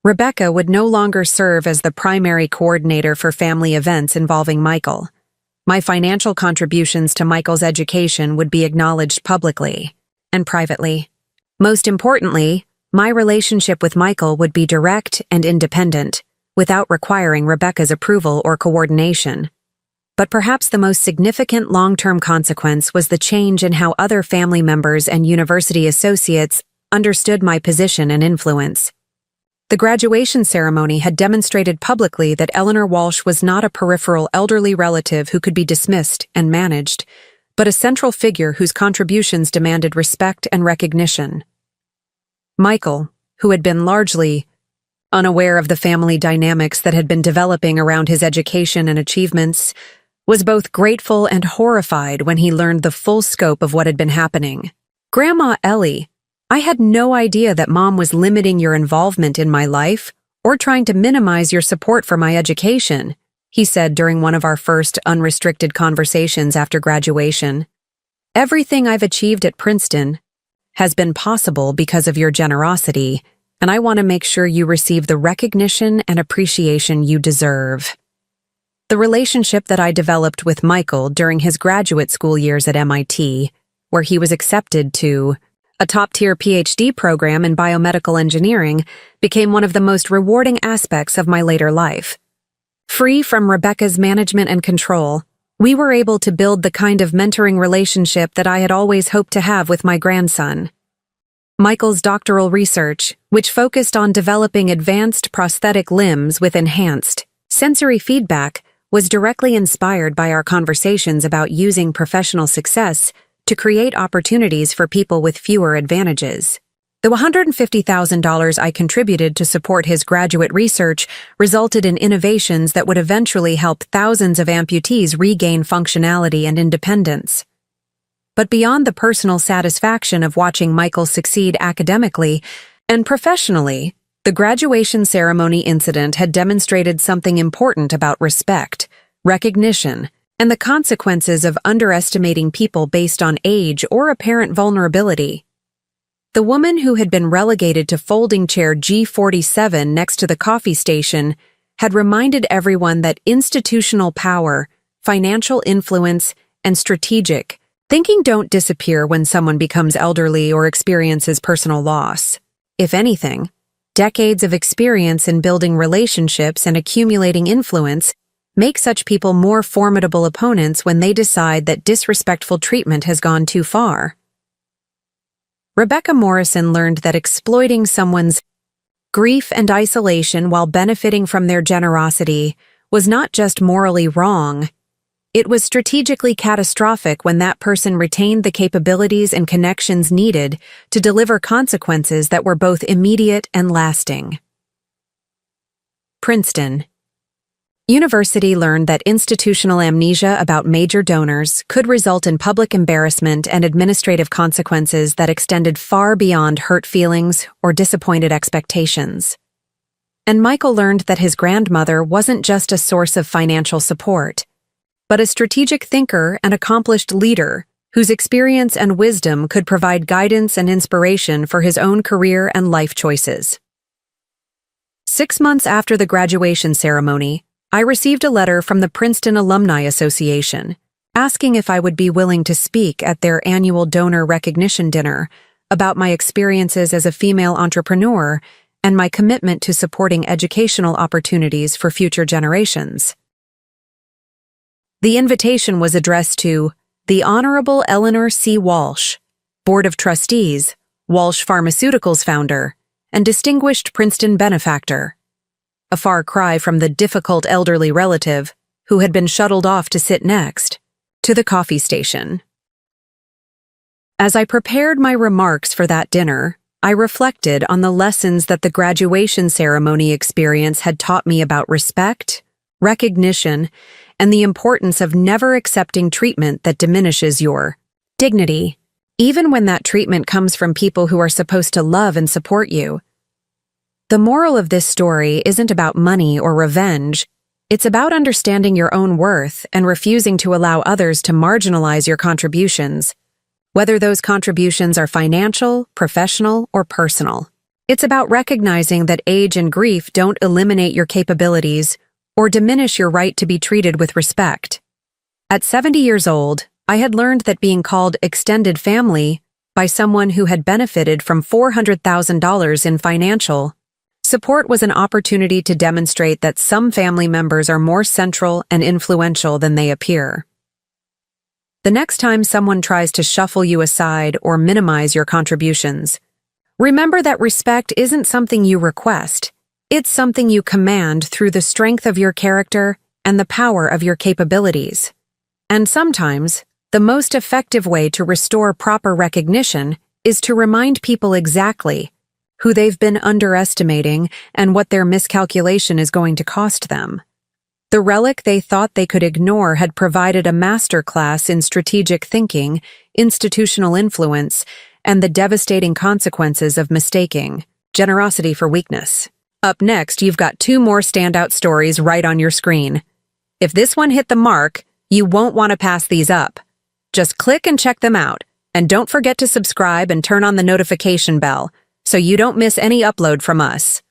Rebecca would no longer serve as the primary coordinator for family events involving Michael. My financial contributions to Michael's education would be acknowledged publicly and privately. Most importantly, my relationship with Michael would be direct and independent, without requiring Rebecca's approval or coordination. But perhaps the most significant long-term consequence was the change in how other family members and university associates understood my position and influence. The graduation ceremony had demonstrated publicly that Eleanor Walsh was not a peripheral elderly relative who could be dismissed and managed, but a central figure whose contributions demanded respect and recognition. Michael, who had been largely unaware of the family dynamics that had been developing around his education and achievements, was both grateful and horrified when he learned the full scope of what had been happening. "Grandma Ellie, I had no idea that Mom was limiting your involvement in my life or trying to minimize your support for my education," he said during one of our first unrestricted conversations after graduation. "Everything I've achieved at Princeton has been possible because of your generosity, and I want to make sure you receive the recognition and appreciation you deserve." The relationship that I developed with Michael during his graduate school years at MIT, where he was accepted to a top-tier PhD program in biomedical engineering, became one of the most rewarding aspects of my later life. Free from Rebecca's management and control, we were able to build the kind of mentoring relationship that I had always hoped to have with my grandson. Michael's doctoral research, which focused on developing advanced prosthetic limbs with enhanced sensory feedback, was directly inspired by our conversations about using professional success to create opportunities for people with fewer advantages. The $150,000 I contributed to support his graduate research resulted in innovations that would eventually help thousands of amputees regain functionality and independence. But beyond the personal satisfaction of watching Michael succeed academically and professionally, the graduation ceremony incident had demonstrated something important about respect, recognition, and the consequences of underestimating people based on age or apparent vulnerability. The woman who had been relegated to folding chair G47 next to the coffee station had reminded everyone that institutional power, financial influence, and strategic thinking don't disappear when someone becomes elderly or experiences personal loss. If anything, decades of experience in building relationships and accumulating influence make such people more formidable opponents when they decide that disrespectful treatment has gone too far. Rebecca Morrison learned that exploiting someone's grief and isolation while benefiting from their generosity was not just morally wrong, it was strategically catastrophic when that person retained the capabilities and connections needed to deliver consequences that were both immediate and lasting. Princeton University learned that institutional amnesia about major donors could result in public embarrassment and administrative consequences that extended far beyond hurt feelings or disappointed expectations. And Michael learned that his grandmother wasn't just a source of financial support, but a strategic thinker and accomplished leader whose experience and wisdom could provide guidance and inspiration for his own career and life choices. 6 months after the graduation ceremony, I received a letter from the Princeton Alumni Association asking if I would be willing to speak at their annual donor recognition dinner about my experiences as a female entrepreneur and my commitment to supporting educational opportunities for future generations. The invitation was addressed to the Honorable Eleanor C. Walsh, Board of Trustees, Walsh Pharmaceuticals founder, and distinguished Princeton benefactor. A far cry from the difficult elderly relative who had been shuttled off to sit next to the coffee station. As I prepared my remarks for that dinner, I reflected on the lessons that the graduation ceremony experience had taught me about respect, recognition, and the importance of never accepting treatment that diminishes your dignity, even when that treatment comes from people who are supposed to love and support you. The moral of this story isn't about money or revenge. It's about understanding your own worth and refusing to allow others to marginalize your contributions, whether those contributions are financial, professional, or personal. It's about recognizing that age and grief don't eliminate your capabilities or diminish your right to be treated with respect. At 70 years old, I had learned that being called extended family by someone who had benefited from $400,000 in financial support was an opportunity to demonstrate that some family members are more central and influential than they appear. The next time someone tries to shuffle you aside or minimize your contributions, Remember that respect isn't something you request. It's something you command through the strength of your character and the power of your capabilities. And sometimes, the most effective way to restore proper recognition is to remind people exactly who they've been underestimating and what their miscalculation is going to cost them. The relic they thought they could ignore had provided a masterclass in strategic thinking, institutional influence, and the devastating consequences of mistaking generosity for weakness. Up next, you've got 2 more standout stories right on your screen. If this one hit the mark, you won't want to pass these up. Just click and check them out, and don't forget to subscribe and turn on the notification bell so you don't miss any upload from us.